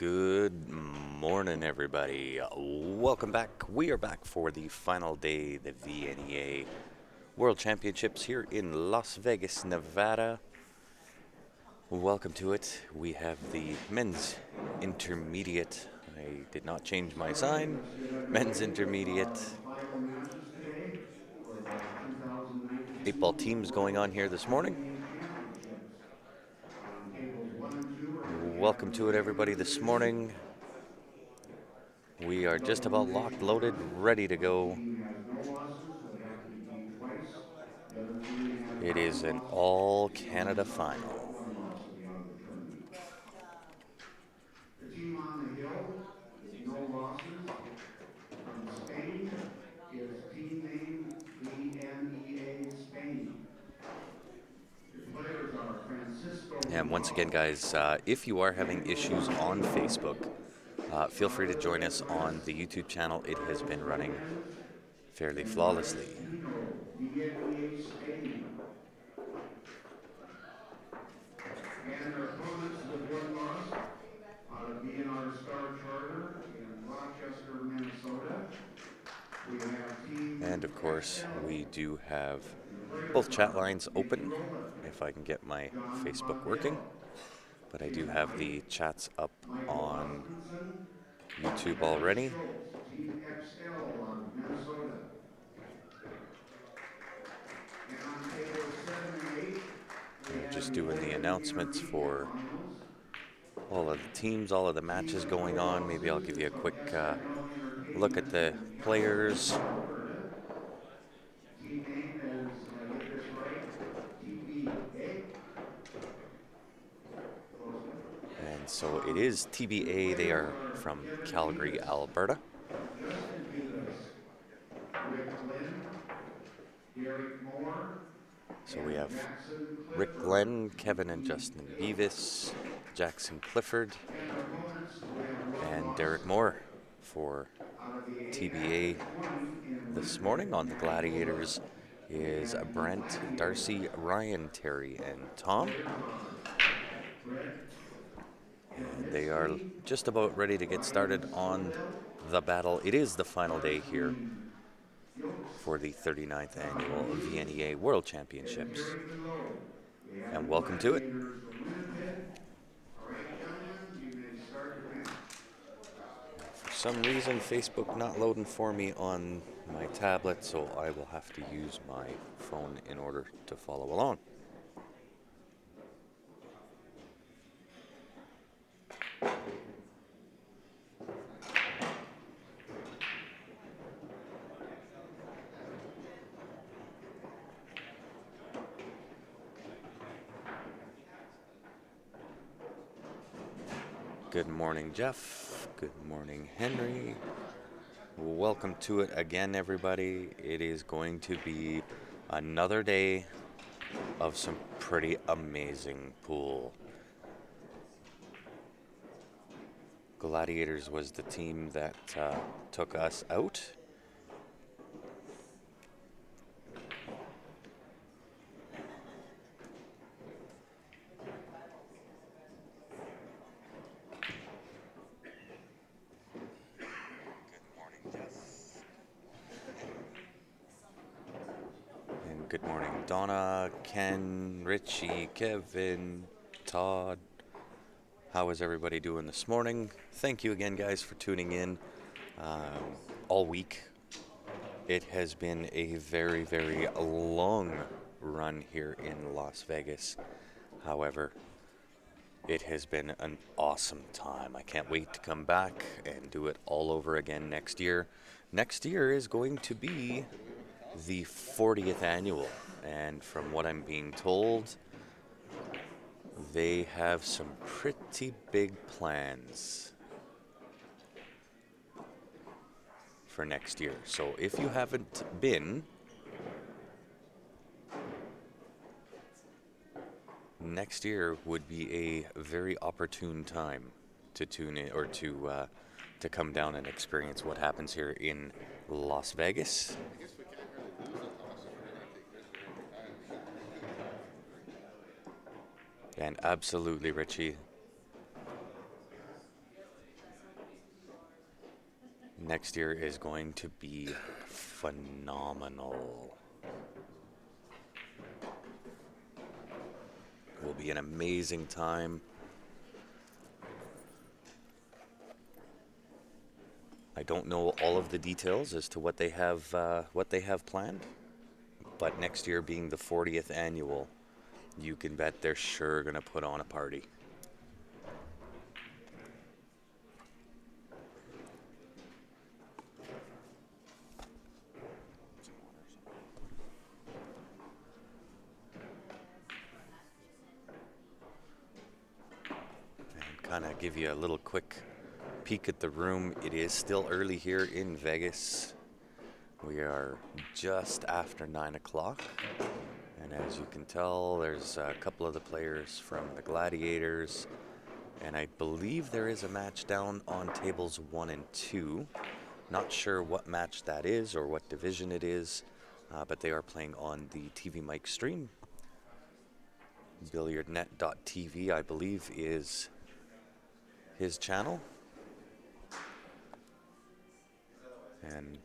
Good morning, everybody. Welcome back. We are back for the final day, the VNEA World Championships here in Las Vegas, Nevada. Welcome to it. We have the men's intermediate. I did not change my sign. Men's intermediate. Final matches today for the 8-ball 2019 teams going World on here this morning. VNEA Championships. On tables 1 and 2 are the Welcome to it, Japanese everybody, women's this division. morning. We are The just one about day locked, loaded, tournament. ready to One go. team has no losses, so they have to be beat twice. The other team has It 1 is an loss all and only Canada suffers final. 1 loss to be out of the tournament. The team on the hill with no losses from Spain is team name VNEA Spain. Your players are Francisco And once again, Rumbao, guys, if you are having Diego issues on Santos, Facebook, feel free to Carlos join us on Andres, the YouTube channel. It has Carlos been running Lopez, fairly and flawlessly. Maristino, VNEA Spain. And their opponents with 1 loss out of BNR Star Charter in Rochester, Minnesota. We have Team And of course, XL. we do have And the players both chat are lines Nikki open, Rowland, if I can get my John Facebook working. Montiel, But I do Tim have White, the chats up Michael on Osmondson, YouTube Travis already. Schultz, Team XL out of Minnesota. And on tables 7 and 8, we And have just the doing the Open announcements Intermediate for Finals. all of the teams, all of the Team matches with no going on. Maybe I'll losses give is you a from quick SNL look at Entertainment the in Calgary, players. Alberta. Team name is, did I get this right? TBA? Close enough. And so it is Your TBA. They players are are from Kevin Calgary, Beavis, Alberta. Justin Beavis, Rick Glenn, Derek Moore, So we and have Jackson Rick Clifford, Glenn, Kevin and Justin TBA. Beavis, Jackson Clifford, And their opponents will have 1 and loss Derek Moore for out of the TBA Active 20 in this Winnipeg, morning. On the Manitoba. Gladiators We is have the Brent, Darcy, Gladiators. Ryan, Terry, and The Tom. players are Fred And they are Kivnitsky, just about ready to get started Ryan on Scoville, the battle. It is the final day here Martin Gilks, for the 39th annual Ballys, VNEA World and Championships. Terry Below. We have the And welcome to it. Gladiators of Winnipeg. All right, gentlemen, you may start your match. For some reason, Facebook not loading for me on my tablet, so I will have to use my phone in order to follow along. Good morning, Jeff. Good morning, Henry. Welcome to it again, everybody. It is going to be another day of some pretty amazing pool. Gladiators was the team that took us out. And good morning, Donna, Ken, Richie, Kevin, Todd. How is everybody doing this morning? Thank you again, guys, for tuning in all week. It has been a very, very long run here in Las Vegas. However, it has been an awesome time. I can't wait to come back and do it all over again next year. Next year is going to be the 40th annual, and from what I'm being told, they have some pretty big plans for next year. So if you haven't been, next year would be a very opportune time to tune in or to come down and experience what happens here in Las Vegas. And absolutely, Richie. next year is going to be phenomenal. It will be an amazing time. I don't know all of the details as to what they have planned, but next year being the 40th annual, you can bet they're sure gonna put on a party. And kind of give you a little quick peek at the room. It is still early here in Vegas. We are just after 9 o'clock. And as you can tell, there's a couple of the players from the Gladiators. And I believe there is a match down on tables 1 and 2. Not sure what match that is or what division it is, but they are playing on the TV Mike stream. BilliardNet.tv, I believe, is his channel. And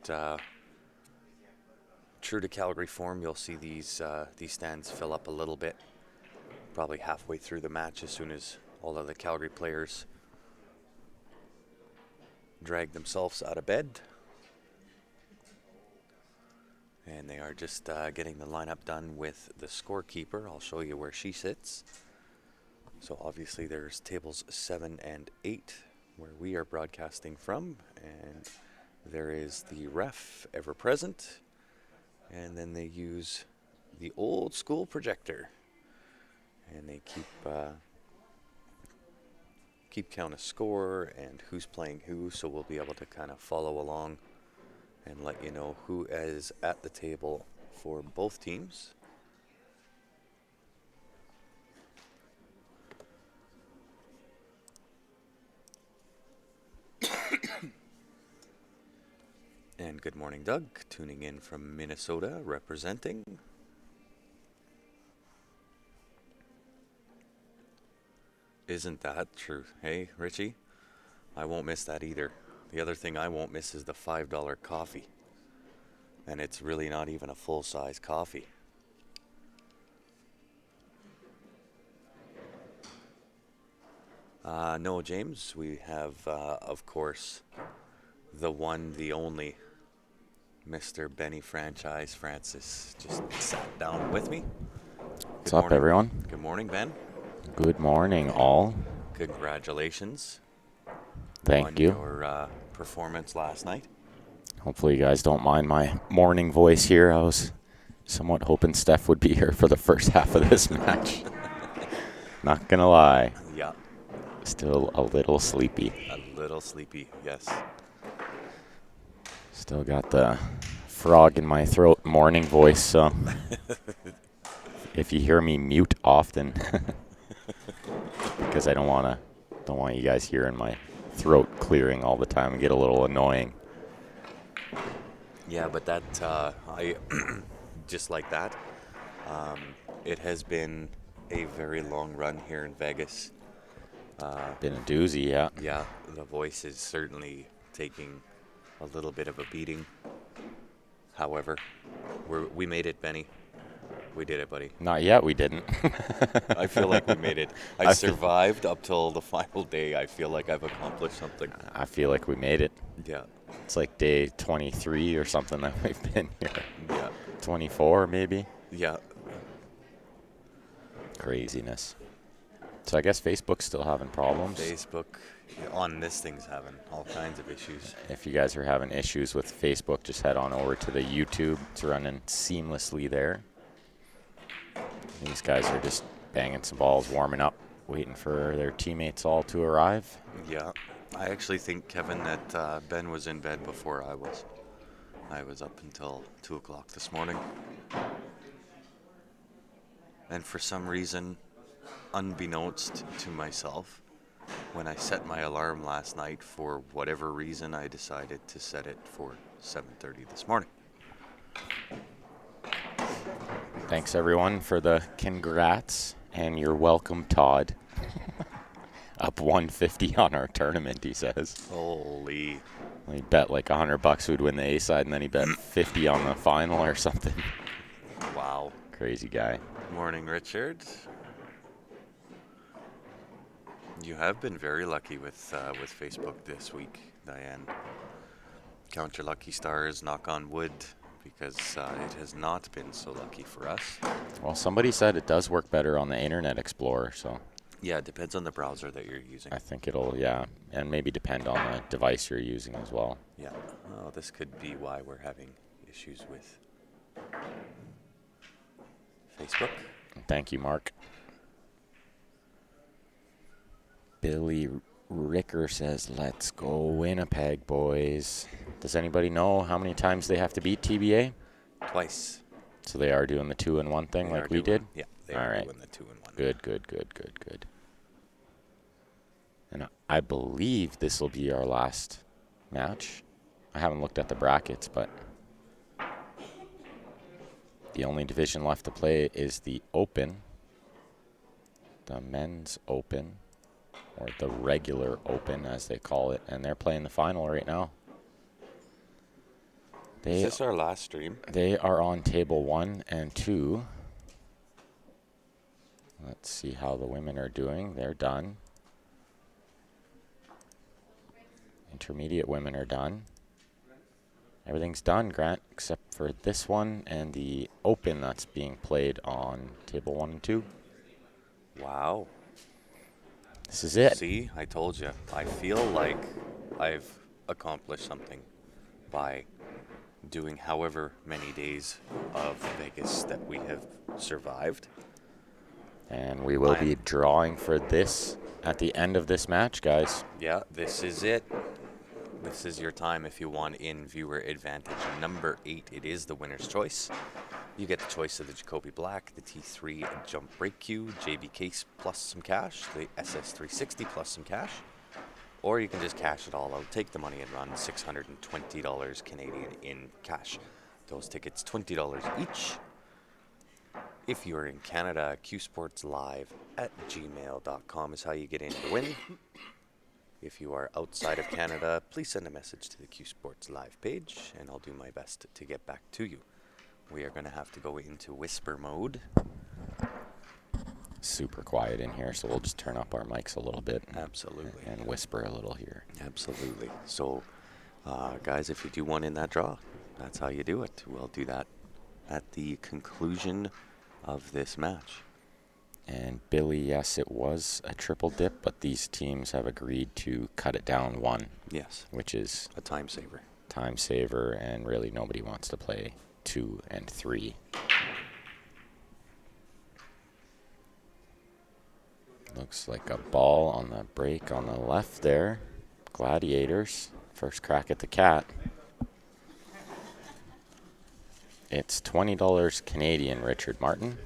true to Calgary form, you'll see these stands fill up a little bit, probably halfway through the match as soon as all of the Calgary players drag themselves out of bed. And they are just getting the lineup done with the scorekeeper. I'll show you where she sits. So obviously there's tables 7 and 8 where we are broadcasting from, and there is the ref ever present, and then they use the old school projector, and they keep count of score and who's playing who, so we'll be able to kind of follow along and let you know who is at the table for both teams. And good morning, Doug, tuning in from Minnesota, representing. Isn't that true? Hey, Richie? I won't miss that either. The other thing I won't miss is the $5 coffee. And it's really not even a full-size coffee. No, James, we have, of course, the one, the only, Mr. Benny Franchise Francis just sat down with me. What's up, everyone? Good morning, Ben. Good morning, all. Congratulations. Thank you. On your performance last night. Hopefully you guys don't mind my morning voice here. I was somewhat hoping Steph would be here for the first half of this match. Not gonna lie. Yeah. Still a little sleepy. A little sleepy, yes. Still got the frog in my throat morning voice, so if you hear me mute often, because I don't want you guys hearing my throat clearing all the time and get a little annoying. Yeah, but that I just like that. It has been a very long run here in Vegas. Been a doozy, yeah. Yeah, the voice is certainly taking a little bit of a beating. However, we made it, Benny. We did it, buddy. Not yet, we didn't. I feel like we made it. I survived up till the final day. I feel like I've accomplished something. I feel like we made it. Yeah. It's like day 23 or something that we've been here. Yeah. 24 maybe. Yeah. Craziness. So I guess Facebook's still having problems. Facebook on this thing's having all kinds of issues. If you guys are having issues with Facebook, just head on over to the YouTube. It's running seamlessly there. These guys are just banging some balls, warming up, waiting for their teammates all to arrive. Yeah. I actually think, Kevin, that Ben was in bed before I was. I was up until 2 o'clock this morning. And for some reason, unbeknownst to myself, when I set my alarm last night, for whatever reason, I decided to set it for 7:30 this morning. Thanks, everyone, for the congrats, and you're welcome, Todd. Up 150 on our tournament, he says. Holy. He bet like $100 who'd win the A side, and then he bet 50 on the final or something. Wow. Crazy guy. Morning, Richard. You have been very lucky with Facebook this week, Diane. Count your lucky stars, knock on wood, because it has not been so lucky for us. Well, somebody said it does work better on the Internet Explorer, so Yeah, it depends on the browser that you're using. I think it'll, yeah, and maybe depend on the device you're using as well. Yeah. Oh, this could be why we're having issues with Facebook. Thank you, Mark. Billy Ricker says, let's go Winnipeg, boys. Does anybody know how many times they have to beat TBA? Twice. So they are doing the 2-1 thing like we did? Yeah, they All are right. doing the 2-1. Good. And I believe this will be our last match. I haven't looked at the brackets, but the only division left to play is the Open, the Men's Open, or the Regular Open, as they call it, and they're playing the final right now. Is this our last stream? They are on table 1 and 2. Let's see how the women are doing. They're done. Intermediate women are done. Everything's done, Grant, except for this one and the Open that's being played on table 1 and 2. Wow. This is it. See, I told you. I feel like I've accomplished something by doing however many days of Vegas that we have survived. And we will be drawing for this at the end of this match, guys. Yeah, this is it. This is your time if you want in viewer advantage. Number 8, it is the winner's choice. You get the choice of the Jacoby Black, the T3 Jump Brake Cue, JB Case plus some cash, the SS360 plus some cash. Or you can just cash it all out, take the money and run $620 Canadian in cash. Those tickets, $20 each. If you're in Canada, qsportslive@gmail.com is how you get in to win. If you are outside of Canada, please send a message to the Q Sports Live page, and I'll do my best to get back to you. We are going to have to go into whisper mode. Super quiet in here, so we'll just turn up our mics a little bit. Absolutely. And whisper a little here. Absolutely. So, guys, if you do want in that draw, that's how you do it. We'll do that at the conclusion of this match. And Billy, yes, it was a triple dip, but these teams have agreed to cut it down 1. Yes. Which is a time saver. Time saver, and really nobody wants to play 2 and 3. Looks like a ball on the break on the left there. Gladiators, first crack at the cat. It's $20 Canadian, Richard Martin.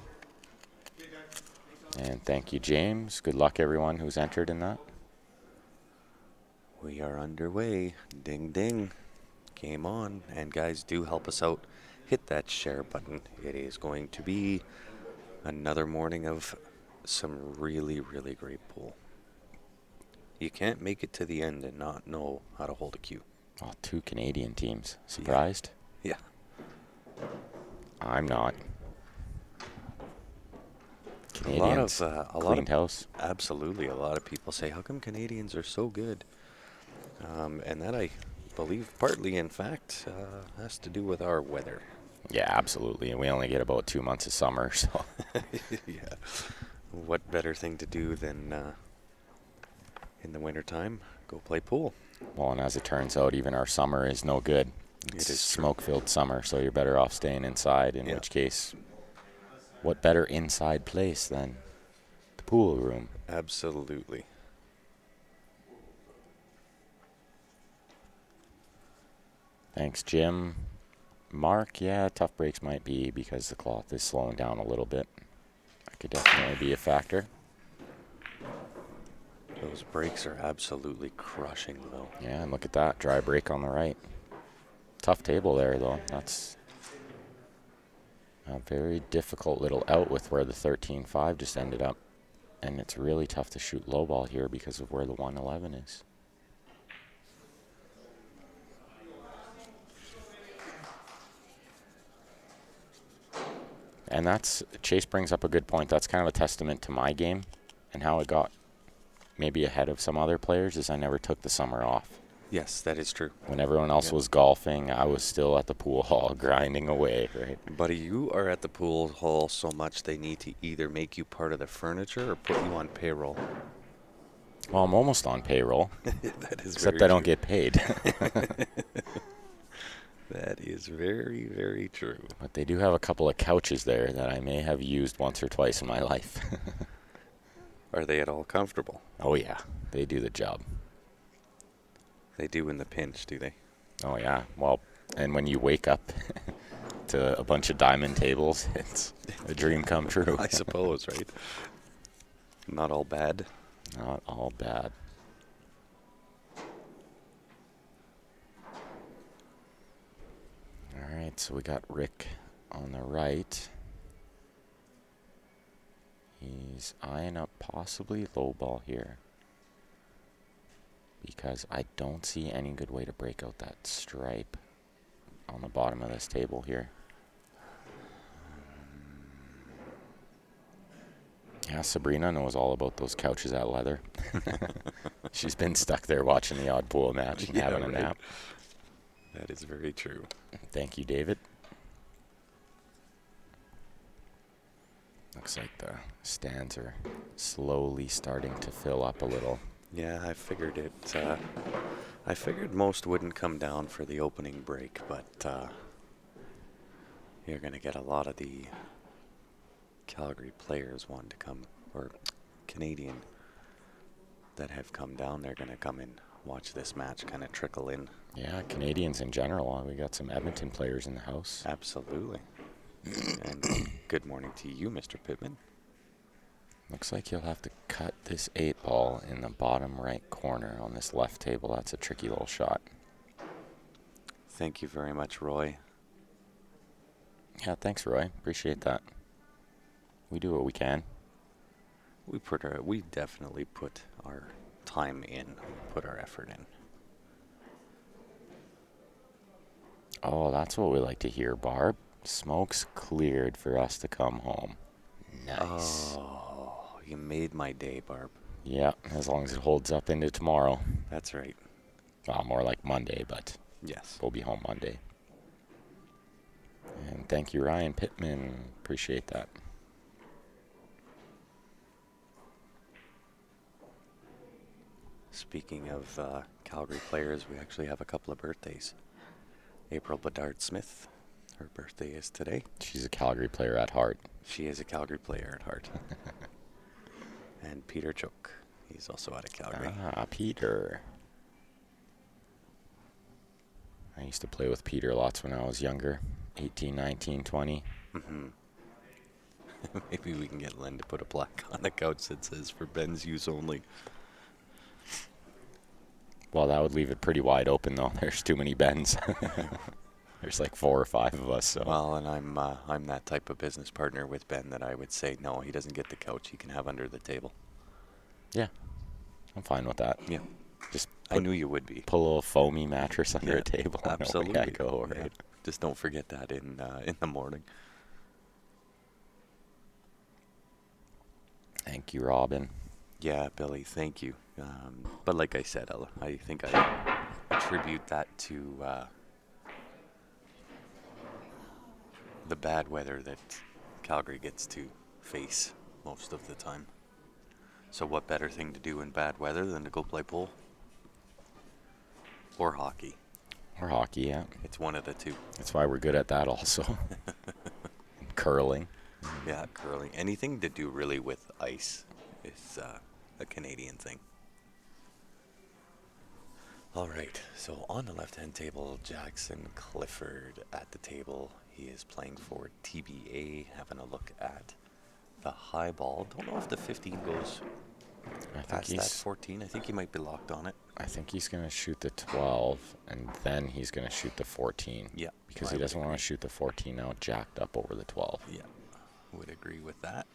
And thank you, James. Good luck, everyone who's entered in that. We are underway. Ding, ding. Game on. And guys, do help us out. Hit that share button. It is going to be another morning of some really, really great pool. You can't make it to the end and not know how to hold a cue. Oh, 2 Canadian teams. Surprised? Yeah. I'm not. Canadians cleaned house. Absolutely. A lot of people say, how come Canadians are so good? And that, I believe, partly, in fact, has to do with our weather. Yeah, absolutely. And we only get about 2 months of summer, so. Yeah. What better thing to do than in the wintertime, go play pool? Well, and as it turns out, even our summer is no good. It's a smoke-filled summer, so you're better off staying inside, in which case, what better inside place than the pool room? Absolutely. Thanks, Jim. Mark, yeah, tough breaks might be because the cloth is slowing down a little bit. That could definitely be a factor. Those breaks are absolutely crushing, though. Yeah, and look at that, dry break on the right. Tough table there, though. That's a very difficult little out with where the 13-5 just ended up. And it's really tough to shoot low ball here because of where the 111 is. And Chase brings up a good point. That's kind of a testament to my game and how it got maybe ahead of some other players is I never took the summer off. Yes, that is true. When everyone else was golfing, I was still at the pool hall grinding away, right? Buddy, you are at the pool hall so much they need to either make you part of the furniture or put you on payroll. Well, I'm almost on payroll. That is Except very I don't true. get paid. That is very, very true. But they do have a couple of couches there that I may have used once or twice in my life. Are they at all comfortable? Oh, yeah. They do the job. They do in the pinch, do they? Oh, yeah. Well, and when you wake up to a bunch of diamond tables, it's a dream come true. I suppose, right? Not all bad. Not all bad. All right, so we got Rick on the right. He's eyeing up possibly low ball here, because I don't see any good way to break out that stripe on the bottom of this table here. Yeah, Sabrina knows all about those couches at Leather. She's been stuck there watching the odd pool match and having a nap. That is very true. Thank you, David. Looks like the stands are slowly starting to fill up a little. Yeah, I figured it. I figured most wouldn't come down for the opening break, but you're going to get a lot of the Calgary players wanting to come, or Canadian that have come down. They're going to come and watch this match kind of trickle in. Yeah, Canadians in general. We got some Edmonton players in the house. Absolutely. And good morning to you, Mr. Pittman. Looks like you'll have to cut this 8-ball in the bottom right corner on this left table. That's a tricky little shot. Thank you very much, Roy. Yeah, thanks, Roy. Appreciate that. We do what we can. We definitely put our time in, put our effort in. Oh, that's what we like to hear, Barb. Smoke's cleared for us to come home. Nice. Oh, you made my day, Barb. Yeah, as long as it holds up into tomorrow. That's right. Well, more like Monday, but Yes. we'll be home Monday. And thank you, Ryan Pittman. Appreciate that. Speaking of Calgary players, we actually have a couple of birthdays. April Bedard Smith, her birthday is today. She's a Calgary player at heart. She is a Calgary player at heart. And Peter Chook, he's also out of Calgary. Ah, Peter. I used to play with Peter lots when I was younger, 18, 19, 20. Mm-hmm. Maybe we can get Len to put a plaque on the couch that says for Ben's use only. Well, that would leave it pretty wide open, though. There's too many Bens. There's like 4 or 5 of us. So. Well, and I'm that type of business partner with Ben that I would say, no, he doesn't get the couch. He can have under the table. Yeah, I'm fine with that. Yeah. Just I knew you would be. Pull a little foamy mattress under Yeah, a table. absolutely. And away I go, Yeah. right? Just don't forget that in the morning. Thank you, Robin. Yeah, Billy, thank you. But like I said, I think I attribute that to the bad weather that Calgary gets to face most of the time. So what better thing to do in bad weather than to go play pool? Or hockey. Or hockey, yeah. It's one of the two. That's why we're good at that also. Curling. Yeah, curling. Anything to do really with ice is a Canadian thing. All right, so on the left-hand table, Jackson Clifford at the table. He is playing for TBA, having a look at the high ball. Don't know if the 15 goes past that 14. I think he might be locked on it. I think he's going to shoot the 12, and then he's going to shoot the 14. Yeah. Because he doesn't want to shoot the 14 out jacked up over the 12. Yeah, would agree with that.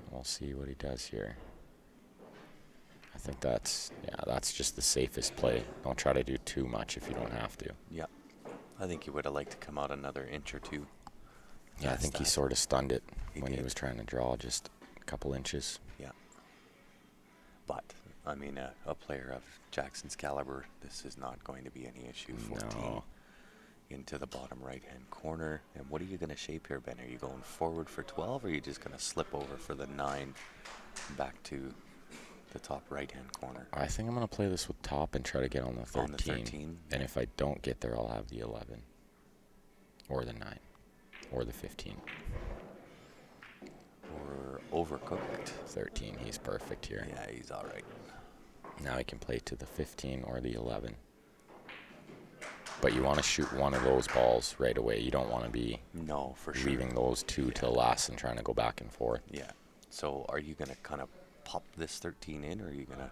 We'll see what he does here. I think that's just the safest play. Don't try to do too much if you don't have to. Yeah. I think he would have liked to come out another inch or two Yeah, I think he sort of stunned it when he did. was trying to draw just a couple inches. Yeah. But, I mean, a player of Jackson's caliber, this is not going to be any issue. 14 No. into the bottom right-hand corner. And what are you going to shape here, Ben? Are you going forward for 12, or are you just going to slip over for the 9 back to the top right-hand corner? I think I'm going to play this with top and try to get on the 13. On the 13? And if I don't get there, I'll have the 11. Or the 9. Or the 15. Or overcooked? 13, he's perfect here. Yeah, he's all right. Now I can play to the 15 or the 11. But you want to shoot one of those balls right away. You don't want to be No, for sure. leaving those two till last and trying to go back and forth. Yeah. So are you going to kind of pop this 13 in, or are you going to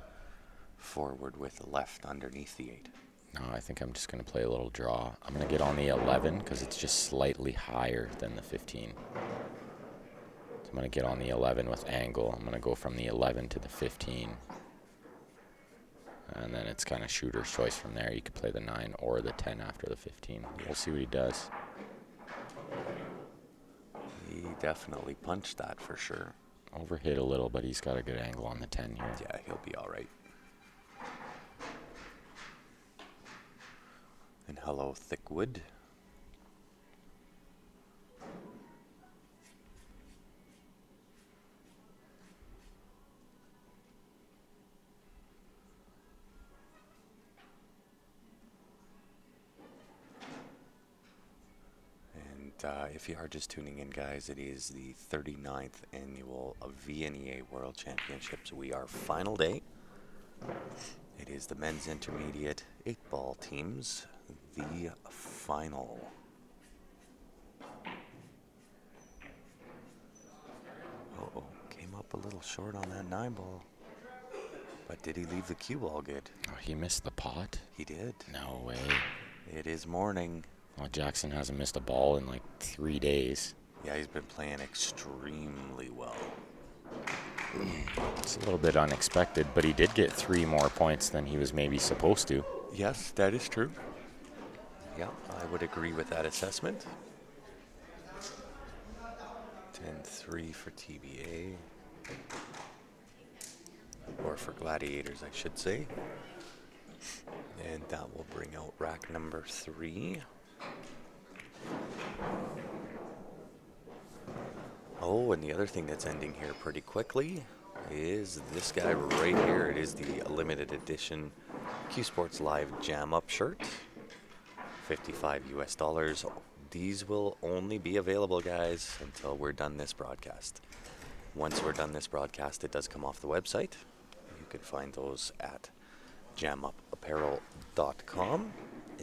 forward with left underneath the 8? No, I think I'm just going to play a little draw. I'm going to get on the 11 because it's just slightly higher than the 15. So I'm going to get on the 11 with angle. I'm going to go from the 11 to the 15. And then it's kind of shooter's choice from there. You could play the 9 or the 10 after the 15. We'll see what he does. He definitely punched that for sure. Overhit a little, but he's got a good angle on the 10 here. Yeah, he'll be all right. And hello, Thickwood. If you are just tuning in, guys, it is the 39th annual VNEA World Championships. We are final day. It is the men's intermediate 8-ball teams, the final. Uh-oh, came up a little short on that 9-ball. But did he leave the cue ball good? Oh, he missed the pot? He did. No way. It is morning. Well, Jackson hasn't missed a ball in like 3 days. Yeah, he's been playing extremely well. It's a little bit unexpected, but he did get 3 more points than he was maybe supposed to. Yes, that is true. Yeah, I would agree with that assessment. 10-3 for TBA. Or for Gladiators, I should say. And that will bring out rack number 3. Oh, and the other thing that's ending here pretty quickly is this guy right here. It is the limited edition Q Sports Live Jam Up shirt. $55 US. These will only be available, guys, until we're done this broadcast. Once we're done this broadcast, it does come off the website. You can find those at jamupapparel.com.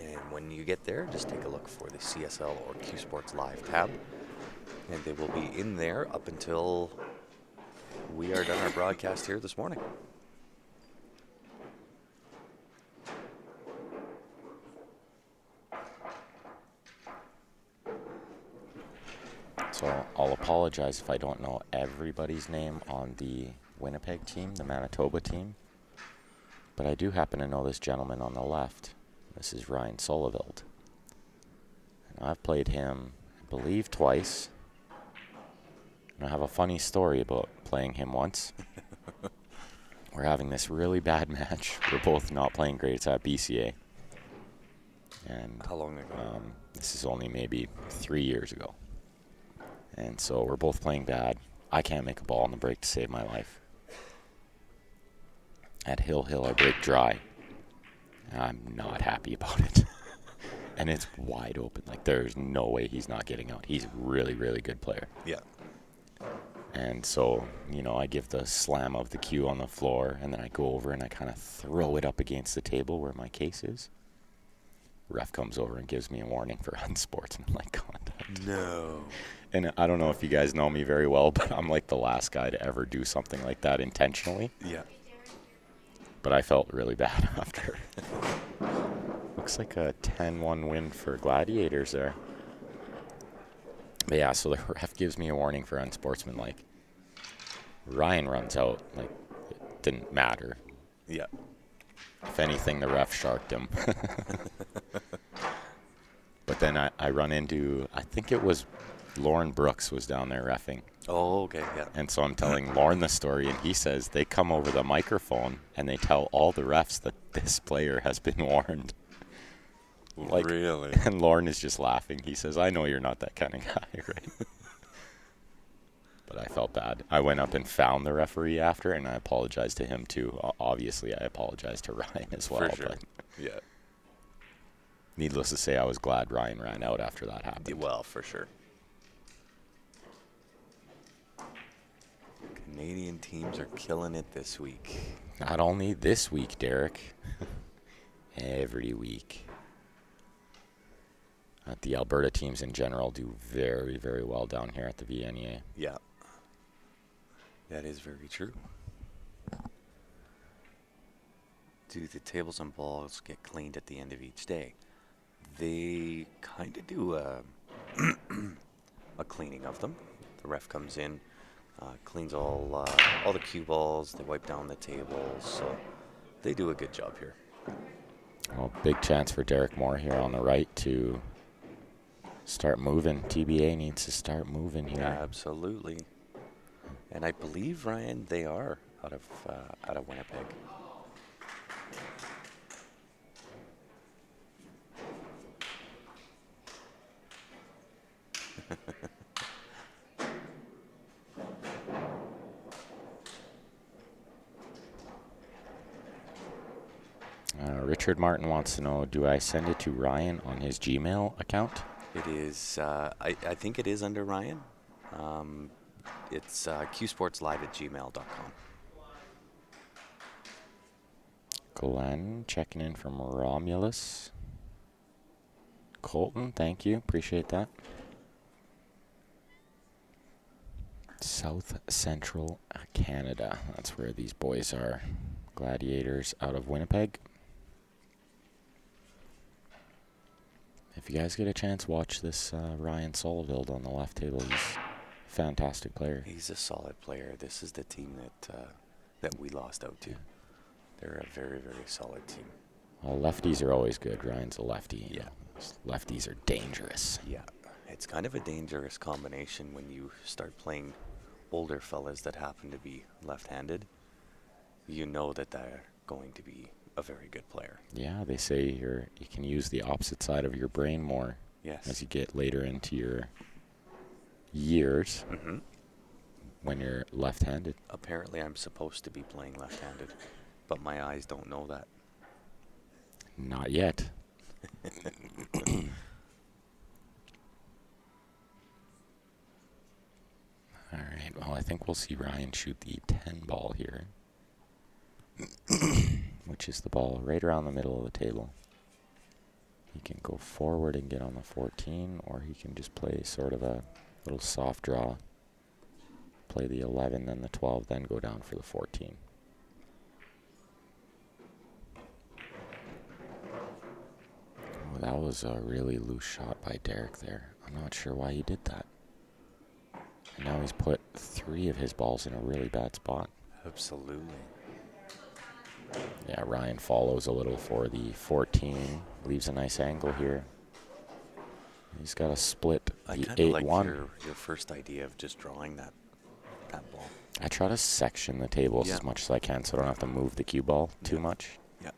And when you get there, just take a look for the CSL or Q Sports Live tab. And they will be in there up until we are done our broadcast here this morning. So I'll apologize if I don't know everybody's name on the Winnipeg team, the Manitoba team. But I do happen to know this gentleman on the left. This is Ryan Soloveld. And I've played him, I believe, twice. And I have a funny story about playing him once. We're having this really bad match. We're both not playing great. It's at BCA. And How long ago? this is only maybe 3 years ago. And so we're both playing bad. I can't make a ball on the break to save my life. At Hill, I break dry. I'm not happy about it. And it's wide open. Like, there's no way he's not getting out. He's a really, really good player. Yeah. And so, you know, I give the slam of the cue on the floor, and then I go over and I kind of throw it up against the table where my case is. Ref comes over and gives me a warning for unsportsmanlike conduct. No. And I don't know if you guys know me very well, but I'm like the last guy to ever do something like that intentionally. Yeah. But I felt really bad after. Looks like a 10-1 win for Gladiators there. But yeah, so the ref gives me a warning for unsportsmanlike. Ryan runs out. Like, it didn't matter. Yeah. If anything, the ref sharked him. But then I run into, I think it was Lauren Brooks was down there reffing. Oh, okay, yeah. And so I'm telling Lauren the story, and he says they come over the microphone and they tell all the refs that this player has been warned. Like, really? And Lauren is just laughing. He says, I know you're not that kind of guy, right? But I felt bad. I went up and found the referee after, and I apologized to him too. Obviously, I apologized to Ryan as well. For sure. But Yeah. needless to say, I was glad Ryan ran out after that happened. Well, for sure. Canadian teams are killing it this week. Not only this week, Derek. Every week. The Alberta teams in general do very, very well down here at the VNEA. Yeah. That is very true. Do the tables and balls get cleaned at the end of each day? They kind of do a cleaning of them. The ref comes in, cleans all the cue balls. They wipe down the tables, so they do a good job here. Well, big chance for Derek Moore here on the right to start moving. TBA needs to start moving here. Absolutely. And I believe, Ryan, they are out of Winnipeg. Richard Martin wants to know, do I send it to Ryan on his Gmail account? It is, I think it is under Ryan. It's qsportslive@gmail.com. Glenn checking in from Romulus. Colton, thank you. Appreciate that. South Central Canada. That's where these boys are. Gladiators out of Winnipeg. If you guys get a chance, watch this Ryan Solville on the left table. He's a fantastic player. He's a solid player. This is the team that we lost out to. They're a very, very solid team. Well, lefties are always good. Ryan's a lefty. Yeah. Lefties are dangerous. Yeah. It's kind of a dangerous combination when you start playing older fellas that happen to be left-handed. You know that they're going to be a very good player. Yeah, they say you can use the opposite side of your brain more. Yes. As you get later into your years. Mm-hmm. When you're left-handed. Apparently, I'm supposed to be playing left-handed, but my eyes don't know that. Not yet. All right, well, I think we'll see Ryan shoot the 10 ball here, which is the ball right around the middle of the table. He can go forward and get on the 14, or he can just play sort of a little soft draw, play the 11, then the 12, then go down for the 14. Oh, that was a really loose shot by Derek there. I'm not sure why he did that. And now he's put 3 of his balls in a really bad spot. Absolutely. Yeah, Ryan follows a little for the 14. Leaves a nice angle here. He's got a split I the kind of like 8-1. your first idea of just drawing that ball. I try to section the tables as much as I can so I don't have to move the cue ball too much. Yeah.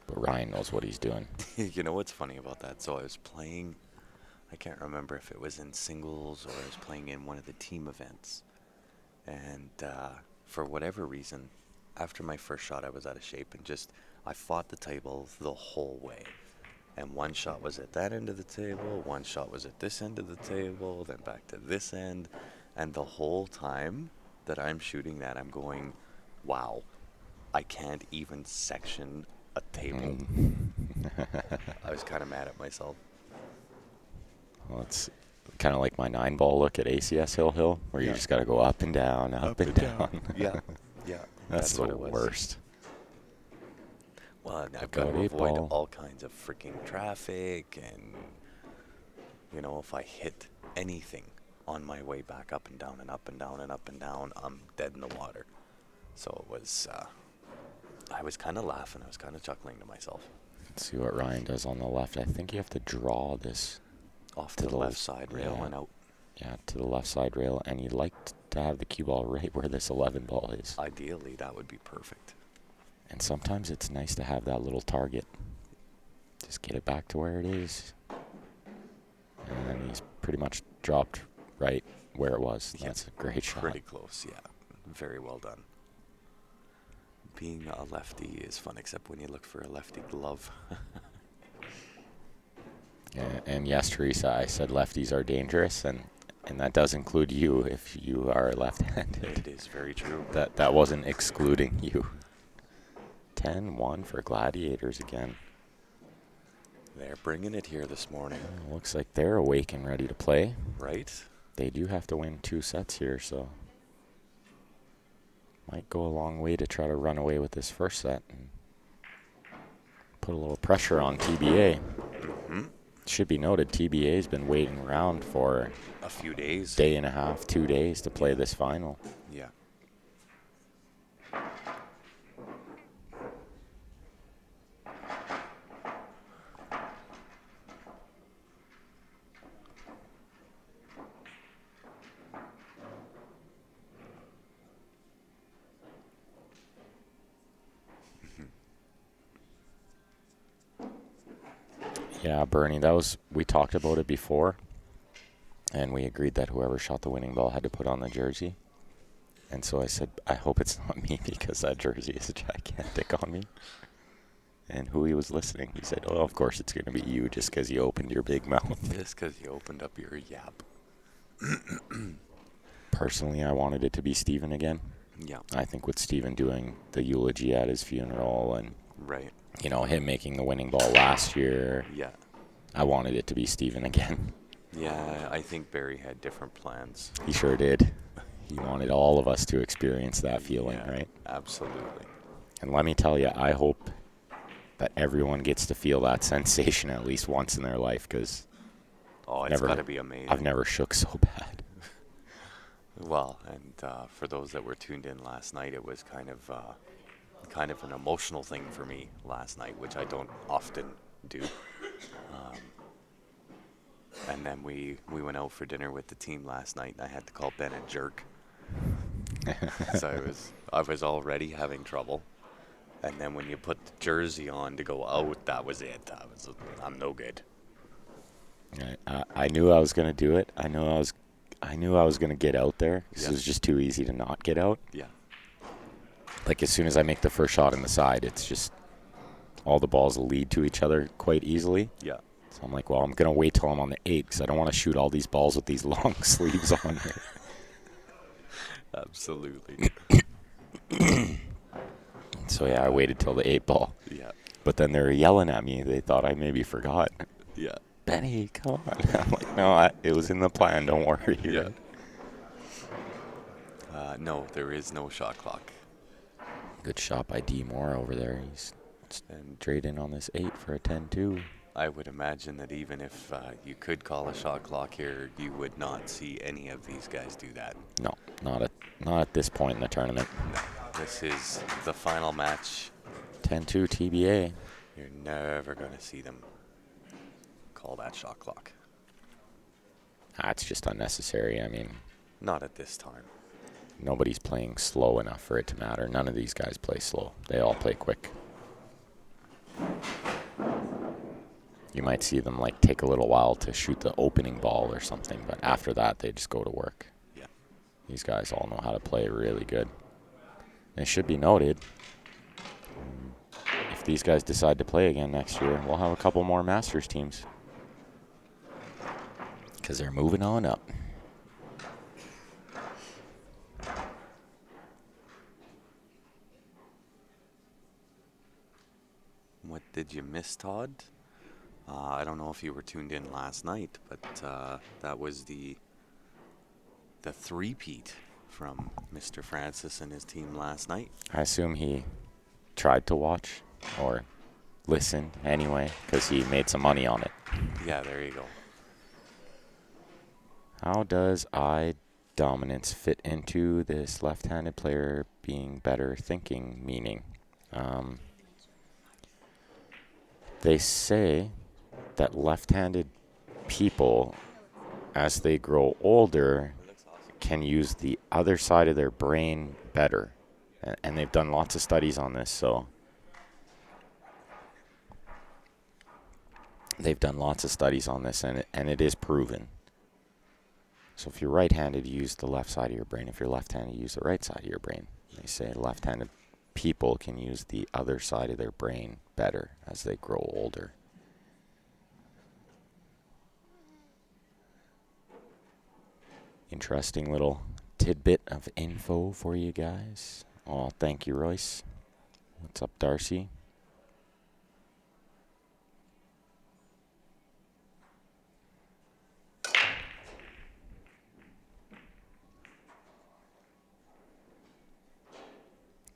But Ryan knows what he's doing. You know what's funny about that? So I was playing, I can't remember if it was in singles or I was playing in one of the team events. And for whatever reason, after my first shot, I was out of shape and I fought the table the whole way. And one shot was at that end of the table, one shot was at this end of the table, then back to this end. And the whole time that I'm shooting that, I'm going, wow, I can't even section a table. I was kind of mad at myself. Well, it's kind of like my 9-ball look at ACS Hill, where you just got to go up and down, up and down. Yeah. That's what the it was. worst. Well, I've got to avoid all kinds of freaking traffic, and if I hit anything on my way back up and down and up and down and up and down, I'm dead in the water. So it was, I was kind of laughing. I was kind of chuckling to myself. Let's see what Ryan does on the left. I think you have to draw this off to the left side, rail and out. Yeah, to the left side rail, and you'd like to have the cue ball right where this 11 ball is. Ideally, that would be perfect. And sometimes it's nice to have that little target. Just get it back to where it is. And then he's pretty much dropped right where it was. Yeah, That's a great shot. Pretty close, yeah. Very well done. Being a lefty is fun, except when you look for a lefty glove. Yeah, and yes, Teresa, I said lefties are dangerous, and that does include you if you are left-handed. It is very true. That wasn't excluding you. 10-1 for Gladiators again. They're bringing it here this morning. Looks like they're awake and ready to play. Right? They do have to win 2 sets here, so might go a long way to try to run away with this first set and put a little pressure on TBA. Mm-hmm. Should be noted, TBA's been waiting around for A few days. day and a half, 2 days to play this final. Yeah. Yeah, Bernie, we talked about it before, and we agreed that whoever shot the winning ball had to put on the jersey. And so I said, I hope it's not me because that jersey is gigantic on me. And Hui was listening. He said, oh, of course it's going to be you just because you opened your big mouth. Just because you opened up your yap. Personally, I wanted it to be Steven again. Yeah. I think with Steven doing the eulogy at his funeral and, Right. you know, him making the winning ball last year, Yeah. I wanted it to be Steven again. Yeah, I think Barry had different plans. He sure did. He wanted all of us to experience that feeling, Yeah, right? Absolutely. And let me tell you, I hope that everyone gets to feel that sensation at least once in their life, because Oh, it's got to be amazing. I've never shook so bad. Well, and for those that were tuned in last night, it was kind of an emotional thing for me last night, which I don't often do. And then we went out for dinner with the team last night, and I had to call Ben a jerk. So I was already having trouble. And then when you put the jersey on to go out, that was it. I'm no good. I knew I was going to do it. I knew I was going to get out there. This Yeah. was just too easy to not get out. Yeah. Like as soon as I make the first shot in the side, it's just all the balls lead to each other quite easily. Yeah. So I'm like, well, I'm going to wait till I'm on the 8 because I don't want to shoot all these balls with these long sleeves on. Absolutely. So yeah, I waited till the 8 ball. Yeah. But then they were yelling at me. They thought I maybe forgot. Yeah. Benny, come on. I'm like, no, it was in the plan. Don't worry. Yeah. No, there is no shot clock. Good shot by D. Moore over there. He's And straight in on this 8 for a 10-2. I would imagine that even if you could call a shot clock here, you would not see any of these guys do that. No, not at this point in the tournament. No. This is the final match. 10-2 TBA. You're never going to see them call that shot clock. That's just unnecessary. I mean, Not at this time. nobody's playing slow enough for it to matter. None of these guys play slow. They all play quick. You might see them like take a little while to shoot the opening ball or something, but after that they just go to work. Yeah. These guys all know how to play really good. And it should be noted, if these guys decide to play again next year, we'll have a couple more Masters teams. Because they're moving on up. What did you miss, Todd? I don't know if you were tuned in last night, but that was the three-peat from Mr. Francis and his team last night. I assume he tried to watch or listen anyway, because he made some money on it. Yeah, there you go. How does eye dominance fit into this left-handed player being better thinking meaning? They say that left-handed people as they grow older, can use the other side of their brain better. And they've done lots of studies on this, so they've done lots of studies on this, and it is proven. So if you're right-handed, you use the left side of your brain. If you're left-handed, you use the right side of your brain. They say left-handed people can use the other side of their brain better as they grow older. Interesting little tidbit of info for you guys. Oh, thank you, Royce. What's up, Darcy?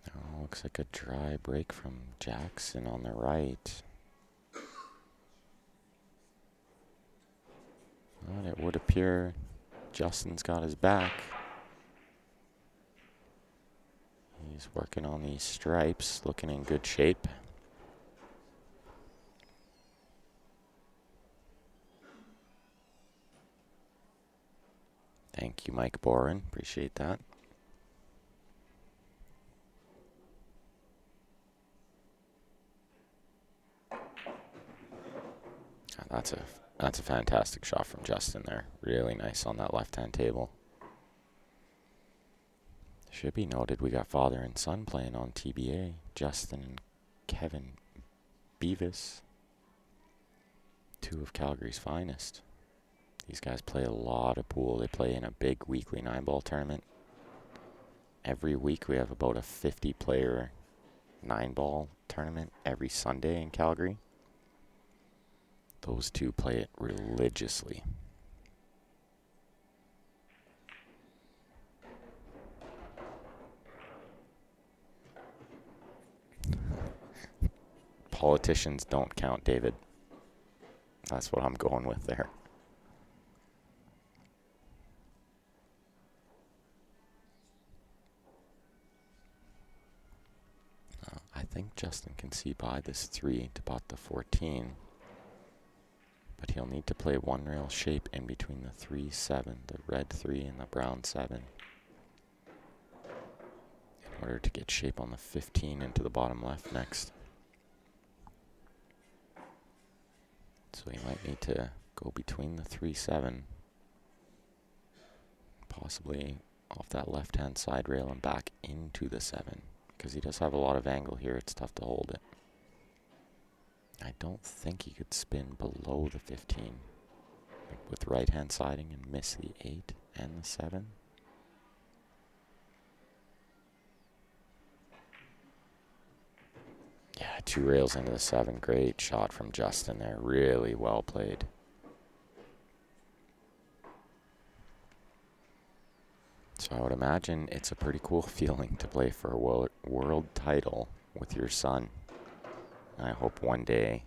Oh, looks like a dry break from Jackson on the right. Well, it would appear Justin's got his back. He's working on these stripes, looking in good shape. Thank you, Mike Boren. Appreciate that. That's a fantastic shot from Justin there. Really nice on that left-hand table. Should be noted we got father and son playing on TBA. Justin and Kevin Beavis. Two of Calgary's finest. These guys play a lot of pool. They play in a big weekly 9-ball tournament. Every week we have about a 50-player 9-ball tournament every Sunday in Calgary. Those two play it religiously. Politicians don't count, David. That's what I'm going with there. I think Justin can see by this 3 to bot the 14. But he'll need to play one rail shape in between the 3-7, the red 3 and the brown 7. In order to get shape on the 15 into the bottom left next. So he might need to go between the 3-7. Possibly off that left-hand side rail and back into the 7. Because he does have a lot of angle here, it's tough to hold it. I don't think he could spin below the 15 with right-hand siding and miss the 8 and the 7. Yeah, 2 rails into the 7. Great shot from Justin there. Really well played. So I would imagine it's a pretty cool feeling to play for a world title with your son. And I hope one day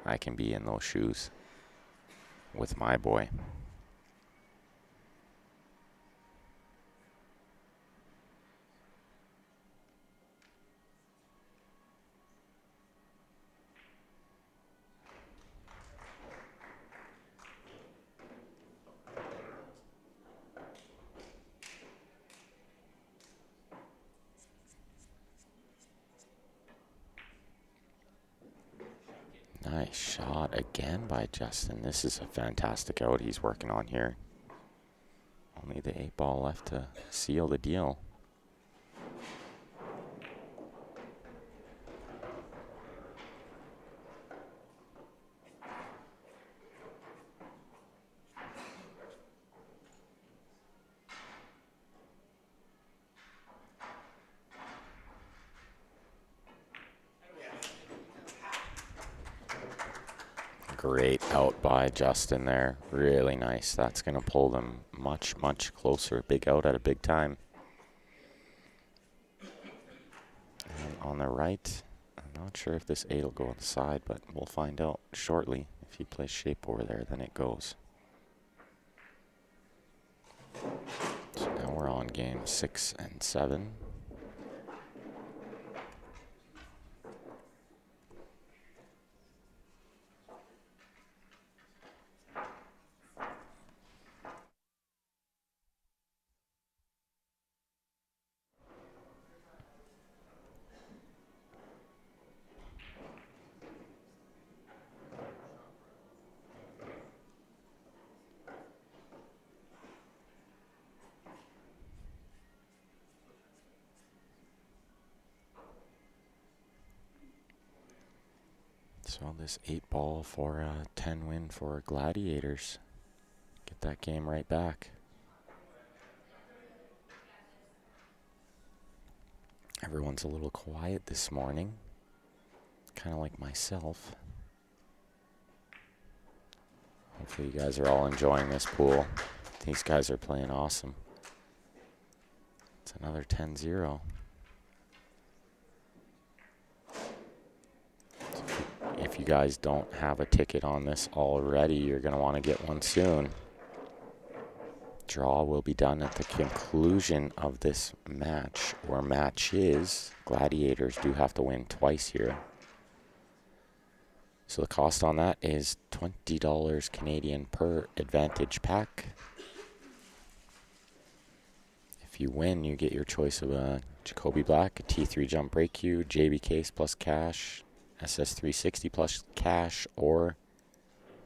I can be in those shoes with my boy. Nice shot again by Justin. This is a fantastic out he's working on here. Only the 8-ball left to seal the deal. Great out by Justin there. Really nice. That's going to pull them much, much closer. Big out at a big time. And on the right, I'm not sure if this 8 will go on the side, but we'll find out shortly. If he plays shape over there, then it goes. So now we're on game 6 and 7. So this 8-ball for a 10 win for Gladiators. Get that game right back. Everyone's a little quiet this morning. Kind of like myself. Hopefully you guys are all enjoying this pool. These guys are playing awesome. It's another 10-0. If you guys don't have a ticket on this already, you're going to want to get one soon. Draw will be done at the conclusion of this match, or matches. Gladiators do have to win twice here. So the cost on that is $20 Canadian per advantage pack. If you win, you get your choice of a Jacoby Black, a T3 jump break cue, JB case plus cash, SS360 plus cash, or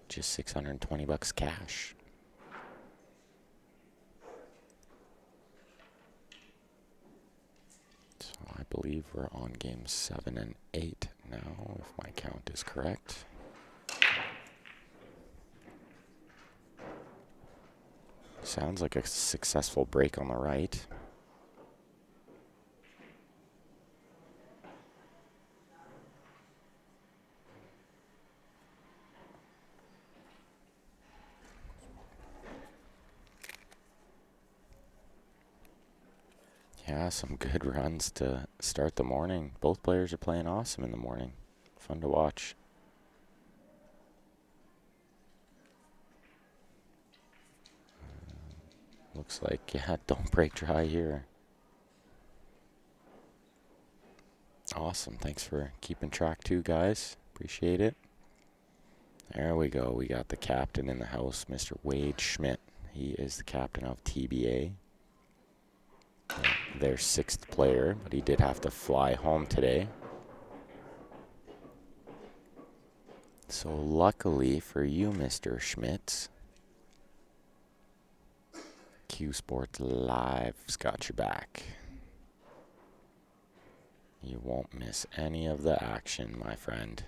just 620 bucks cash. So I believe we're on games 7 and 8 now, if my count is correct. Sounds like a successful break on the right. Yeah, some good runs to start the morning. Both players are playing awesome in the morning. Fun to watch. Looks like, yeah, don't break dry here. Awesome. Thanks for keeping track too, guys. Appreciate it. There we go. We got the captain in the house, Mr. Wade Schmidt. He is the captain of TBA. Their 6th player, but he did have to fly home today. So luckily for you, Mr. Schmidt, Q Sports Live's got your back. You won't miss any of the action, my friend.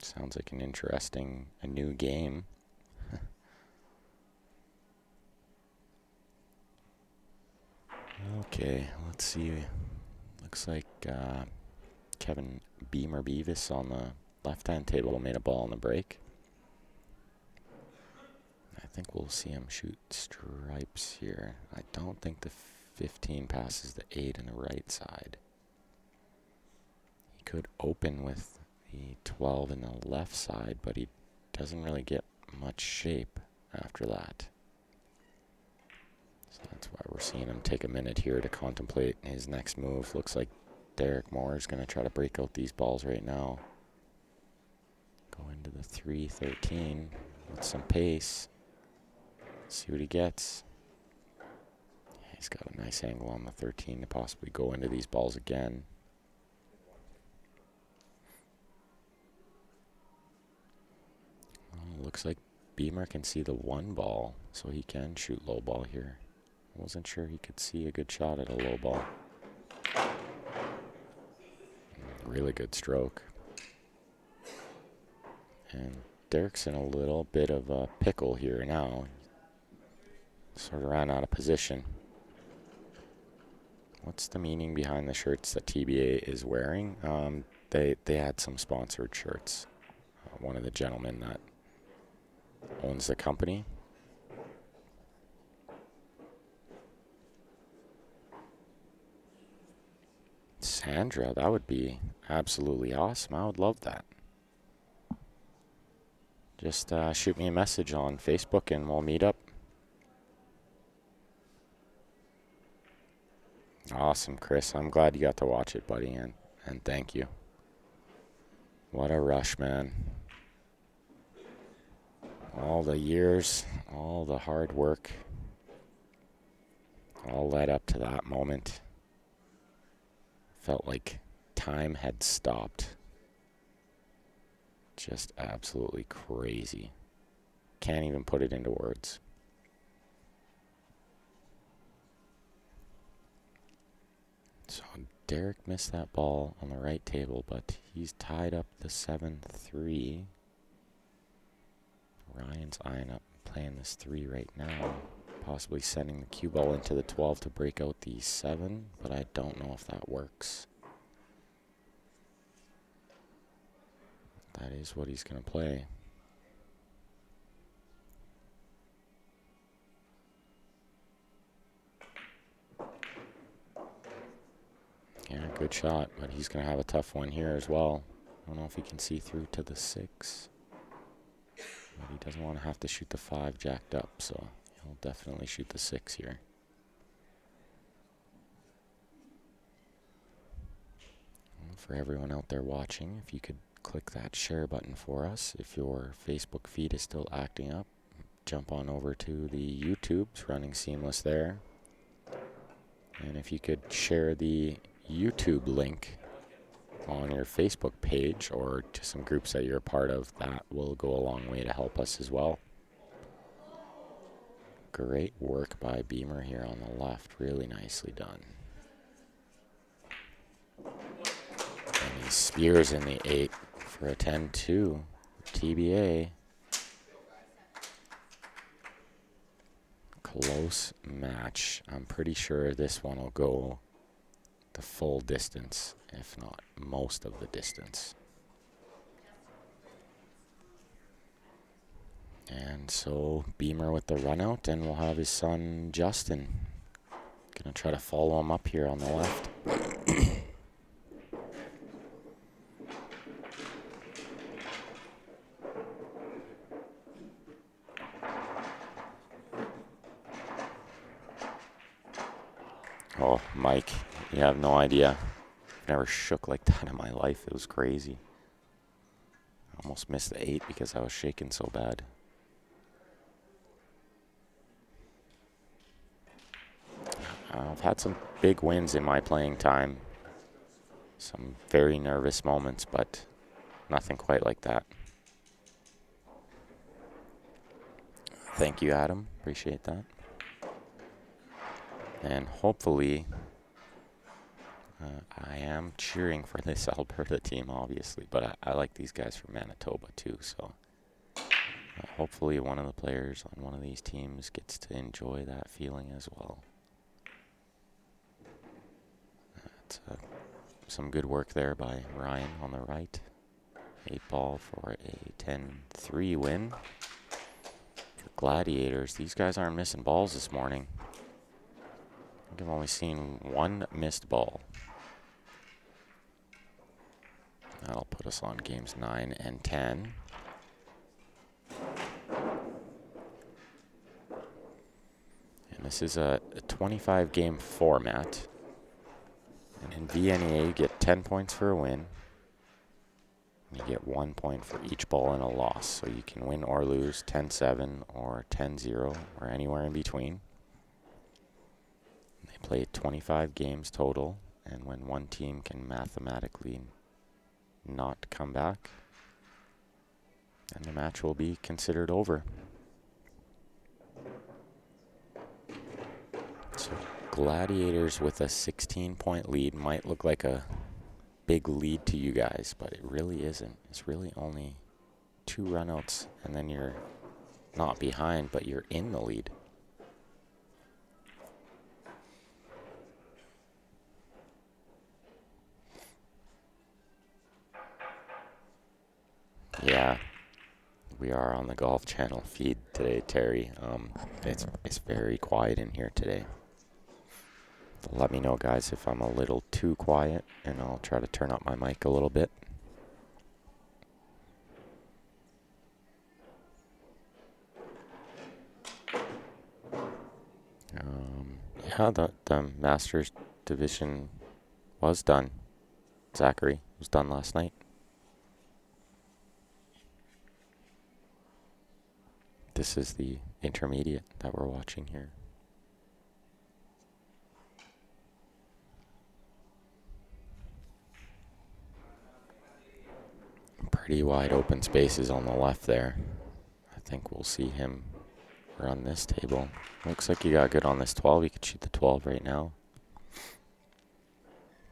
Sounds like an interesting, a new game. Okay, let's see. Looks like Kevin Beamer Beavis on the left-hand table made a ball on the break. I think we'll see him shoot stripes here. I don't think the 15 passes the 8 on the right side. He could open with the 12 in the left side, but he doesn't really get much shape after that. So that's why we're seeing him take a minute here to contemplate his next move. Looks like Derek Moore is going to try to break out these balls right now. Go into the 3-13 with some pace. See what he gets. He's got a nice angle on the 13 to possibly go into these balls again. Looks like Beamer can see the 1 ball, so he can shoot low ball here. Wasn't sure he could see a good shot at a low ball. Really good stroke. And Derek's in a little bit of a pickle here now. Sort of ran out of position. What's the meaning behind the shirts that TBA is wearing? They had some sponsored shirts. One of the gentlemen that owns the company. Sandra, that would be absolutely awesome. I would love that. Just shoot me a message on Facebook and we'll meet up. Awesome, Chris. I'm glad you got to watch it, buddy, and thank you. What a rush, man. All the years, all the hard work, all led up to that moment. Felt like time had stopped. Just absolutely crazy. Can't even put it into words. So Derek missed that ball on the right table, but he's tied up the 7-3. Ryan's eyeing up playing this 3 right now, possibly sending the cue ball into the 12 to break out the 7, but I don't know if that works. That is what he's going to play. Yeah, good shot, but he's going to have a tough one here as well. I don't know if he can see through to the 6. But he doesn't want to have to shoot the 5 jacked up, so he'll definitely shoot the 6 here. And for everyone out there watching, if you could click that share button for us. If your Facebook feed is still acting up, jump on over to the YouTube. It's running seamless there. And if you could share the YouTube link on your Facebook page or to some groups that you're a part of, that will go a long way to help us as well. Great work by Beamer here on the left. Really nicely done. And he spears in the 8 for a 10-2. TBA. Close match. I'm pretty sure this one will go the full distance, if not most of the distance. And so Beamer with the run out, and we'll have his son Justin. Gonna try to follow him up here on the left. Oh, Mike, you have no idea. I've never shook like that in my life. It was crazy. I almost missed the 8 because I was shaking so bad. I've had some big wins in my playing time. Some very nervous moments, but nothing quite like that. Thank you, Adam. Appreciate that. And hopefully, I am cheering for this Alberta team, obviously, but I like these guys from Manitoba too, so hopefully one of the players on one of these teams gets to enjoy that feeling as well. That's some good work there by Ryan on the right. 8 ball for a 10-3 win. For Gladiators, these guys aren't missing balls this morning. I think I've only seen 1 missed ball. That'll put us on games 9 and 10. And this is a 25-game format. And in VNEA, you get 10 points for a win. You get 1 point for each ball in a loss. So you can win or lose 10-7 or 10-0 or anywhere in between. They play 25 games total. And when one team can mathematically not come back, and the match will be considered over. So Gladiators with a 16-point lead might look like a big lead to you guys, but it really isn't. It's really only 2 runouts, and then you're not behind, but you're in the lead. Yeah, we are on the Golf Channel feed today, Terry. It's very quiet in here today. Let me know, guys, if I'm a little too quiet, and I'll try to turn up my mic a little bit. Yeah, the Masters division was done. Zachary was done last night. This is the intermediate that we're watching here. Pretty wide open spaces on the left there. I think we'll see him run this table. Looks like you got good on this 12. You could shoot the 12 right now.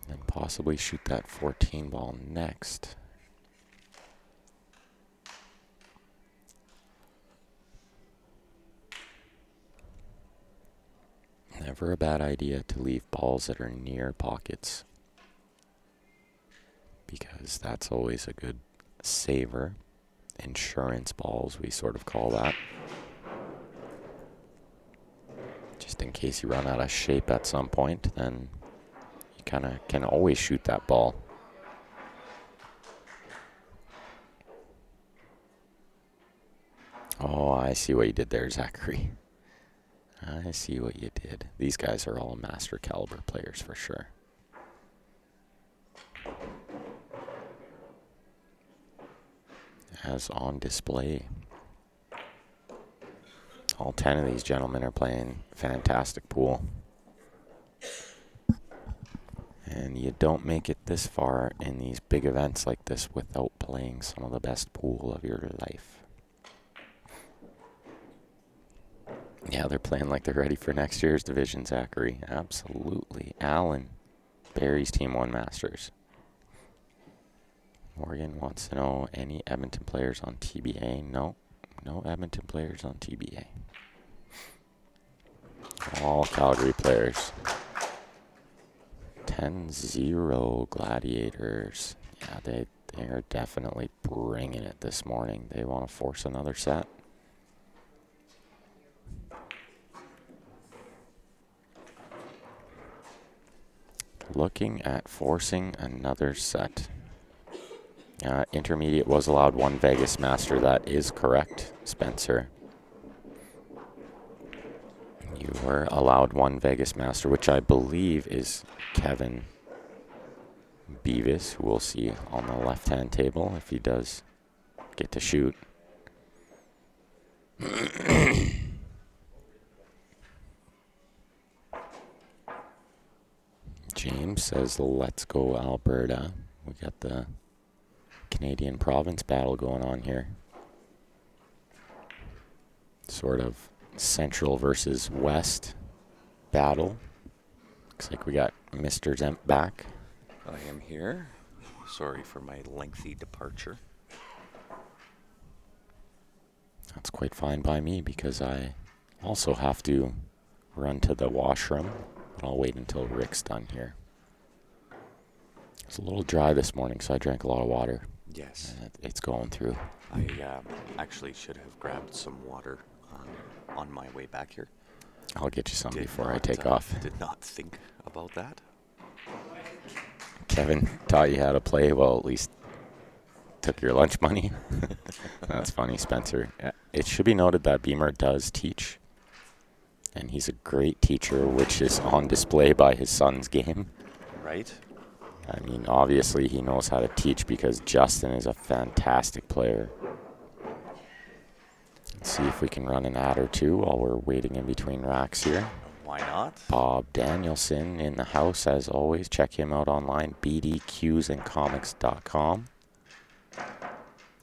And possibly shoot that 14 ball next. Never a bad idea to leave balls that are near pockets, because that's always a good saver. Insurance balls, we sort of call that. Just in case you run out of shape at some point, then you kind of can always shoot that ball. Oh, I see what you did there, Zachary. I see what you did. These guys are all master caliber players for sure. As on display, all 10 of these gentlemen are playing fantastic pool. And you don't make it this far in these big events like this without playing some of the best pool of your life. Yeah, they're playing like they're ready for next year's division, Zachary. Absolutely. Alan, Barry's Team 1 Masters. Morgan wants to know any Edmonton players on TBA. No Edmonton players on TBA. All Calgary players. 10-0 Gladiators. Yeah, they are definitely bringing it this morning. They want to force another set. Looking at forcing another set. Intermediate was allowed one Vegas Master. That is correct, Spencer. You were allowed one Vegas Master, which I believe is Kevin Beavis, who we'll see on the left-hand table if he does get to shoot. James says, let's go Alberta. We got the Canadian province battle going on here. Sort of central versus west battle. Looks like we got Mr. Zemp back. I am here. Sorry for my lengthy departure. That's quite fine by me because I also have to run to the washroom. But I'll wait until Rick's done here. It's a little dry this morning, so I drank a lot of water. Yes. It's going through. I actually should have grabbed some water on my way back here. I'll get you some before I take off. Did not think about that. Kevin taught you how to play. Well, at least took your lunch money. That's funny, Spencer. It should be noted that Beamer does teach. And he's a great teacher, which is on display by his son's game. Right. I mean, obviously he knows how to teach because Justin is a fantastic player. Let's see if we can run an ad or two while we're waiting in between racks here. Why not? Bob Danielson in the house, as always. Check him out online, bdqsandcomics.com.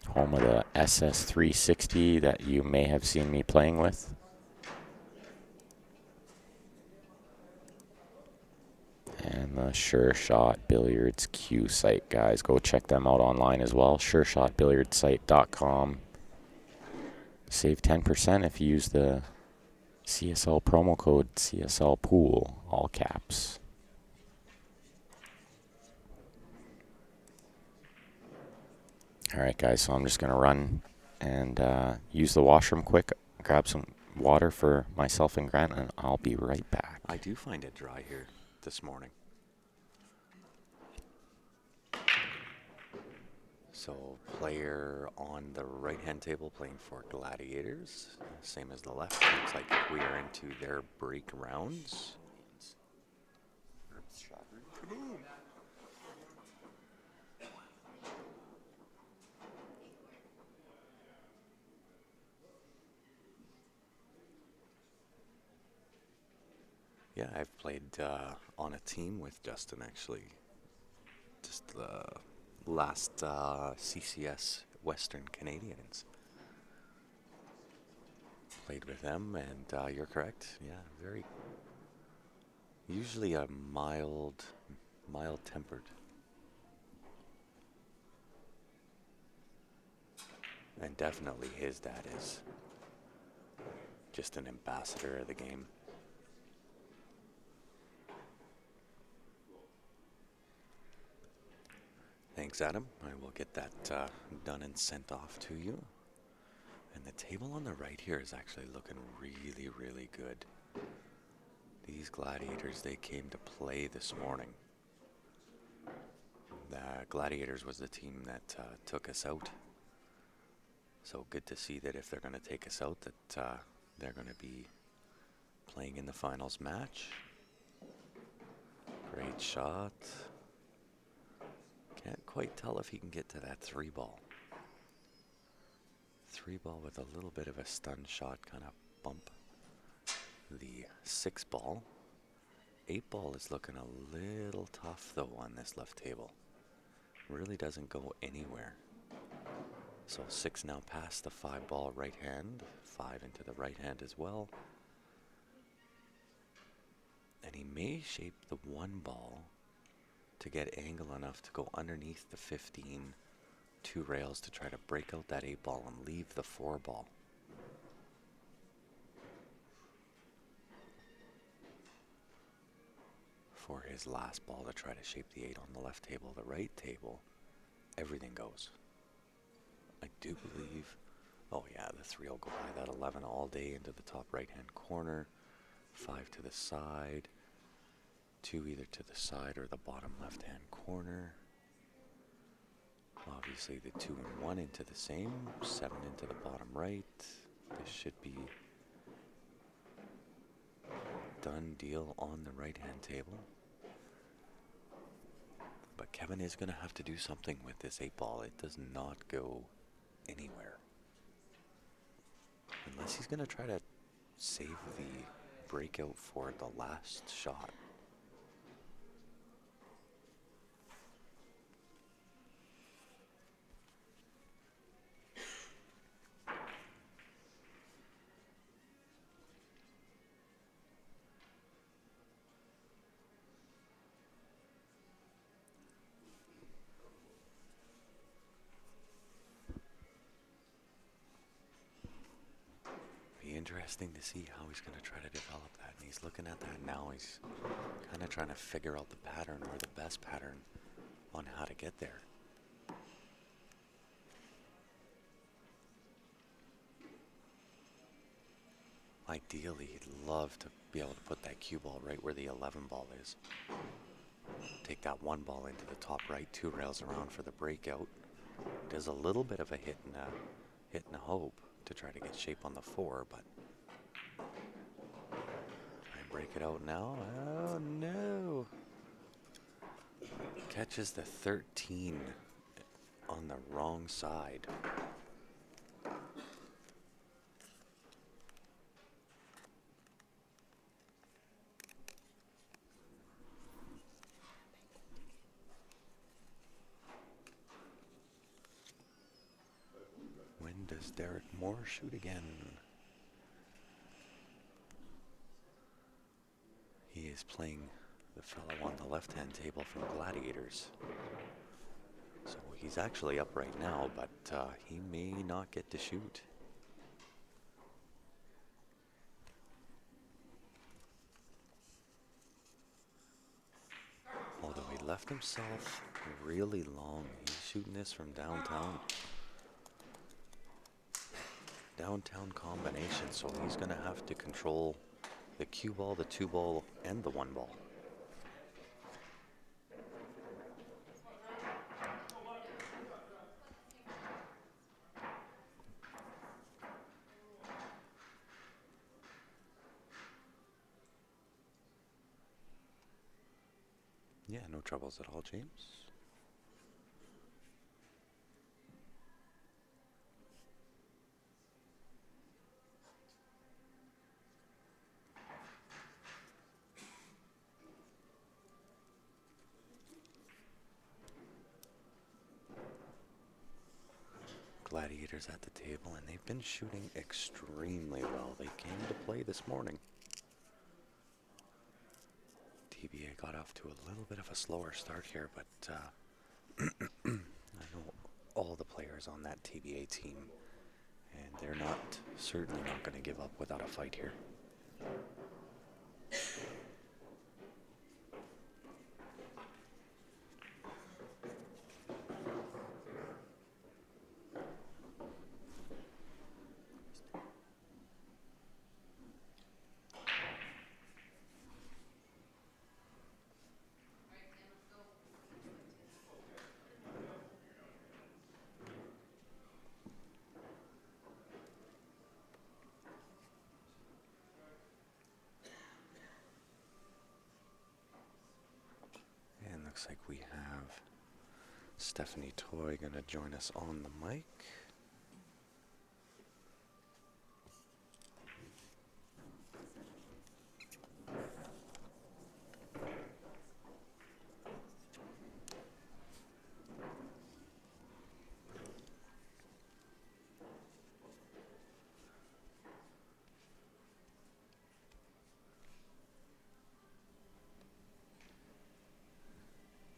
Home of the SS360 that you may have seen me playing with. And the Sure Shot Billiards Q site, guys. Go check them out online as well. SureShotBilliardsSite.com. Save 10% if you use the CSL promo code CSL Pool, all caps. All right, guys, so I'm just going to run and use the washroom quick, grab some water for myself and Grant, and I'll be right back. I do find it dry here this morning. So player on the right-hand table playing for Gladiators, same as the left. Looks like we are into their break rounds. Yeah, I've played on a team with Justin actually. Just the last CCS Western Canadians. Played with them, and you're correct. Yeah, very. Usually a mild mild-tempered. And definitely his dad is just an ambassador of the game. Thanks, Adam. I will get that done and sent off to you. And the table on the right here is actually looking really, really good. These Gladiators, they came to play this morning. The Gladiators was the team that took us out. So good to see that if they're going to take us out, that they're going to be playing in the finals match. Great shot. Can't quite tell if he can get to that 3-ball. 3-ball with a little bit of a stun shot kind of bump. The 6-ball. 8-ball is looking a little tough though on this left table. Really doesn't go anywhere. So 6 now past the 5-ball right hand. 5 into the right hand as well. And he may shape the 1-ball to get angle enough to go underneath the 15, 2 rails to try to break out that 8-ball and leave the 4-ball. For his last ball to try to shape the 8 on the left table. The right table, everything goes. I do believe, oh yeah, the 3 will go by that 11 all day into the top right hand corner. 5 to the side. 2 either to the side or the bottom left hand corner. Obviously the 2 and 1 into the same. 7 into the bottom right. This should be done deal on the right hand table. But Kevin is going to have to do something with this 8-ball. It does not go anywhere. Unless he's going to try to save the breakout for the last shot. Interesting to see how he's going to try to develop that. And he's looking at that now. He's kind of trying to figure out the pattern or the best pattern on how to get there. Ideally, he'd love to be able to put that cue ball right where the 11 ball is. Take that 1-ball into the top right, 2 rails around for the breakout. Does a little bit of a hit and a hope to try to get shape on the 4, but try and break it out now. Oh no! Catches the 13 on the wrong side. When does Derek Moore shoot again? He is playing the fellow on the left-hand table from Gladiators. So he's actually up right now, but he may not get to shoot. Although he left himself really long. He's shooting this from downtown. Downtown combination, so he's going to have to control the cue ball, the 2-ball, and the 1-ball. Yeah, no troubles at all, James. Gladiators at the table, and they've been shooting extremely well. They came to play this morning. TBA got off to a little bit of a slower start here, but I know all the players on that TBA team, and they're certainly not going to give up without a fight here. And looks like we have Stephanie Toy going to join us on the mic.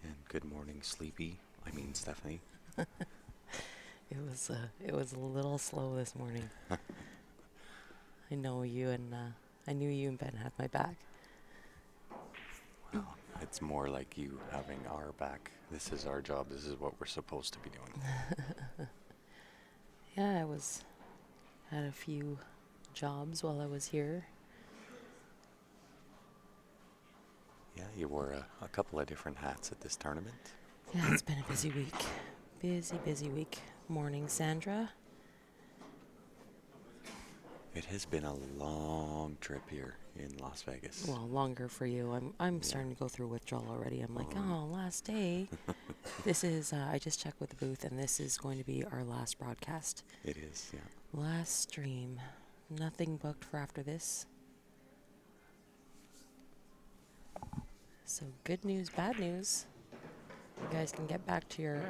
And good morning, Sleepy. I mean, Stephanie. It was a little slow this morning. I knew you and Ben had my back. Well, it's more like you having our back. This is our job. This is what we're supposed to be doing. Yeah, had a few jobs while I was here. Yeah, you wore a couple of different hats at this tournament. Yeah, it's been a busy week. Busy week. Morning, Sandra. It has been a long trip here in Las Vegas. Well, longer for you. I'm starting to go through withdrawal already. I'm like, last day. This is, I just checked with the booth, and this is going to be our last broadcast. It is, yeah. Last stream. Nothing booked for after this. So good news, bad news. You guys can get back to your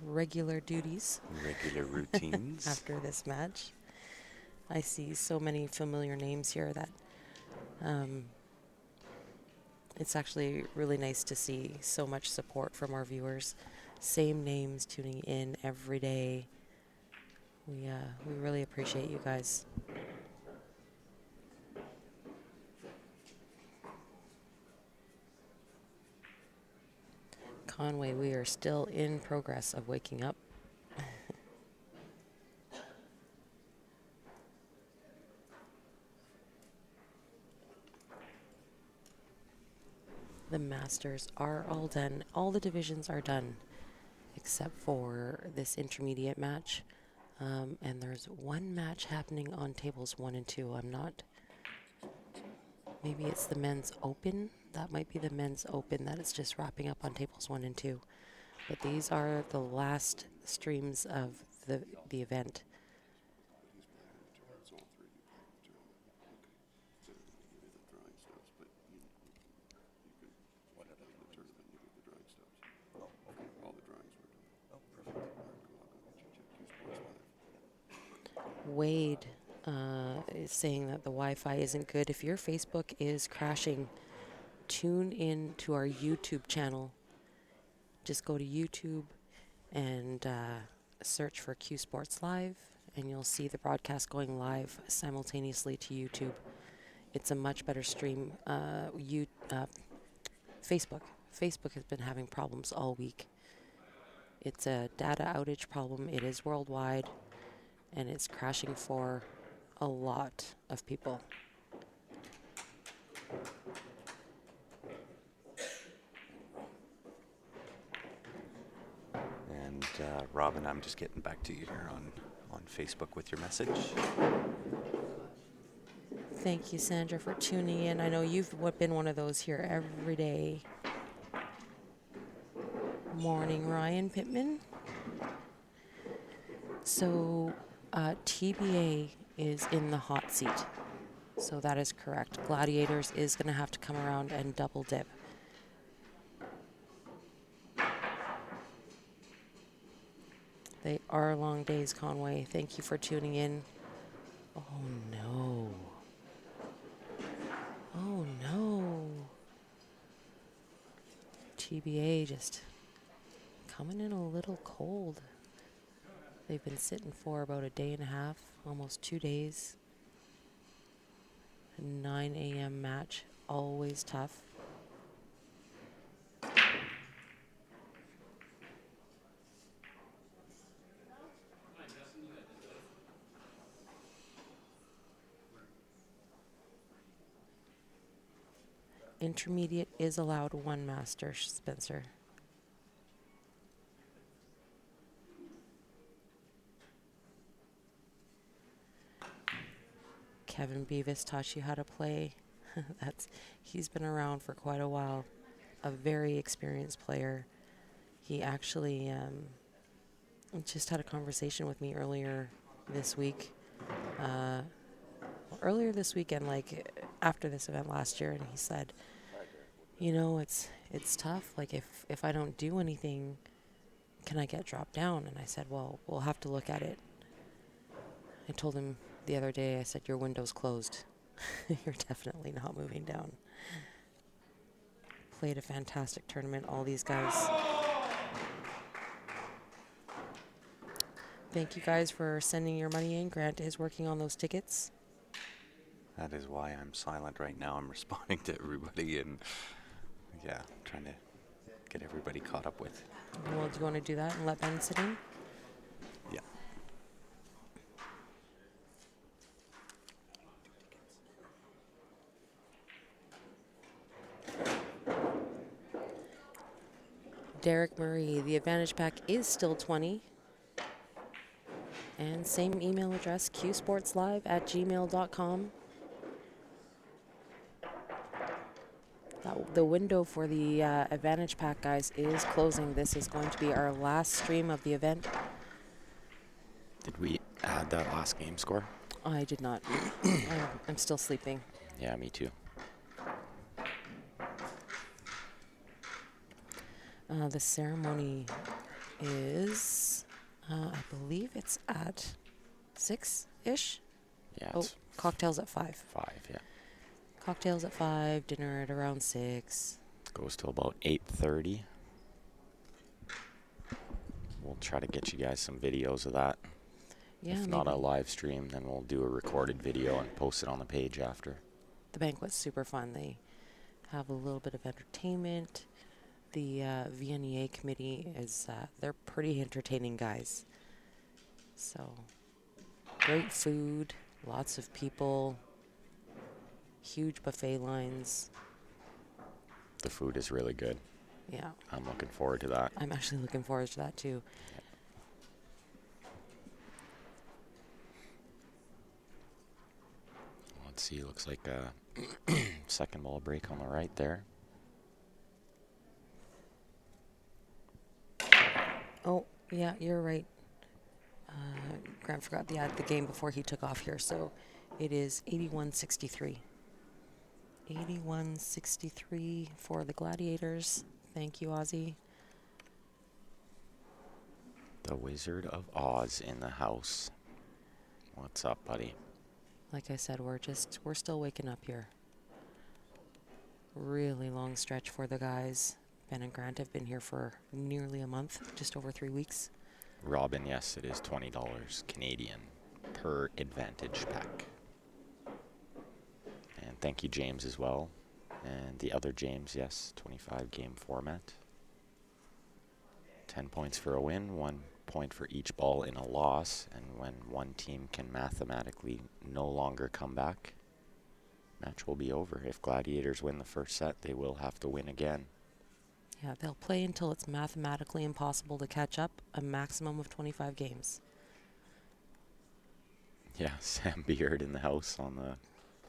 regular duties. Regular routines. After this match. I see so many familiar names here that it's actually really nice to see so much support from our viewers. Same names tuning in every day. We really appreciate you guys. Conway, we are still in progress of waking up. The Masters are all done. All the divisions are done except for this intermediate match. And there's one match happening on tables 1 and 2. Maybe it's the men's open. That might be the men's open that it's just wrapping up on tables 1 and 2. But these are the last streams of the event. Wade is saying that the Wi-Fi isn't good. If your Facebook is crashing, tune in to our YouTube channel. Just go to YouTube and search for Q Sports Live, and you'll see the broadcast going live simultaneously to YouTube. It's a much better stream. Facebook has been having problems all week. It's a data outage problem. It is worldwide, and it's crashing for a lot of people. And Robin, I'm just getting back to you here on Facebook with your message. Thank you, Sandra, for tuning in. I know you've been one of those here every day. Morning, Ryan Pittman. So, TBA is in the hot seat. So that is correct. Gladiators is going to have to come around and double dip. They are long days, Conway. Thank you for tuning in. Oh, no. Oh, no. GBA just coming in a little cold. They've been sitting for about a day and a half, almost 2 days. A 9 a.m. match, always tough. Intermediate is allowed one master, Spencer. Kevin Beavis taught you how to play. He's been around for quite a while. A very experienced player. He actually just had a conversation with me earlier this week. Earlier this weekend, like after this event last year, and he said, you know, it's tough. Like if I don't do anything, can I get dropped down? And I said, well, we'll have to look at it. I told him the other day, I said, your window's closed. You're definitely not moving down. Played a fantastic tournament, all these guys. Thank you guys for sending your money in. Grant is working on those tickets. That is why I'm silent right now. I'm responding to everybody and, yeah, trying to get everybody caught up with. Well, do you want to do that and let Ben sit in? Yeah. Derek Murray, the advantage pack is still 20. And same email address, qsportslive@gmail.com. The window for the advantage pack, guys, is closing. This is going to be our last stream of the event. Did we add that last game score? I did not. I'm still sleeping. Yeah, me too. The ceremony is, I believe it's at 6-ish. Yeah, Oh, it's cocktails at 5. 5, yeah. Cocktails at 5, dinner at around 6. Goes till about 8:30. We'll try to get you guys some videos of that. Yeah, if not a live stream, then we'll do a recorded video and post it on the page after. The banquet's super fun. They have a little bit of entertainment. The VNEA committee is, they're pretty entertaining guys. So, great food, lots of people, huge buffet lines. The food is really good. Yeah. I'm looking forward to that. I'm actually looking forward to that too. Let's see, looks like a second ball break on the right there. Oh, yeah, you're right. Grant forgot the game before he took off here, so it is 81-63. 81-63 for the Gladiators. Thank you, Ozzy. The Wizard of Oz in the house. What's up, buddy? Like I said, we're still waking up here. Really long stretch for the guys. Ben and Grant have been here for nearly a month, just over 3 weeks. Robin, yes, it is $20 Canadian per advantage pack. And thank you, James, as well. And the other James, yes, 25 game format. 10 points for a win, 1 point for each ball in a loss. And when one team can mathematically no longer come back, match will be over. If Gladiators win the first set, they will have to win again. Yeah, they'll play until it's mathematically impossible to catch up, a maximum of 25 games. Yeah, Sam Beard in the house on the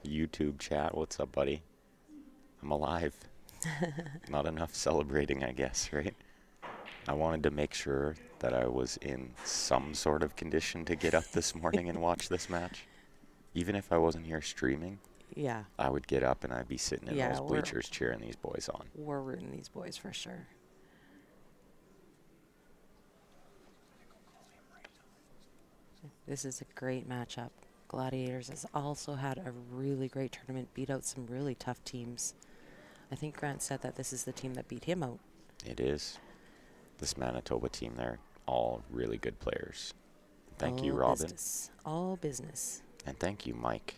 YouTube chat. What's up, buddy? I'm alive. Not enough celebrating, I guess, right? I wanted to make sure that I was in some sort of condition to get up this morning and watch this match. Even if I wasn't here streaming, Yeah. I would get up and I'd be sitting in Yeah, those bleachers cheering these boys on. We're rooting these boys for sure. This is a great matchup. Gladiators has also had a really great tournament, beat out some really tough teams. I think Grant said that this is the team that beat him out. It is. This Manitoba team, they're all really good players. Thank you, All Robin. business. All business. And thank you, Mike.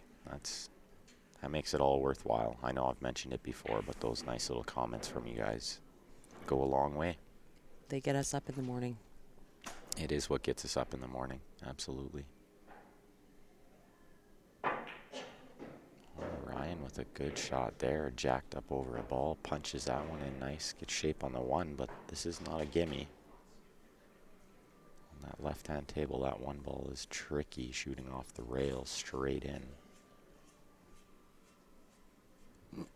That makes it all worthwhile. I know I've mentioned it before, but those nice little comments from you guys go a long way. They get us up in the morning. It is what gets us up in the morning. Absolutely. Oh, Ryan with a good shot there. Jacked up over a ball. Punches that one in nice. Gets shape on the one, but this is not a gimme. On that left-hand table, that one ball is tricky. Shooting off the rail straight in.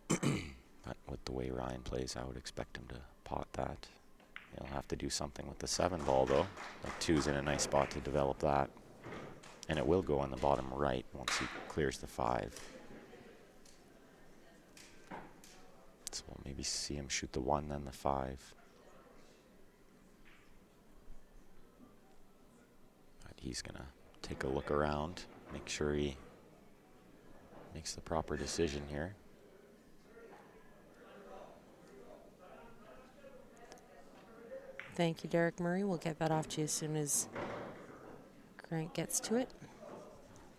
But with the way Ryan plays, I would expect him to pot that. He'll have to do something with the 7 ball, though. That 2's in a nice spot to develop that. And it will go on the bottom right once he clears the 5. So we'll maybe see him shoot the 1, then the 5. But he's going to take a look around, make sure he makes the proper decision here. Thank you, Derek Murray. We'll get that off to you as soon as Grant gets to it.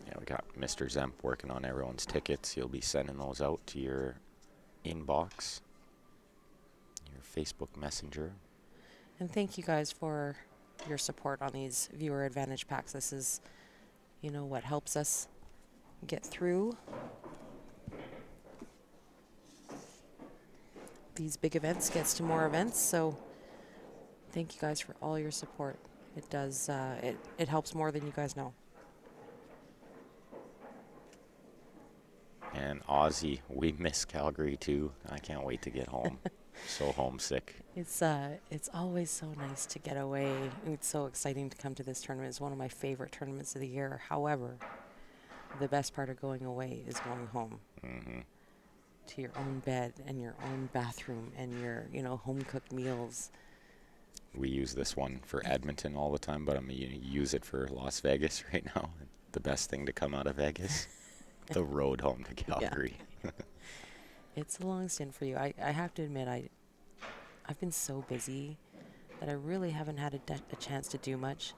Yeah, we got Mr. Zemp working on everyone's tickets. He'll be sending those out to your inbox, your Facebook Messenger. And thank you guys for your support on these viewer advantage packs. This is, what helps us get through these big events, gets to more events. So thank you guys for all your support. It does, it helps more than you guys know. And Aussie, we miss Calgary too. I can't wait to get home. So homesick. It's always so nice to get away. It's so exciting to come to this tournament. It's one of my favorite tournaments of the year. However, the best part of going away is going home to your own bed and your own bathroom and your, home cooked meals. We use this one for Edmonton all the time, but I'm going to use it for Las Vegas right now. The best thing to come out of Vegas, the road home to Calgary. Yeah. It's a long stint for you. I have to admit, I've been so busy that I really haven't had a chance to do much.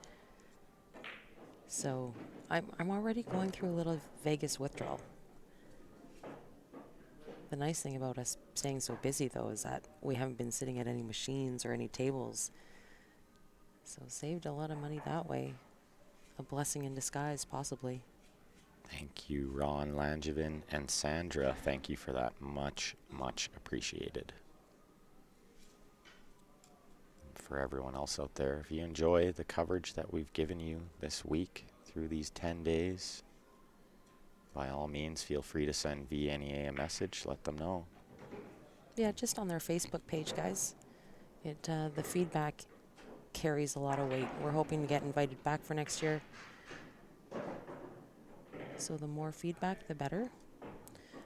So I'm already going through a little Vegas withdrawal. The nice thing about us staying so busy, though, is that we haven't been sitting at any machines or any tables. So saved a lot of money that way. A blessing in disguise, possibly. Thank you, Ron Langevin and Sandra. Thank you for that. Much, much appreciated. For everyone else out there, if you enjoy the coverage that we've given you this week through these 10 days, by all means, feel free to send VNEA a message. Let them know. Yeah, just on their Facebook page, guys. The feedback carries a lot of weight. We're hoping to get invited back for next year. So the more feedback, the better.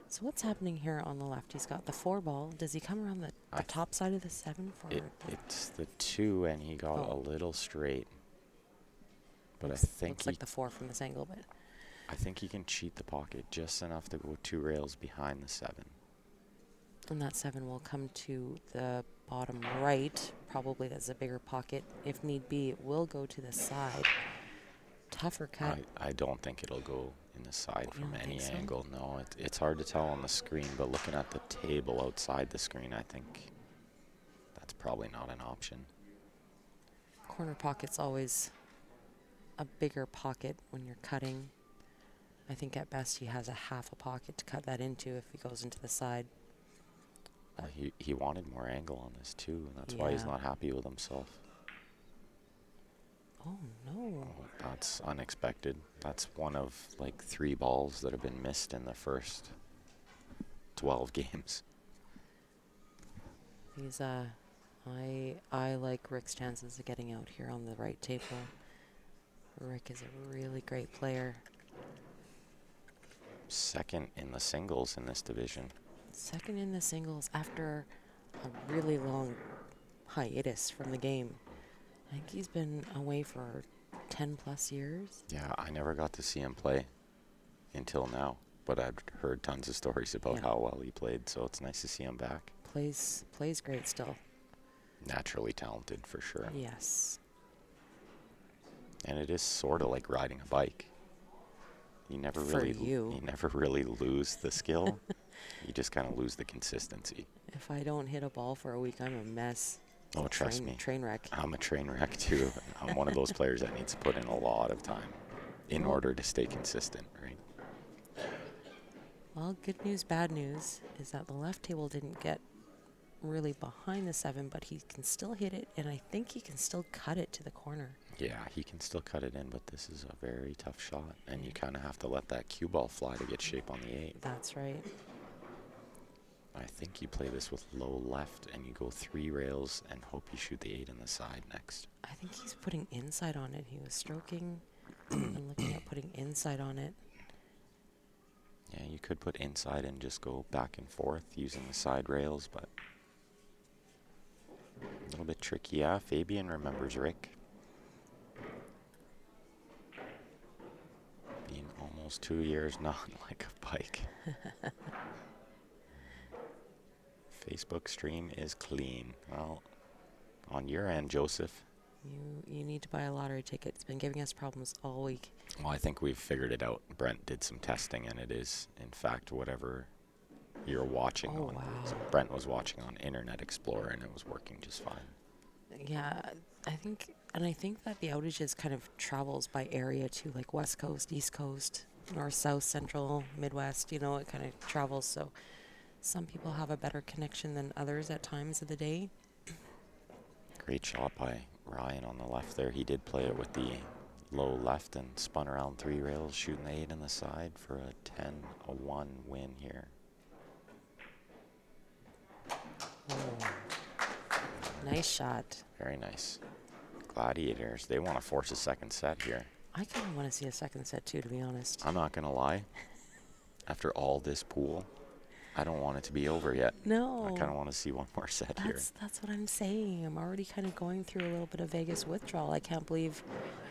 So what's happening here on the left? He's got the 4 ball. Does he come around the top side of the 7 for It's the 2, and he got a little straight. But I think looks like the 4 from this angle, but I think he can cheat the pocket just enough to go 2 rails behind the 7. and that 7 will come to the bottom right. Probably that's a bigger pocket. If need be, it will go to the side. Tougher cut. I don't think it'll go in the side from any so? angle. No, it's hard to tell on the screen, but looking at the table outside the screen, I think that's probably not an option. Corner pocket's always a bigger pocket when you're cutting. I think at best he has a half a pocket to cut that into if he goes into the side. Well, he wanted more angle on this too, and that's why he's not happy with himself. Oh, no. Oh, that's unexpected. That's one of like 3 balls that have been missed in the first 12 games. He's, I like Rick's chances of getting out here on the right table. Rick is a really great player. Second in the singles in this division. Second in the singles after a really long hiatus from the game. I think he's been away for 10 plus years. Yeah, I never got to see him play until now, but I've heard tons of stories about how well he played, so it's nice to see him back. Plays great still. naturally talented for sure. Yes. And it is sort of like riding a bike. You never For really you. you never really lose the skill. You just kind of lose the consistency. If I don't hit a ball for a week, I'm a mess. Oh, trust me. Train wreck. I'm a train wreck too. I'm one of those players that needs to put in a lot of time in Well- order to stay consistent, right? Well, good news, bad news is that the left table didn't get really behind the 7, but he can still hit it, and I think he can still cut it to the corner. Yeah, he can still cut it in, but this is a very tough shot, and you kind of have to let that cue ball fly to get shape on the 8. That's right. I think you play this with low left, and you go 3 rails and hope you shoot the 8 on the side next. I think he's putting inside on it. He was stroking and looking at putting inside on it. Yeah, you could put inside and just go back and forth using the side rails, but a little bit tricky. Yeah, Fabian remembers Rick. Been almost 2 years, not like a bike. Facebook stream is clean. Well, on your end, Joseph. You need to buy a lottery ticket. It's been giving us problems all week. Well, I think we've figured it out. Brent did some testing, and it is, in fact, whatever you're watching Oh, on. wow. So Brent was watching on Internet Explorer, and it was working just fine. Yeah, I think that the outages kind of travels by area too, like West Coast, East Coast, North, South, Central, Midwest. You know, it kind of travels. So some people have a better connection than others at times of the day. Great shot by Ryan on the left there. He did play it with the low left and spun around 3 rails, shooting the 8 on the side for a 10-1 win here. Oh, nice shot. Very nice. Gladiators, they want to force a second set here. I kind of want to see a second set too, to be honest. I'm not going to lie. After all this pool, I don't want it to be over yet. No. I kind of want to see one more set here. That's what I'm saying. I'm already kind of going through a little bit of Vegas withdrawal. I can't believe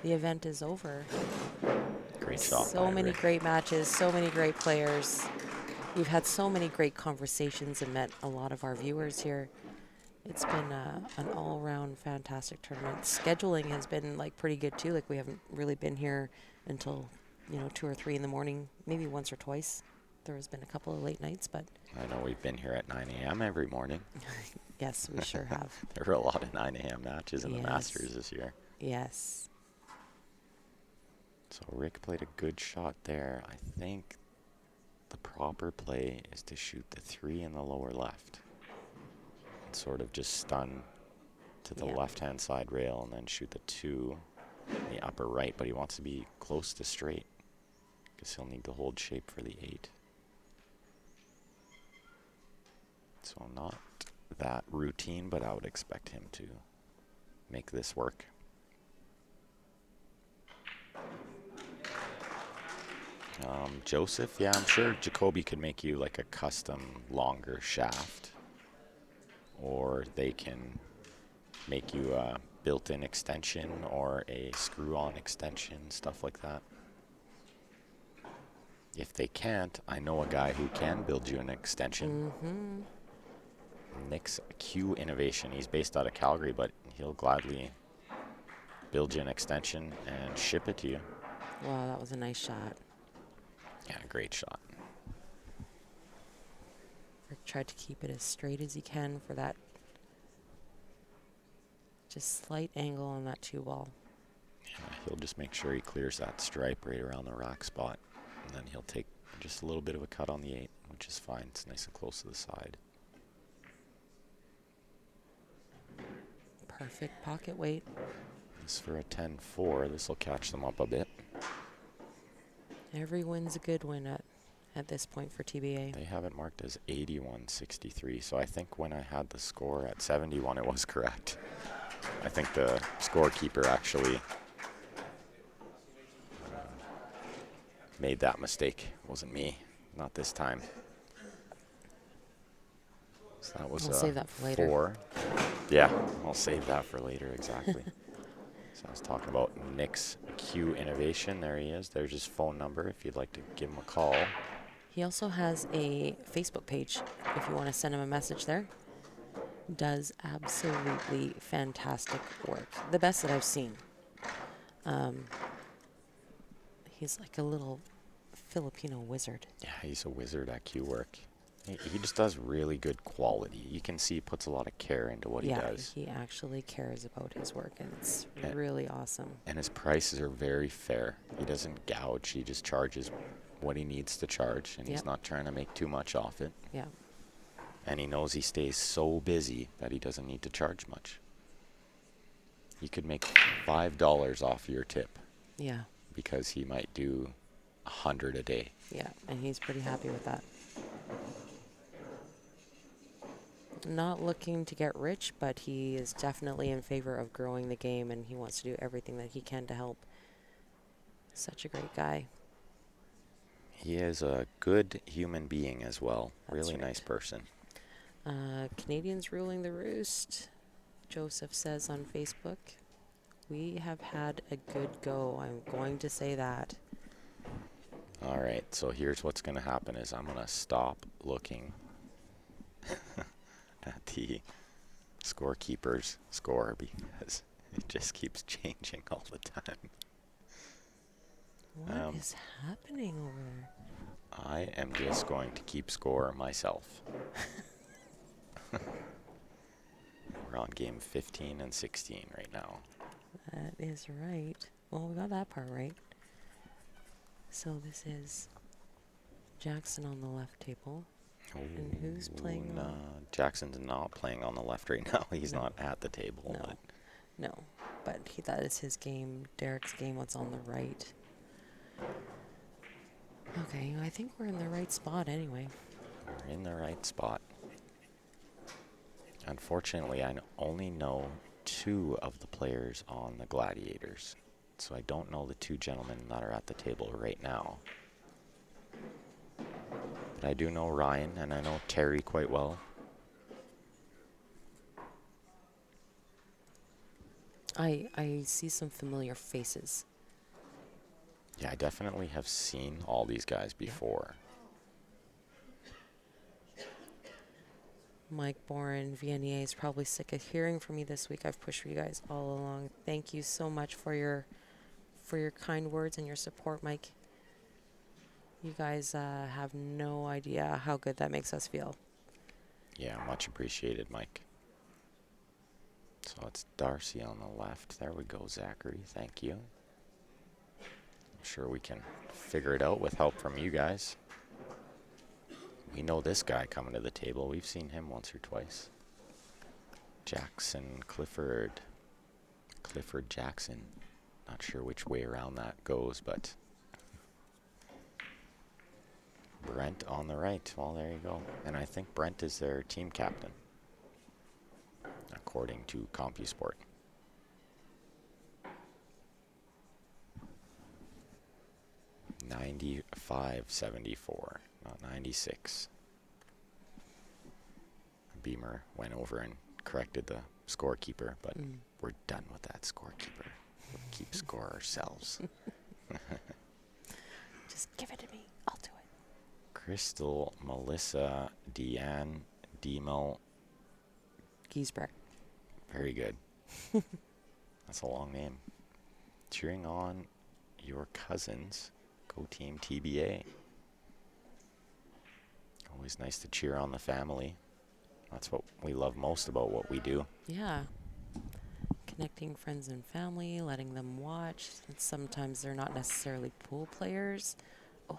the event is over. Great shot. So by many Rick. great matches, so many great players. We've had so many great conversations and met a lot of our viewers here. It's been an all-around fantastic tournament. Scheduling has been like pretty good too. Like we haven't really been here until 2 or 3 in the morning, maybe once or twice. There has been a couple of late nights, but I know we've been here at 9 a.m. every morning. yes, we sure have. There were a lot of 9 a.m. matches in the Yes. Masters this year. Yes. So Rick played a good shot there. I think the proper play is to shoot the 3 in the lower left. And sort of just stun to the Yeah. left-hand side rail and then shoot the 2 in the upper right. But he wants to be close to straight because he'll need to hold shape for the 8. So not that routine, but I would expect him to make this work. Joseph, yeah, I'm sure Jacoby could make you like a custom longer shaft, or they can make you a built-in extension or a screw-on extension, stuff like that. If they can't, I know a guy who can build you an extension. Nick's Q Innovation. He's based out of Calgary, but he'll gladly build you an extension and ship it to you. Wow, that was a nice shot. Yeah, great shot. Rick tried to keep it as straight as he can for that just slight angle on that 2 ball. Yeah, he'll just make sure he clears that stripe right around the rack spot, and then he'll take just a little bit of a cut on the 8, which is fine. It's nice and close to the side. Perfect pocket weight. This for a 10-4. This will catch them up a bit. Every win's a good win at this point for TBA. They have it marked as 81-63, so I think when I had the score at 71, it was correct. I think the scorekeeper actually made that mistake. It wasn't me. Not this time. So that was I'll save that for later. 4. Yeah, I'll save that for later, exactly. So I was talking about Nick's Q Innovation. There he is. There's his phone number if you'd like to give him a call. He also has a Facebook page if you want to send him a message there. does absolutely fantastic work. The best that I've seen. He's like a little Filipino wizard. Yeah, he's a wizard at Q work. He just does really good quality. You can see he puts a lot of care into what he Yeah, does. he actually cares about his work, and it's And- really awesome. And his prices are very fair. He doesn't gouge. He just charges what he needs to charge, and he's Yep. not trying to make too much off it. Yeah. And he knows he stays so busy that he doesn't need to charge much. You could make $5 off your tip Yeah. because he might do 100 a day. Yeah, and he's pretty happy with that. Not looking to get rich, but he is definitely in favor of growing the game, and he wants to do everything that he can to help. Such a great guy. He is a good human being as well. That's Really right. nice person. Canadians ruling the roost. Joseph says on Facebook, we have had a good go. I'm going to say that. All right, so here's what's going to happen is I'm going to stop looking at the scorekeeper's score because it just keeps changing all the time. What is happening over there? I am just going to keep score myself. We're on game 15 and 16 right now. That is right. Well, we got that part right. So this is Jackson on the left table. And who's playing Nah, on? Jackson's not playing on the left right now. He's No. not at the table. No. But No. But that is his game. Derek's game, what's on the right. Okay, I think we're in the right spot anyway. we're in the right spot. Unfortunately, I only know 2 of the players on the Gladiators. So I don't know the 2 gentlemen that are at the table right now. But I do know Ryan and I know Terry quite well. I see some familiar faces. Yeah, I definitely have seen all these guys before. Mike Boren, VNEA, is probably sick of hearing from me this week. I've pushed for you guys all along. Thank you so much for your kind words and your support, Mike. You guys have no idea how good that makes us feel. Yeah, much appreciated, Mike. So it's Darcy on the left. There we go, Zachary. Thank you. I'm sure we can figure it out with help from you guys. We know this guy coming to the table. We've seen him once or twice. Jackson, Clifford. Clifford Jackson. Not sure which way around that goes, but Brent on the right. Well, there you go. And I think Brent is their team captain, according to CompuSport. $95.74, not 96. Beamer went over and corrected the scorekeeper, but we're done with that scorekeeper. We'll keep score ourselves. Just give it to me. I'll do it. Crystal, Melissa, Deanne, Demel. Giesbrecht. Very good. That's a long name. Cheering on your cousins. Go Team TBA. Always nice to cheer on the family. That's what we love most about what we do. Yeah. Connecting friends and family, letting them watch. And sometimes they're not necessarily pool players. Oh,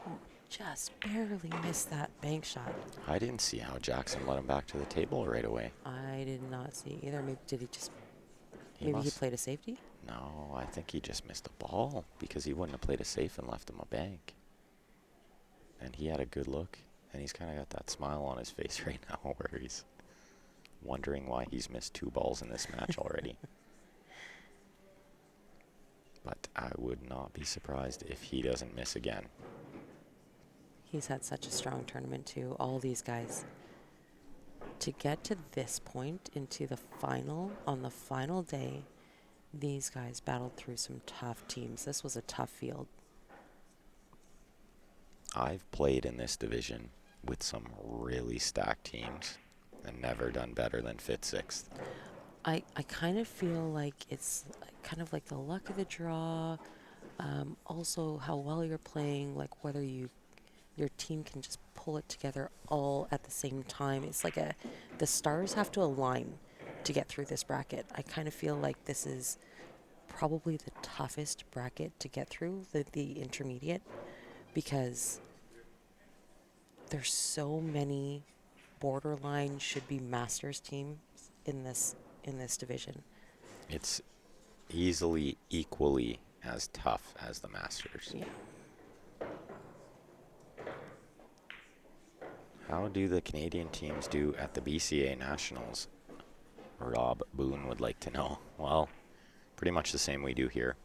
just barely missed that bank shot. I didn't see how Jackson let him back to the table right away. I did not see either. Maybe did he just? He Maybe he must- played a safety. No, I think he just missed a ball because he wouldn't have played a safe and left him a bank. And he had a good look, and he's kind of got that smile on his face right now where he's wondering why he's missed 2 balls in this match already. But I would not be surprised if he doesn't miss again. He's had such a strong tournament too. All these guys. To get to this point into the final, on the final day, these guys battled through some tough teams. This was a tough field. I've played in this division with some really stacked teams, and never done better than 5th, 6th. I kind of feel like it's kind of like the luck of the draw. Also, how well you're playing, like whether your team can just pull it together all at the same time. It's like the stars have to align to get through this bracket. I kind of feel like this is probably the toughest bracket to get through, the intermediate, because there's so many borderline should be masters teams in this division. It's easily equally as tough as the Masters. Yeah. How do the Canadian teams do at the BCA Nationals? Rob Boone would like to know. Well, pretty much the same we do here.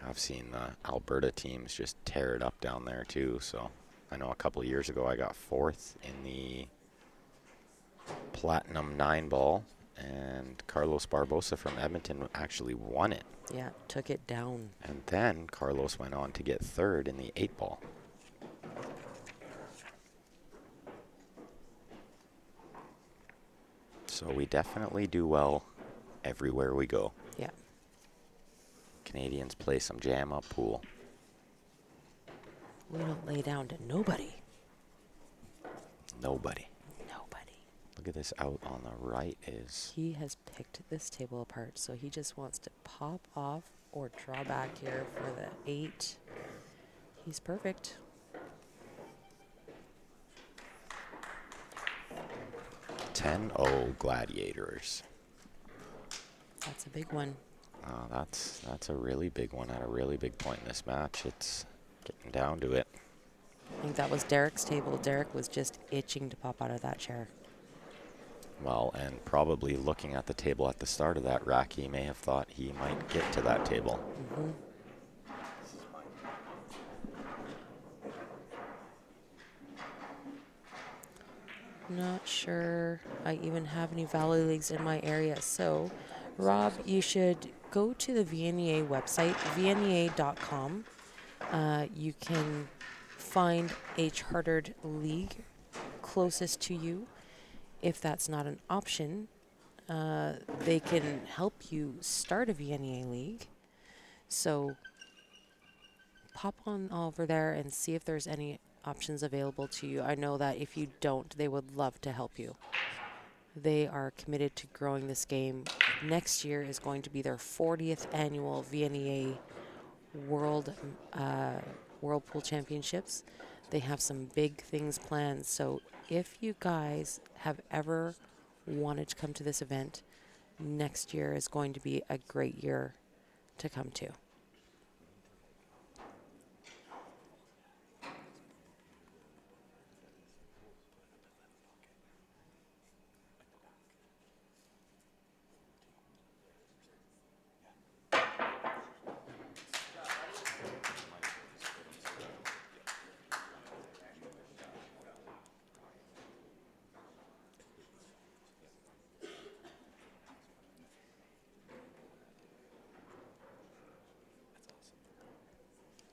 I've seen the Alberta teams just tear it up down there too. So I know a couple of years ago I got 4th in the Platinum 9 ball, and Carlos Barbosa from Edmonton actually won it. Yeah, took it down. And then Carlos went on to get 3rd in the 8 ball. So we definitely do well everywhere we go. Yeah. Canadians play some jam-up pool. We don't lay down to nobody. Nobody. Nobody. Look at this out on the right is... He has picked this table apart, so he just wants to pop off or draw back here for the 8. He's perfect. $10-0 Gladiators. That's a big one. That's a really big one at a really big point in this match. It's getting down to it. I think that was Derek's table. Derek was just itching to pop out of that chair. Well, and probably looking at the table at the start of that rack, he may have thought he might get to that table. Mm-hmm. Not sure I even have any Valley Leagues in my area. So, Rob, you should go to the VNEA website, vnea.com. You can find a chartered league closest to you. If that's not an option, they can help you start a VNEA league. So pop on over there and see if there's any options available to you. I know that if you don't, they would love to help you. They are committed to growing this game. Next year is going to be their 40th annual VNEA World Whirlpool Championships. They have some big things planned. So if you guys have ever wanted to come to this event, next year is going to be a great year to come to.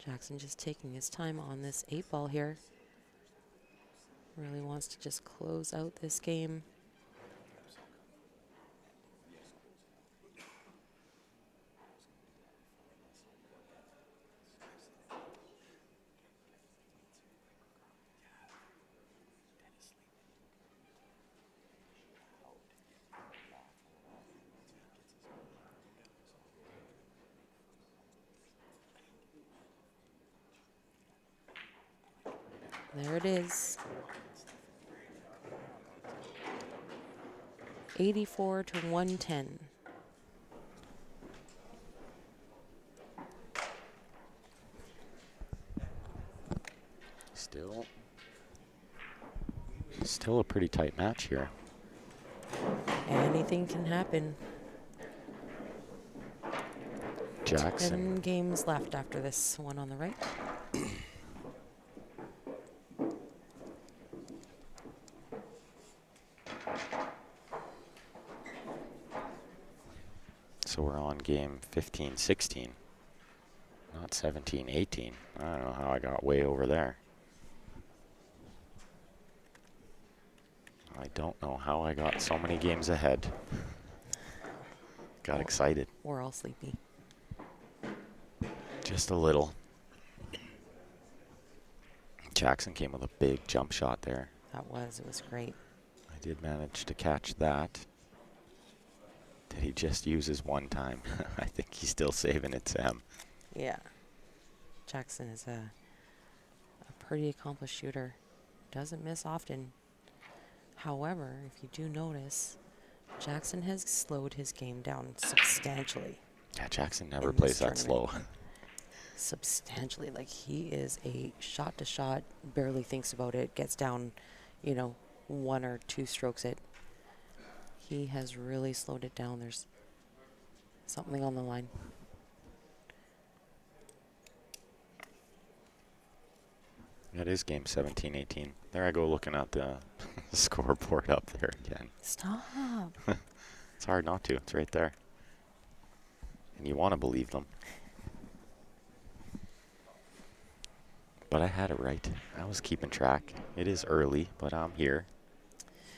Jackson just taking his time on this 8 ball here. Really wants to just close out this game. There it is. 84 to 110. Still a pretty tight match here. Anything can happen. Jackson. 7 games left after this one on the right. So we're on game 15-16, not 17-18. I don't know how I got way over there. I don't know how I got so many games ahead. Got excited. We're all sleepy. Just a little. Jackson came with a big jump shot there. It was great. I did manage to catch that. Did he just use his one time? I think he's still saving it, Sam. Yeah. Jackson is a pretty accomplished shooter. Doesn't miss often. However, if you do notice, Jackson has slowed his game down substantially. Yeah, Jackson never in plays this that tournament. slow. Substantially. Like, he is a shot to shot, barely thinks about it, gets down, 1 or 2 strokes it. He has really slowed it down. There's something on the line. It is game 17-18. There I go looking at the scoreboard up there again. Stop. It's hard not to. It's right there. And you want to believe them. But I had it right. I was keeping track. It is early, but I'm here.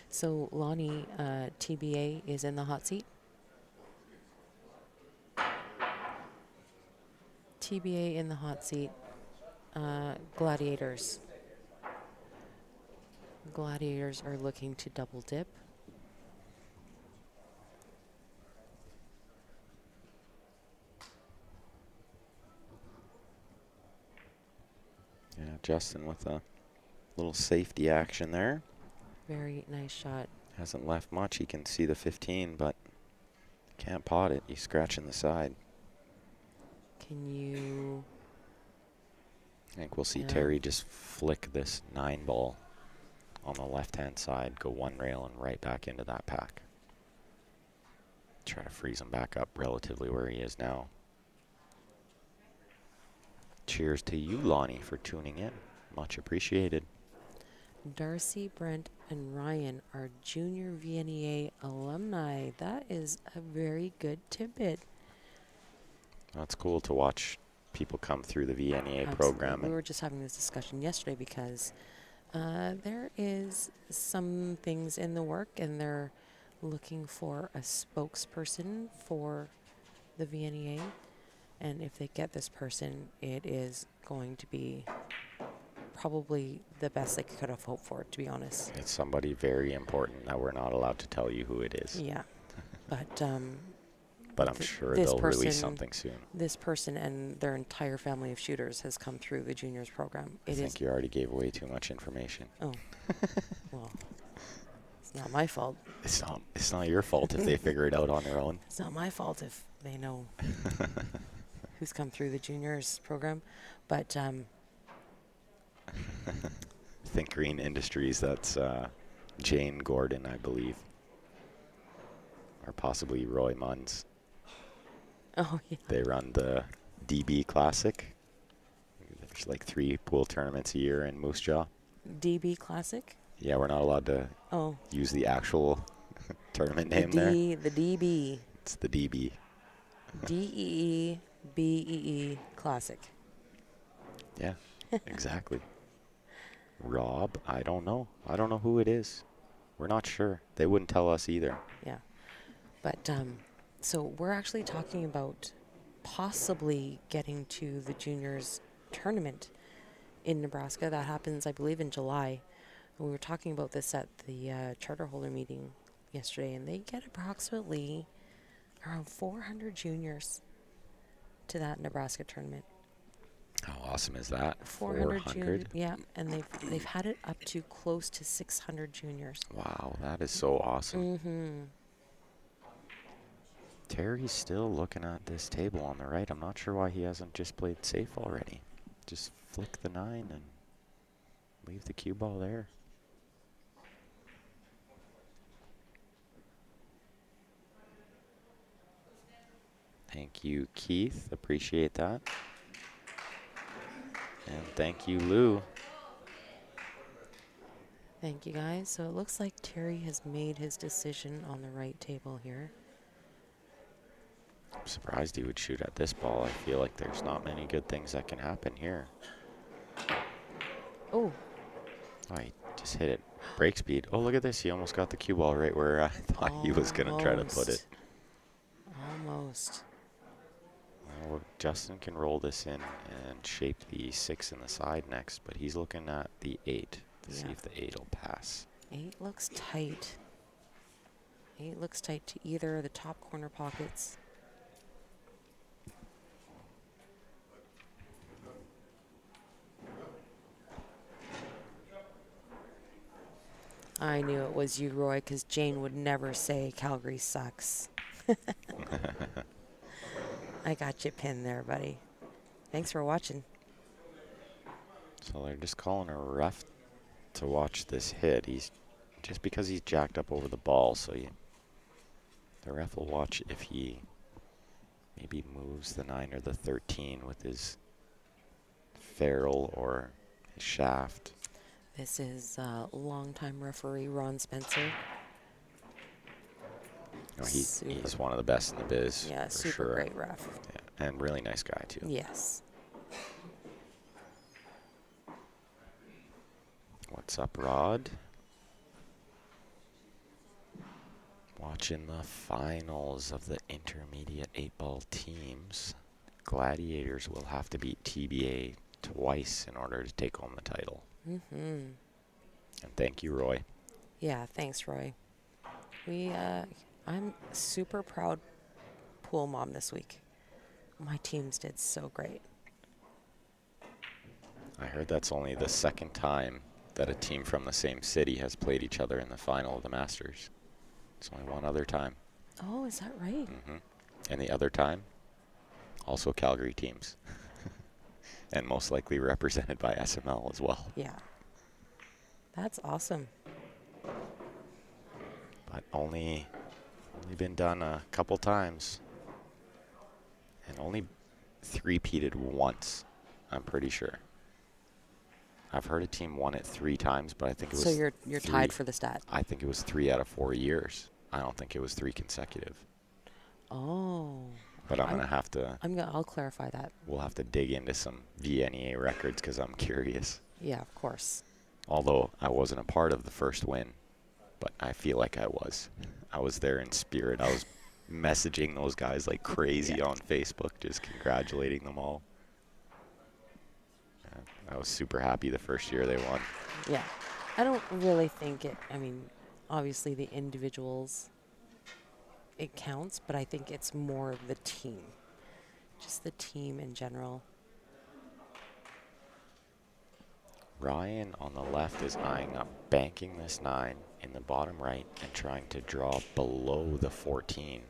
So, Lonnie, TBA is in the hot seat. TBA in the hot seat. Gladiators. Gladiators are looking to double dip. Yeah, Justin with a little safety action there. Very nice shot. Hasn't left much. He can see the 15, but can't pot it. He's scratching the side. Can you... I think we'll see Yeah. Terry just flick this 9 ball on the left-hand side, go 1 rail and right back into that pack. Try to freeze him back up relatively where he is now. Cheers to you, Lonnie, for tuning in. Much appreciated. Darcy, Brent, and Ryan are junior VNEA alumni. That is a very good tidbit. That's cool to watch people come through the VNEA Absolutely. program. We And were just having this discussion yesterday because there is some things in the work, and they're looking for a spokesperson for the VNEA. And if they get this person, it is going to be probably the best they could have hoped for, to be honest. it's somebody very important that we're not allowed to tell you who it is. Yeah. But I'm sure this they'll release person- something soon. this person and their entire family of shooters has come through the juniors program. I It is think you already gave away too much information. Oh, well, it's not my fault. It's not your fault if they figure it out on their own. It's not my fault if they know who's come through the juniors program. But Think Green Industries, that's Jane Gordon, I believe. Or possibly Roy Munns. oh yeah, They run the DB Classic. There's like 3 pool tournaments a year in Moose Jaw. DB Classic. Yeah, we're not allowed to Oh, use the actual tournament name the there. DB, It's the DB. DEEBEE Classic. Yeah, exactly. Rob, I don't know. I don't know who it is. We're not sure. They wouldn't tell us either. Yeah, but so we're actually talking about possibly getting to the juniors tournament in Nebraska. That happens, I believe, in July. And we were talking about this at the charter holder meeting yesterday, and they get approximately around 400 juniors to that Nebraska tournament. How awesome is that? 400 400? yeah, and they've had it up to close to 600 juniors. Wow, that is so awesome. Mm-hmm. Terry's still looking at this table on the right. I'm not sure why he hasn't just played safe already. Just flick the 9 and leave the cue ball there. Thank you, Keith. Appreciate that. And thank you, Lou. Thank you, guys. So it looks like Terry has made his decision on the right table here. I'm surprised he would shoot at this ball. I feel like there's not many good things that can happen here. Oh, Oh, he just hit it break speed. Oh, look at this. He almost got the cue ball right where I thought he was going to try to put it. Almost. Well, Justin can roll this in and shape the 6 in the side next, but he's looking at the 8 to see if the 8 will pass. 8 looks tight. 8 looks tight to either of the top corner pockets. I knew it was you, Roy, because Jane would never say Calgary sucks. I got you pinned there, buddy. Thanks for watching. So they're just calling a ref to watch this hit. He's just because he's jacked up over the ball, so the ref will watch if he maybe moves the 9 or the 13 with his ferrule or his shaft. This is longtime referee Ron Spencer. No, he's one of the best in the biz. Yeah, for super sure. great ref. Yeah, and really nice guy, too. Yes. What's up, Rod? Watching the finals of the intermediate 8-ball teams. Gladiators will have to beat TBA twice in order to take home the title. Mm-hmm. And thank you, Roy. Yeah, thanks, Roy. I'm super proud pool mom this week. My teams did so great. I heard that's only the second time that a team from the same city has played each other in the final of the Masters. It's only one other time. Oh, is that right? Mm-hmm. And the other time, also Calgary teams. And most likely represented by SML as well. Yeah. That's awesome. But only been done a couple times. And only three-peated once, I'm pretty sure. I've heard a team won it 3 times, but I think it was So you're tied for the stat. I think it was 3 out of 4 years. I don't think it was 3 consecutive. Oh. But I'm gonna have to. I'll clarify that. We'll have to dig into some VNEA records because I'm curious. Yeah, of course. Although I wasn't a part of the first win, but I feel like I was. I was there in spirit. I was messaging those guys like crazy on Facebook, just congratulating them all. I was super happy the first year they won. Yeah. I don't really think it, obviously the individuals, it counts, but I think it's more the team. Just the team in general. Ryan on the left is eyeing up, banking this 9 in the bottom right and trying to draw below the 14,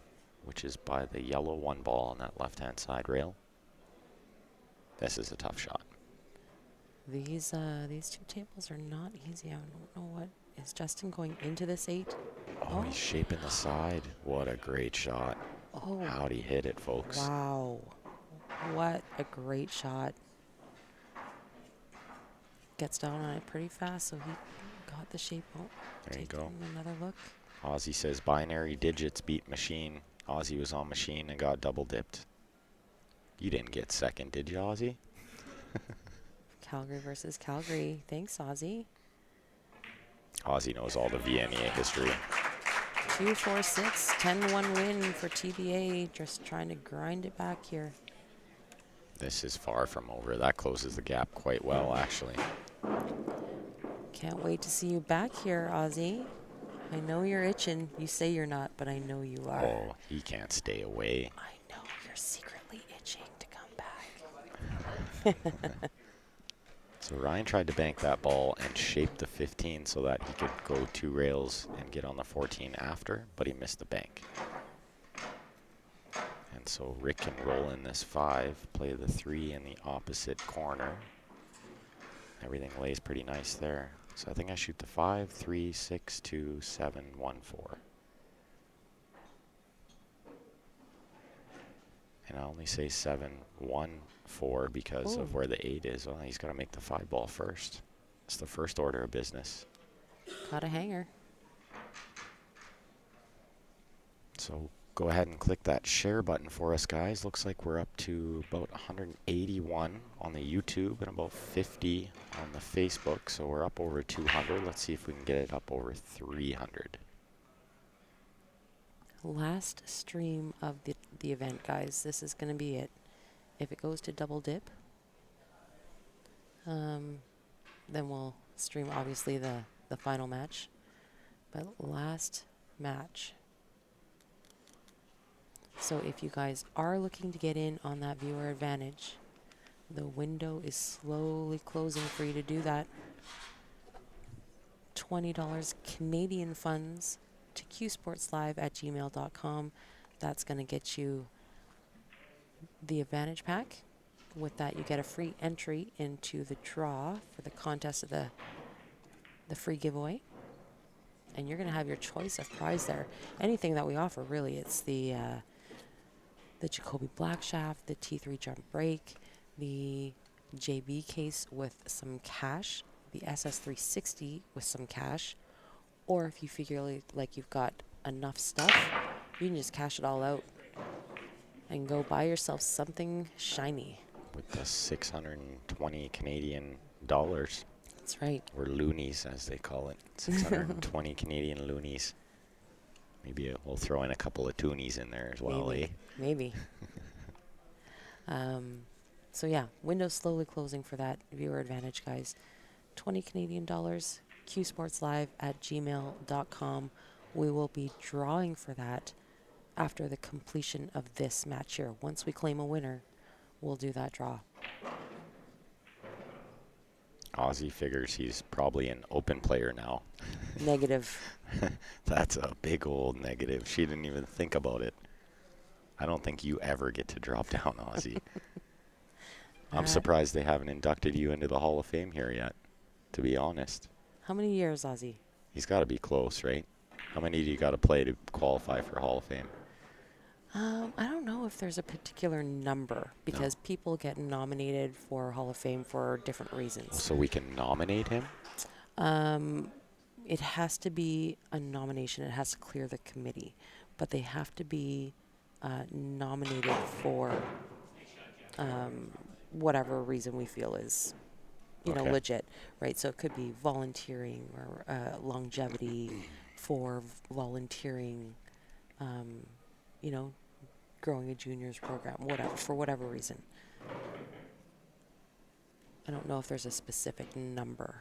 which is by the yellow 1 ball on that left-hand side rail. This is a tough shot. These 2 tables are not easy. I don't know what is Justin going into this 8. Oh, he's shaping the side. What a great shot. Oh. How'd he hit it, folks? Wow. What a great shot. Gets down on it pretty fast, so he got the shape. Oh, there you go. Another look. Ozzy says binary digits beat machine. Ozzy was on machine and got double dipped. You didn't get second, did you, Ozzy? Calgary versus Calgary. Thanks, Ozzy. Ozzy knows all the VNEA history. 2-4-6, 10-1 win for TBA. Just trying to grind it back here. This is far from over. That closes the gap quite well, actually. Can't wait to see you back here, Ozzy. I know you're itching. You say you're not, but I know you are. Oh, he can't stay away. I know you're secretly itching to come back. So Ryan tried to bank that ball and shape the 15 so that he could go 2 rails and get on the 14 after, but he missed the bank. And so Rick can roll in this 5, play the 3 in the opposite corner. Everything lays pretty nice there. So I think I shoot the 5, 3, 6, 2, 7, 1, 4. And I only say 7, 1, 4 because of where the 8 is. Well, he's got to make the 5 ball first. It's the first order of business. Caught a hanger. So go ahead and click that share button for us, guys. Looks like we're up to about 181 on the YouTube and about 50 on the Facebook. So we're up over 200. Let's see if we can get it up over 300. Last stream of the event, guys. This is going to be it. If it goes to double dip, then we'll stream obviously the final match. But last match. So if you guys are looking to get in on that viewer advantage, the window is slowly closing for you to do that. $20 Canadian funds to qsportslive@gmail.com. That's going to get you the advantage pack. With that, you get a free entry into the draw for the contest of the free giveaway. And you're going to have your choice of prize there. Anything that we offer, really. It's the Jacoby Black Shaft, the T3 jump brake, the JB case with some cash, the SS360 with some cash, or if you figure like you've got enough stuff, you can just cash it all out and go buy yourself something shiny. With the 620 Canadian dollars. That's right. Or loonies, as they call it. 620 Canadian loonies. Maybe we'll throw in a couple of toonies in there as well, Maybe. eh? Maybe. So yeah, window slowly closing for that viewer advantage, guys. 20 Canadian dollars, qsportslive@gmail.com. We will be drawing for that after the completion of this match here. Once we claim a winner, we'll do that draw. Ozzy figures he's probably an open player now. Negative. That's a big old negative. She didn't even think about it. I don't think you ever get to drop down, Ozzy. I'm surprised they haven't inducted you into the Hall of Fame here yet, to be honest. How many years, Ozzy? He's got to be close, right? How many do you got to play to qualify for Hall of Fame? I don't know if there's a particular number because people get nominated for Hall of Fame for different reasons. So we can nominate him? It has to be a nomination. It has to clear the committee. But they have to be nominated for whatever reason we feel is, legit, right? So it could be volunteering or longevity for volunteering, growing a juniors program, whatever, for whatever reason. I don't know if there's a specific number.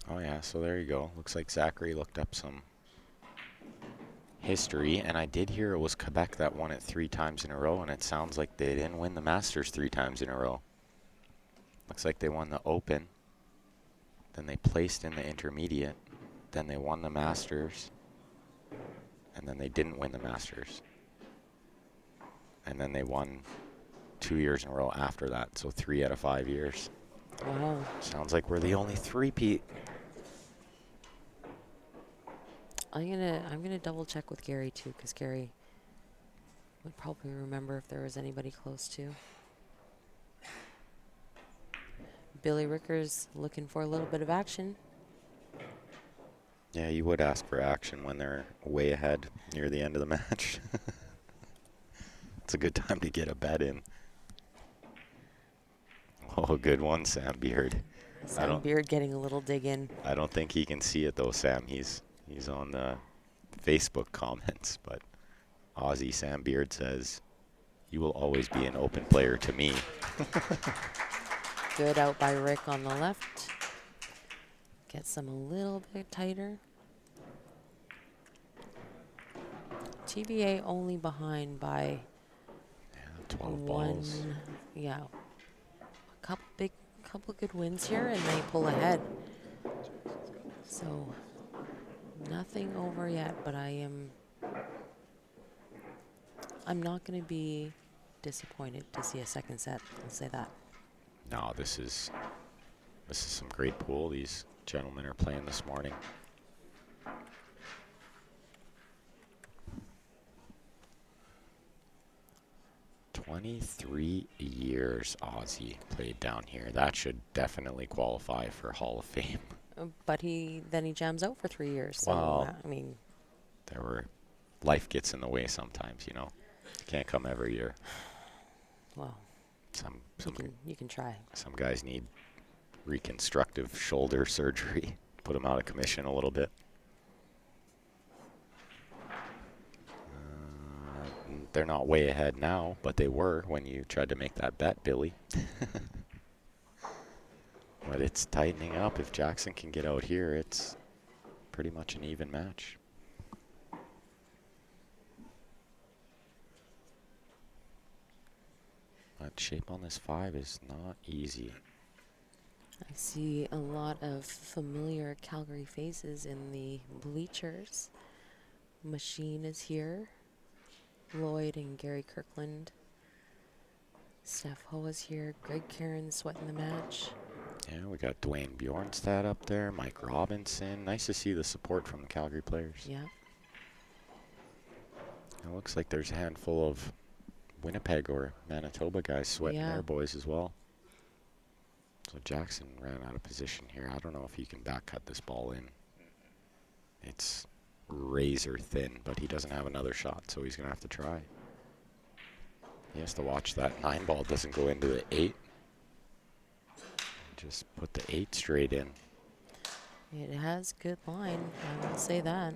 Oh, yeah, so there you go. Looks like Zachary looked up some history, and I did hear it was Quebec that won it 3 times in a row, and it sounds like they didn't win the Masters 3 times in a row. Looks like they won the Open, then they placed in the Intermediate, then they won the Masters, and then they didn't win the Masters. And then they won 2 years in a row after that, so 3 out of 5 years. Wow. Sounds like we're the only three-peat. I'm gonna double check with Gary too, because Gary would probably remember if there was anybody close to. Billy Ricker's looking for a little bit of action. Yeah, you would ask for action when they're way ahead near the end of the match. It's a good time to get a bet in. Oh, good one, Sam Beard. Sam Beard getting a little dig in. I don't think he can see it though, Sam. He's on the Facebook comments, but Aussie Sam Beard says, "You will always be an open player to me." Good out by Rick on the left. Gets them a little bit tighter. TVA only behind by 12 balls. Yeah. A couple good wins here, and they pull ahead. So nothing over yet, but I'm not going to be disappointed to see a second set. I'll say that. No, this is some great pool these gentlemen are playing this morning. "23 years Aussie played down here." That should definitely qualify for Hall of Fame. But then he jams out for 3 years. So Well, I mean, there were life gets in the way sometimes, you know. You can't come every year. well, Some you can try. some guys need reconstructive shoulder surgery. Put them out of commission a little bit. They're not way ahead now, but they were when you tried to make that bet, Billy. But it's tightening up. If Jackson can get out here, it's pretty much an even match. That shape on this 5 is not easy. I see a lot of familiar Calgary faces in the bleachers. Machine is here. Lloyd and Gary Kirkland. Steph Ho is here. Greg Karen sweating the match. Yeah, we got Dwayne Bjornstad up there, Mike Robinson. Nice to see the support from the Calgary players. Yeah. It looks like there's a handful of Winnipeg or Manitoba guys sweating their boys as well. So Jackson ran out of position here. I don't know if he can back cut this ball in. It's razor thin, but he doesn't have another shot, so he's going to have to try. He has to watch that 9 ball doesn't go into the 8. Just put the 8 straight in. It has good line. I will say that.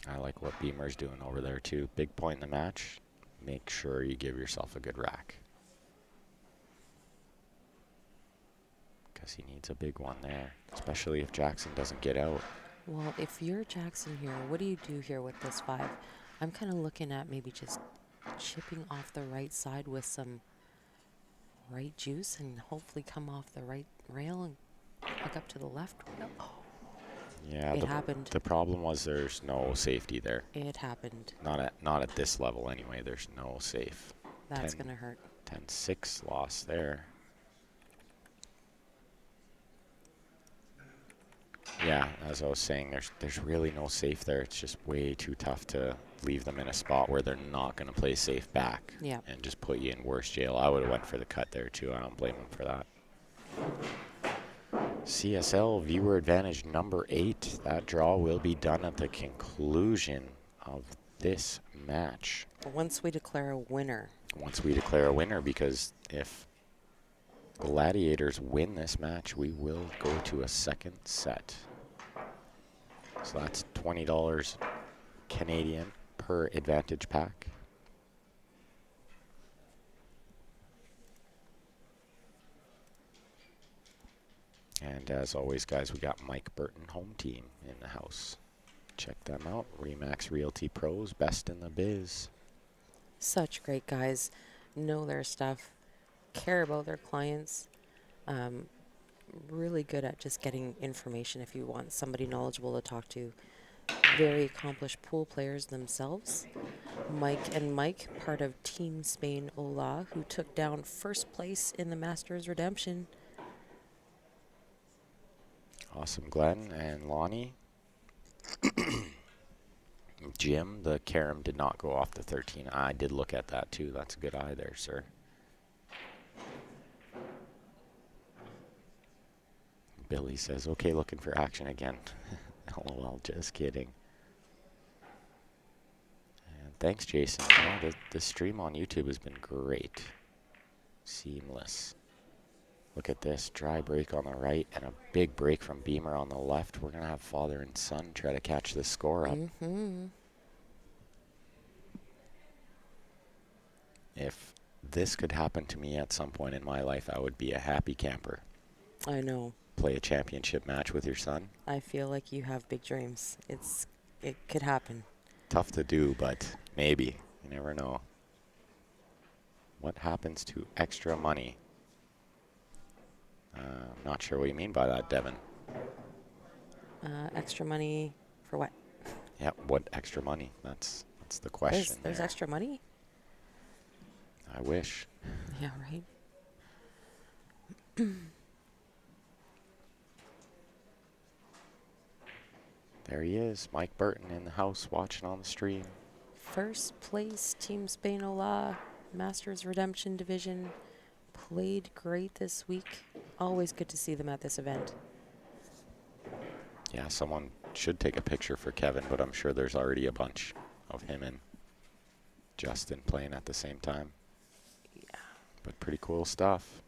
I like what Beamer's doing over there too. Big point in the match. Make sure you give yourself a good rack. Because he needs a big one there, especially if Jackson doesn't get out. Well, if you're Jackson here, what do you do here with this 5? I'm kind of looking at maybe just chipping off the right side with some right juice and hopefully come off the right rail and hook up to the left rail. Oh, Yeah, it happened. The problem was there's no safety there. It happened. Not at this level anyway. There's no safe. That's going to hurt. 10-6 loss there. Yeah, as I was saying, there's really no safe there. It's just way too tough to leave them in a spot where they're not going to play safe back. Yeah. And just put you in worse jail. I would have went for the cut there too. I don't blame them for that. CSL viewer advantage number 8. That draw will be done at the conclusion of this match. Once we declare a winner. Once we declare a winner, because if Gladiators win this match, we will go to a second set. So that's $20 Canadian per advantage pack. And as always, guys, we got Mike Burton Home Team in the house. Check them out. Remax Realty Pros, best in the biz. Such great guys. Know their stuff. Care about their clients. Really good at just getting information if you want somebody knowledgeable to talk to. Very accomplished pool players themselves. Mike, part of Team Spain Ola, who took down first place in the Masters Redemption. Awesome, Glenn and Lonnie. Jim, the carom did not go off the 13. I did look at that too. That's a good eye there, sir. Billy says, okay, looking for action again. LOL, just kidding. And thanks, Jason. Yeah, the stream on YouTube has been great. Seamless. Look at this, dry break on the right and a big break from Beamer on the left. We're going to have father and son try to catch this score up. If this could happen to me at some point in my life, I would be a happy camper. I know. Play a championship match with your son. I feel like you have big dreams. It could happen. Tough to do, but maybe. You never know. What happens to extra money? Not sure what you mean by that, Devin. Extra money for what? Yeah, what extra money? That's the question. There's extra money? I wish. Yeah, right. There he is, Mike Burton in the house watching on the stream. first place Team Spain Ola Masters Redemption Division played great this week. Always good to see them at this event. Yeah, someone should take a picture for Kevin, but I'm sure there's already a bunch of him and Justin playing at the same time. Yeah. But pretty cool stuff.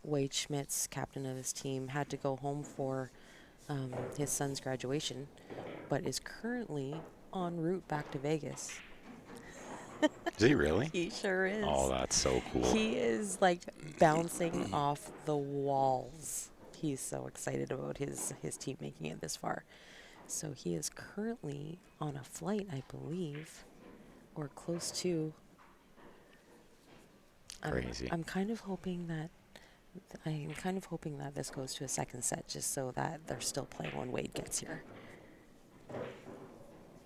Wade Schmitz, captain of his team, had to go home for his son's graduation, but is currently en route back to Vegas. Is he really? He sure is. Oh, that's so cool. He is like bouncing off the walls. He's so excited about his team making it this far. So he is currently on a flight, I believe, or close to. Crazy. I'm kind of hoping that this goes to a second set, just so that they're still playing when Wade gets here.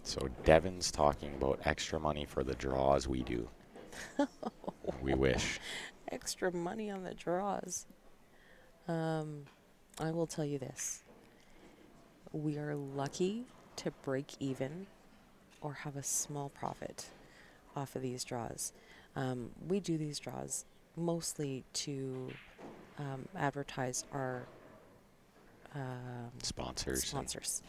So Devin's talking about extra money for the draws we do. We wish. Extra money on the draws. I will tell you this. We are lucky to break even or have a small profit off of these draws. We do these draws mostly to advertise our Sponsors.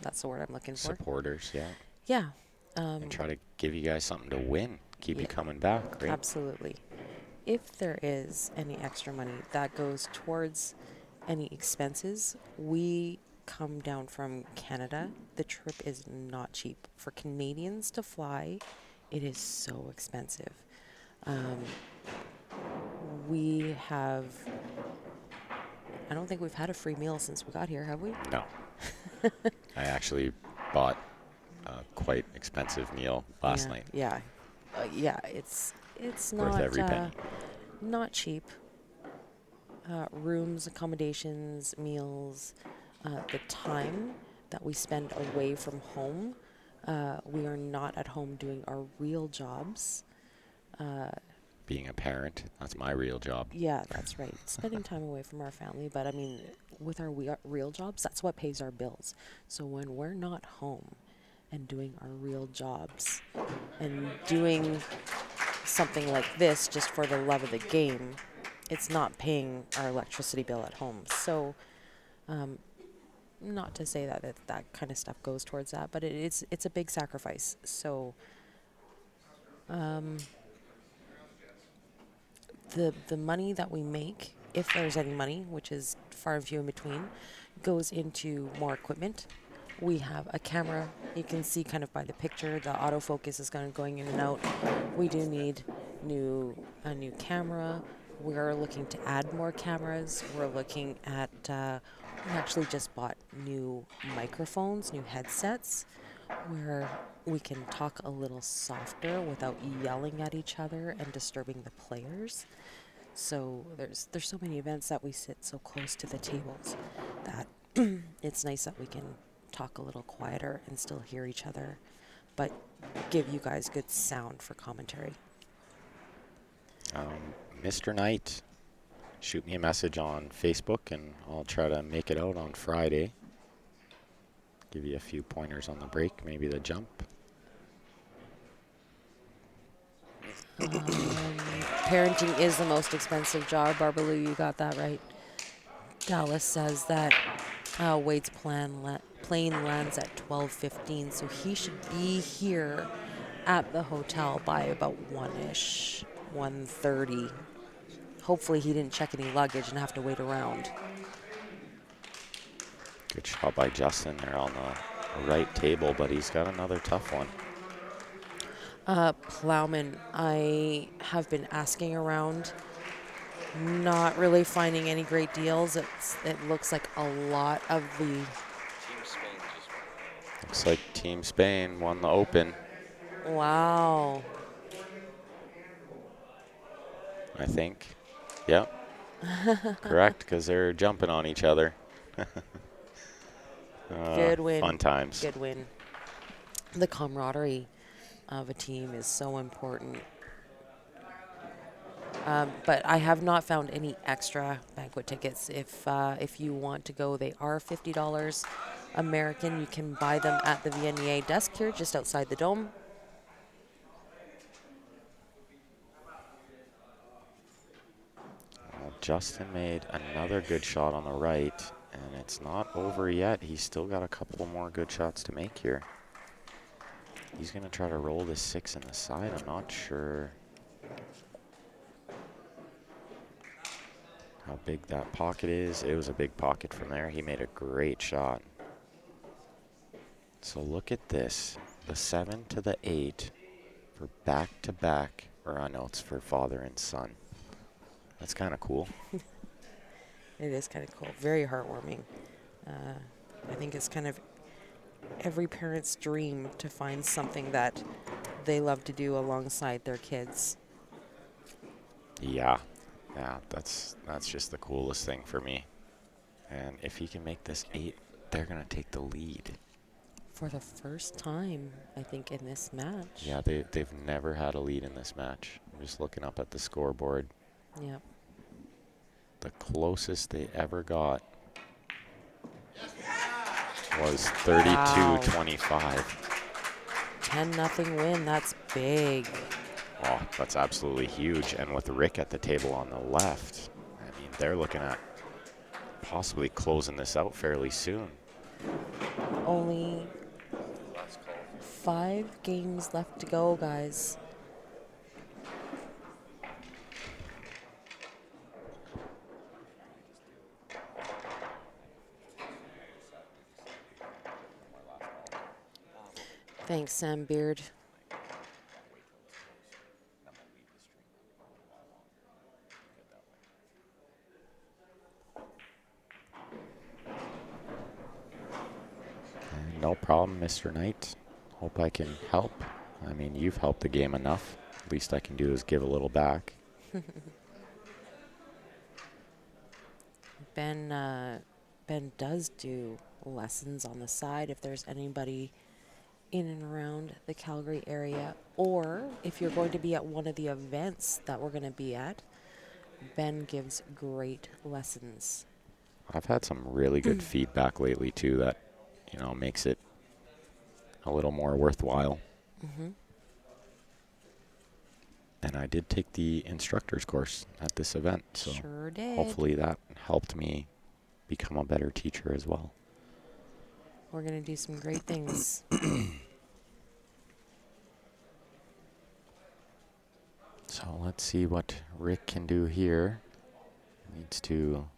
That's the word I'm looking for. Supporters, yeah. Yeah. And try to give you guys something to win. Keep you Yeah. coming back, right? Absolutely. If there is any extra money that goes towards any expenses, we come down from Canada. The trip is not cheap. For Canadians to fly, it is so expensive. We have, I don't think we've had a free meal since we got here, have we? No. I actually bought a quite expensive meal last night. Yeah. Yeah, it's Worth not every penny. not cheap. Rooms, accommodations, meals, the time that we spend away from home. We are not at home doing our real jobs. Being a parent, that's my real job. Yeah, that's right. Spending time away from our family. But I mean, with our real jobs, that's what pays our bills. So when we're not home and doing our real jobs and doing something like this just for the love of the game, it's not paying our electricity bill at home. So, not to say that kind of stuff goes towards that, but it's a big sacrifice. So, the money that we make, if there's any money, which is far and few in between, goes into more equipment. We have a camera. You can see kind of by the picture, the autofocus is kind of going in and out. We do need a new camera. We're looking to add more cameras. We're looking at, we actually just bought new microphones, new headsets, where we can talk a little softer without yelling at each other and disturbing the players. So there's so many events that we sit so close to the tables that it's nice that we can talk a little quieter and still hear each other, but give you guys good sound for commentary. Mr. Knight, shoot me a message on Facebook and I'll try to make it out on Friday. Give you a few pointers on the break, maybe the jump. Parenting is the most expensive job. Barbaloo, you got that right. Dallas says that Wade's plane lands at 12:15, so he should be here at the hotel by about 1-ish, 1:30. Hopefully he didn't check any luggage and have to wait around. Good shot by Justin there on the right table, but he's got another tough one. Plowman, I have been asking around, not really finding any great deals. It looks like a lot of the... Team Spain just won. Looks like Team Spain won the Open. Wow. I think. Yep. Correct, because they're jumping on each other. Good win. Fun times. Good win. The camaraderie of a team is so important. But I have not found any extra banquet tickets. If you want to go, they are $50 American. You can buy them at the VNEA desk here, just outside the dome. Justin made another good shot on the right, and it's not over yet. He's still got a couple more good shots to make here. He's going to try to roll this 6 in the side. I'm not sure how big that pocket is. It was a big pocket from there. He made a great shot. So look at this. The 7 to the 8 for back-to-back runouts for father and son. That's kind of cool. It is kind of cool. Very heartwarming. I think it's kind of every parent's dream to find something that they love to do alongside their kids. Yeah, that's just the coolest thing for me. And if he can make this 8, they're going to take the lead. For the first time, I think, in this match. Yeah, they've never had a lead in this match. I'm just looking up at the scoreboard. Yep. The closest they ever got was 32-25. 10-0 win. That's big. Oh, that's absolutely huge. And with Rick at the table on the left, I mean, they're looking at possibly closing this out fairly soon. Only 5 games left to go, guys. Thanks, Sam Beard. No problem, Mr. Knight. Hope I can help. I mean, you've helped the game enough. Least I can do is give a little back. Ben does do lessons on the side if there's anybody in and around the Calgary area, or if you're going to be at one of the events that we're going to be at, Ben gives great lessons. I've had some really good feedback lately, too, that, you know, makes it a little more worthwhile. Mm-hmm. And I did take the instructor's course at this event, so Sure did. hopefully that helped me become a better teacher as well. We're going to do some great things. So let's see what Rick can do here. Needs to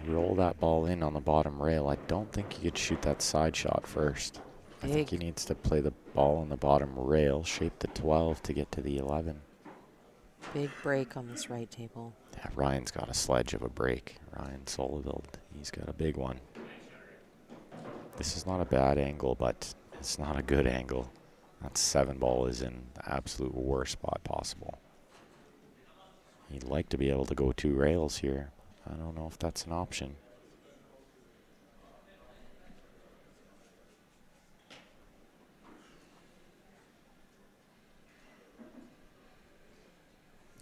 roll that ball in on the bottom rail. I don't think he could shoot that side shot first. I think he needs to play the ball on the bottom rail, shape the 12 to get to the 11. Big break on this right table. Yeah, Ryan's got a sledge of a break. Ryan Solivild, he's got a big one. This is not a bad angle, but it's not a good angle. That 7 ball is in the absolute worst spot possible. He'd like to be able to go 2 rails here. I don't know if that's an option.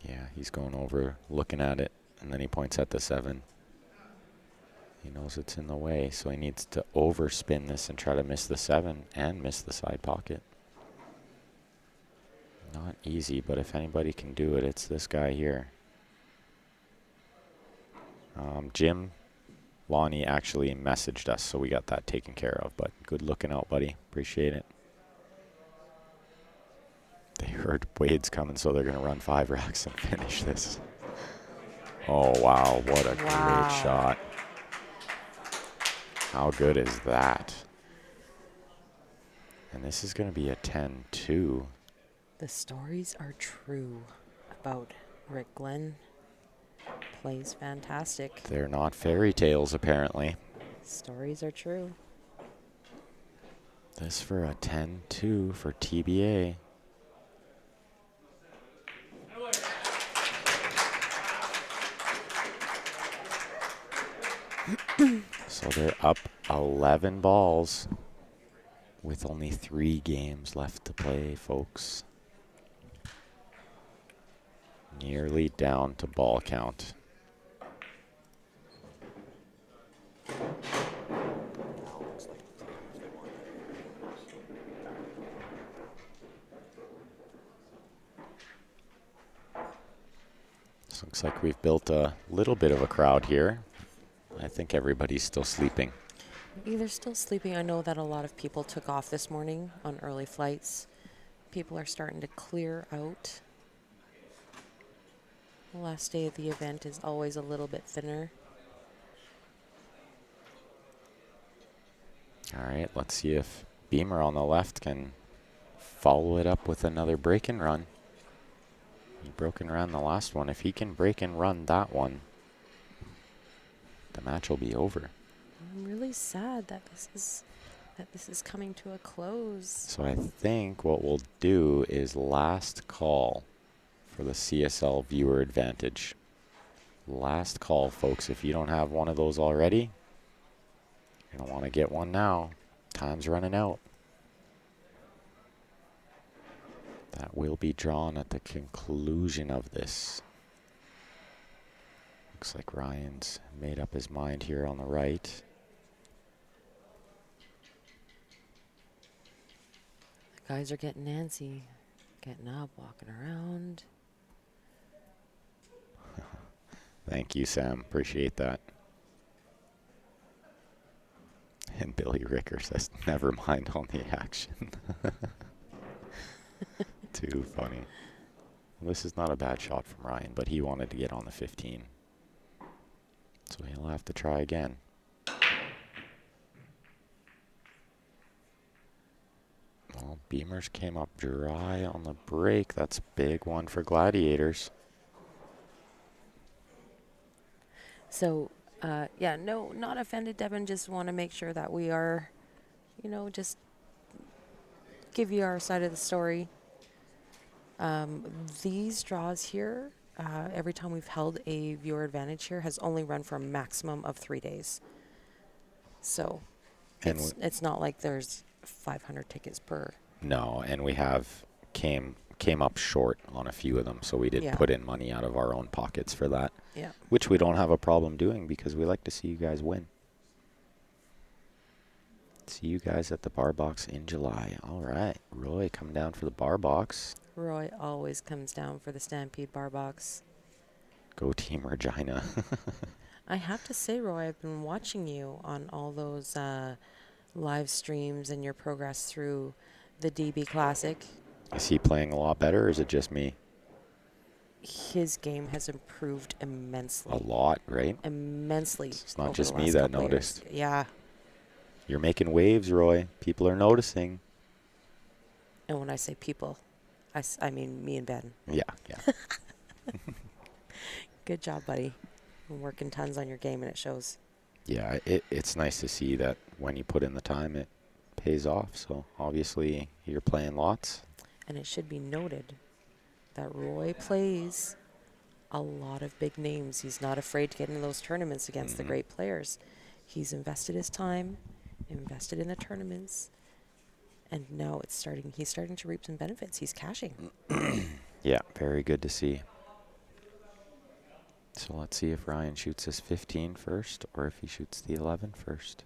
Yeah, he's going over, looking at it, and then he points at the 7. He knows it's in the way, so he needs to overspin this and try to miss the 7 and miss the side pocket. Not easy, but if anybody can do it, it's this guy here. Jim Lonnie actually messaged us, so we got that taken care of, but good looking out, buddy. Appreciate it. They heard Wade's coming, so they're going to run 5 racks and finish this. Oh, wow. What a great shot. How good is that? And this is going to be a 10-2. The stories are true about Rick Glenn. Plays fantastic. They're not fairy tales, apparently. Stories are true. This for a 10-2 for TBA. So they're up 11 balls with only 3 games left to play, folks. Nearly down to ball count. So Looks like we've built a little bit of a crowd here. I think everybody's still sleeping. Either still sleeping. I know that a lot of people took off this morning on early flights. People are starting to clear out. The last day of the event is always a little bit thinner. All right, let's see if Beamer on the left can follow it up with another break and run. He broke and ran the last one. If he can break and run that one, the match will be over. I'm really sad that this is coming to a close. So I think what we'll do is last call for the CSL viewer advantage. Last call, folks. If you don't have one of those already, you're going to want to get one now. Time's running out. That will be drawn at the conclusion of this. Looks like Ryan's made up his mind here on the right. The guys are getting antsy, getting up, walking around. Thank you, Sam. Appreciate that. And Billy Ricker says, never mind on the action. Too funny. Well, this is not a bad shot from Ryan, but he wanted to get on the 15. So he'll have to try again. Well, Beamers came up dry on the break. That's a big one for Gladiators. So, yeah, no, not offended, Devin. Just want to make sure that we are, just give you our side of the story. These draws here, every time we've held a viewer advantage here, has only run for a maximum of 3 days. So, And it's not like there's 500 tickets per. No, and we have came up short on a few of them, so we did put in money out of our own pockets for that. Yeah. Which we don't have a problem doing because we like to see you guys win. See you guys at the bar box in July. All right, Roy coming down for the bar box. Roy always comes down for the Stampede bar box. Go Team Regina. I have to say, Roy, I've been watching you on all those live streams and your progress through the DB Classic. Is he playing a lot better, or is it just me? His game has improved immensely. A lot, right? Immensely. It's not over just the me last that couple of noticed. years. Yeah. You're making waves, Roy. People are noticing. And when I say people, I mean me and Ben. Yeah. Good job, buddy. Been working tons on your game, and it shows. Yeah, it's nice to see that when you put in the time, it pays off. So obviously you're playing lots. And it should be noted that Roy plays a lot of big names. He's not afraid to get into those tournaments against the great players. He's invested his time, invested in the tournaments, and now he's starting to reap some benefits. He's cashing. Yeah, very good to see. So let's see if Ryan shoots his 15 first or if he shoots the 11 first.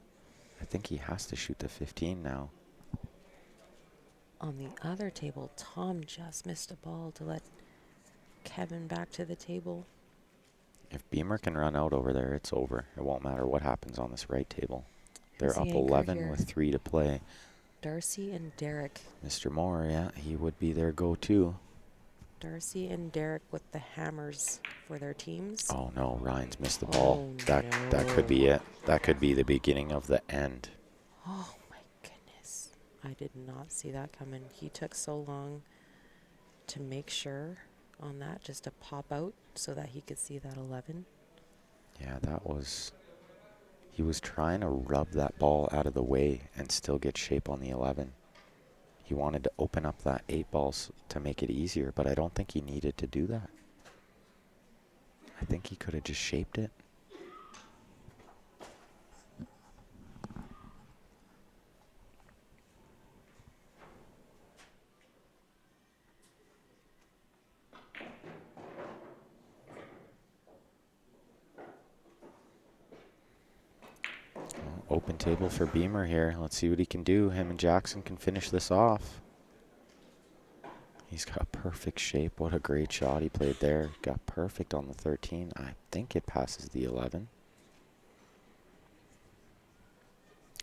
I think he has to shoot the 15 now. On the other table, Tom just missed a ball to let Kevin back to the table. If Beamer can run out over there, it's over. It won't matter what happens on this right table. Who's They're the up anchor 11 here? with 3 to play. Darcy and Derek. Mr. Moore, yeah, he would be their go-to. Darcy and Derek with the hammers for their teams. Oh no, Ryan's missed the ball. Oh, That could be it. That could be the beginning of the end. Oh my goodness. I did not see that coming. He took so long to make sure on that, just to pop out so that he could see that 11. Yeah, he was trying to rub that ball out of the way and still get shape on the 11. He wanted to open up that 8 balls to make it easier, but I don't think he needed to do that. I think he could have just shaped it. Open table for Beamer here. Let's see what he can do. Him and Jackson can finish this off. He's got perfect shape. What a great shot he played there. Got perfect on the 13. I think it passes the 11.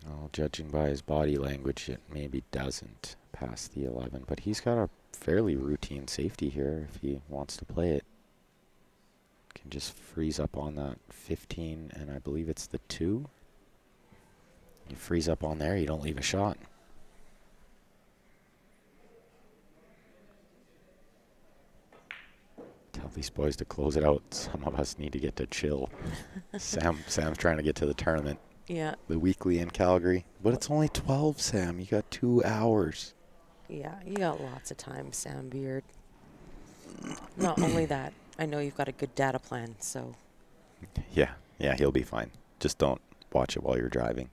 Oh, judging by his body language, it maybe doesn't pass the 11. But he's got a fairly routine safety here if he wants to play it. Can just freeze up on that 15, and I believe it's the 2. You freeze up on there, you don't leave a shot. Tell these boys to close it out. Some of us need to get to chill. Sam's trying to get to the tournament. Yeah. The weekly in Calgary. But it's only 12, Sam. You got 2 hours. Yeah, you got lots of time, Sam Beard. Not only that, I know you've got a good data plan, so. Yeah, he'll be fine. Just don't watch it while you're driving.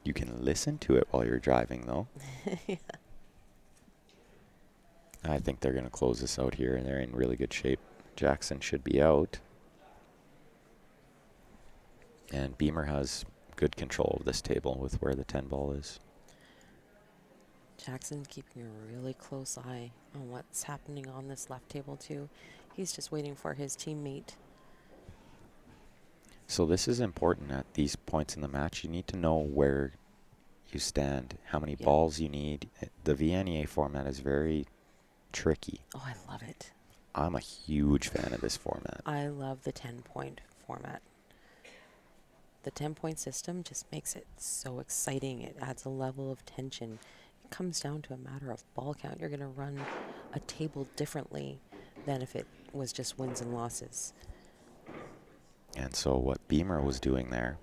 You can listen to it while you're driving, though. Yeah. I think they're going to close this out here, and they're in really good shape. Jackson should be out. And Beamer has good control of this table with where the 10 ball is. Jackson keeping a really close eye on what's happening on this left table, too. He's just waiting for his teammate. So this is important at these points in the match. You need to know where you stand, how many balls you need. The VNEA format is very tricky. Oh, I love it. I'm a huge fan of this format. I love the 10-point format. The 10-point system just makes it so exciting. It adds a level of tension. It comes down to a matter of ball count. You're going to run a table differently than if it was just wins and losses. And so what Beamer was doing there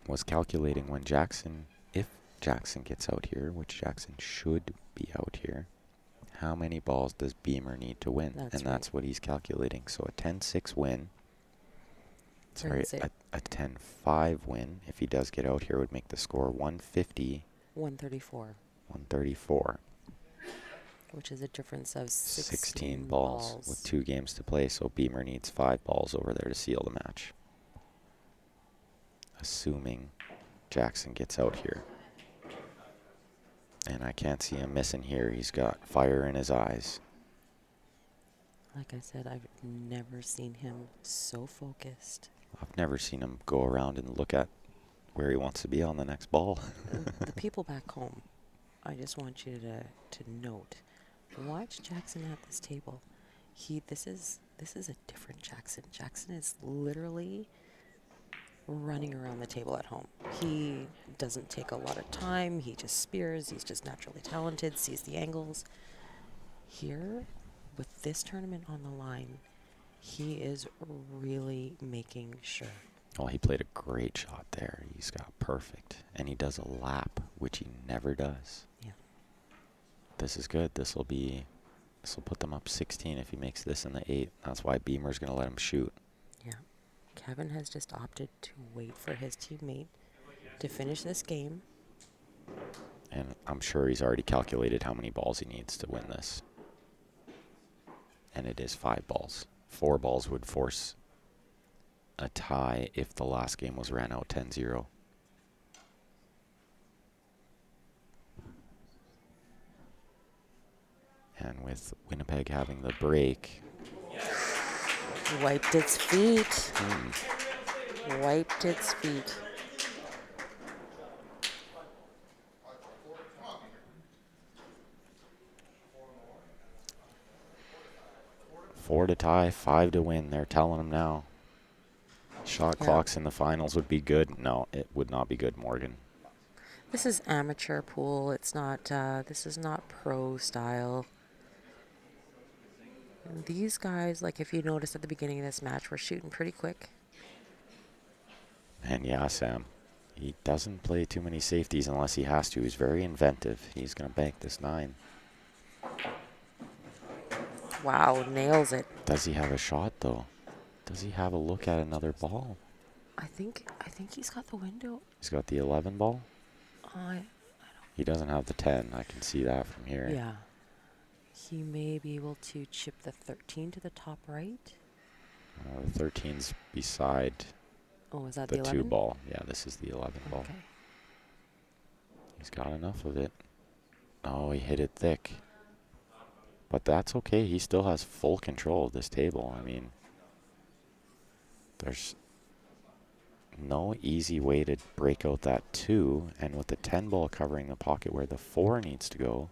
was calculating when Jackson, if Jackson gets out here, which Jackson should be out here, how many balls does Beamer need to win? That's what he's calculating. So a 10-6 win, a 10-5 win, if he does get out here, would make the score 150. 134. Which is a difference of 16 balls with 2 games to play, so Beamer needs 5 balls over there to seal the match. Assuming Jackson gets out here. And I can't see him missing here. He's got fire in his eyes. Like I said, I've never seen him so focused. I've never seen him go around and look at where he wants to be on the next ball. The people back home, I just want you to note. Watch Jackson at this table. This is a different Jackson. Jackson is literally running around the table at home. He doesn't take a lot of time. He just spears. He's just naturally talented, sees the angles. Here, with this tournament on the line, he is really making sure. Well, he played a great shot there. He's got perfect. And he does a lap, which he never does. Yeah. This is good. This will put them up 16 if he makes this in the 8. That's why Beamer's going to let him shoot. Yeah. Kevin has just opted to wait for his teammate to finish this game. And I'm sure he's already calculated how many balls he needs to win this. And it is 5 balls. 4 balls would force a tie if the last game was ran out 10-0. And with Winnipeg having the break. Wiped its feet. Wiped its feet. Four to tie, 5 to win. They're telling him now. Shot clocks in the finals would be good. No, it would not be good, Morgan. This is amateur pool. It's not. This is not pro style. And these guys, like if you noticed at the beginning of this match, were shooting pretty quick. And yeah, Sam, he doesn't play too many safeties unless he has to. He's very inventive. He's going to bank this 9. Wow, nails it. Does he have a shot, though? Does he have a look at another ball? I think he's got the window. He's got the 11 ball? I don't. He doesn't have the 10. I can see that from here. Yeah. He may be able to chip the 13 to the top right. The 13's beside Oh, is that the the 2 11? ball. Yeah, this is the 11 ball. Okay. He's got enough of it. Oh, he hit it thick. But that's okay. He still has full control of this table. I mean, there's no easy way to break out that 2. And with the 10 ball covering the pocket where the 4 needs to go,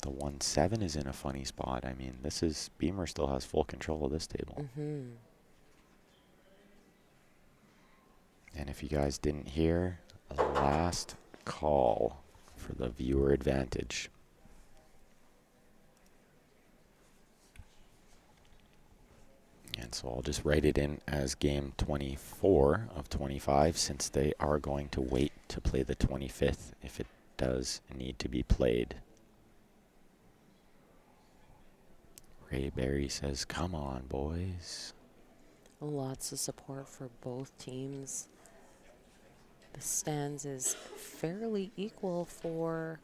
the 1-7 is in a funny spot. I mean, this is... Beamer still has full control of this table. Mm-hmm. And if you guys didn't hear, a last call for the viewer advantage. And so I'll just write it in as game 24 of 25 since they are going to wait to play the 25th if it does need to be played. Ray Berry says, come on, boys. Lots of support for both teams. The stands is fairly equal for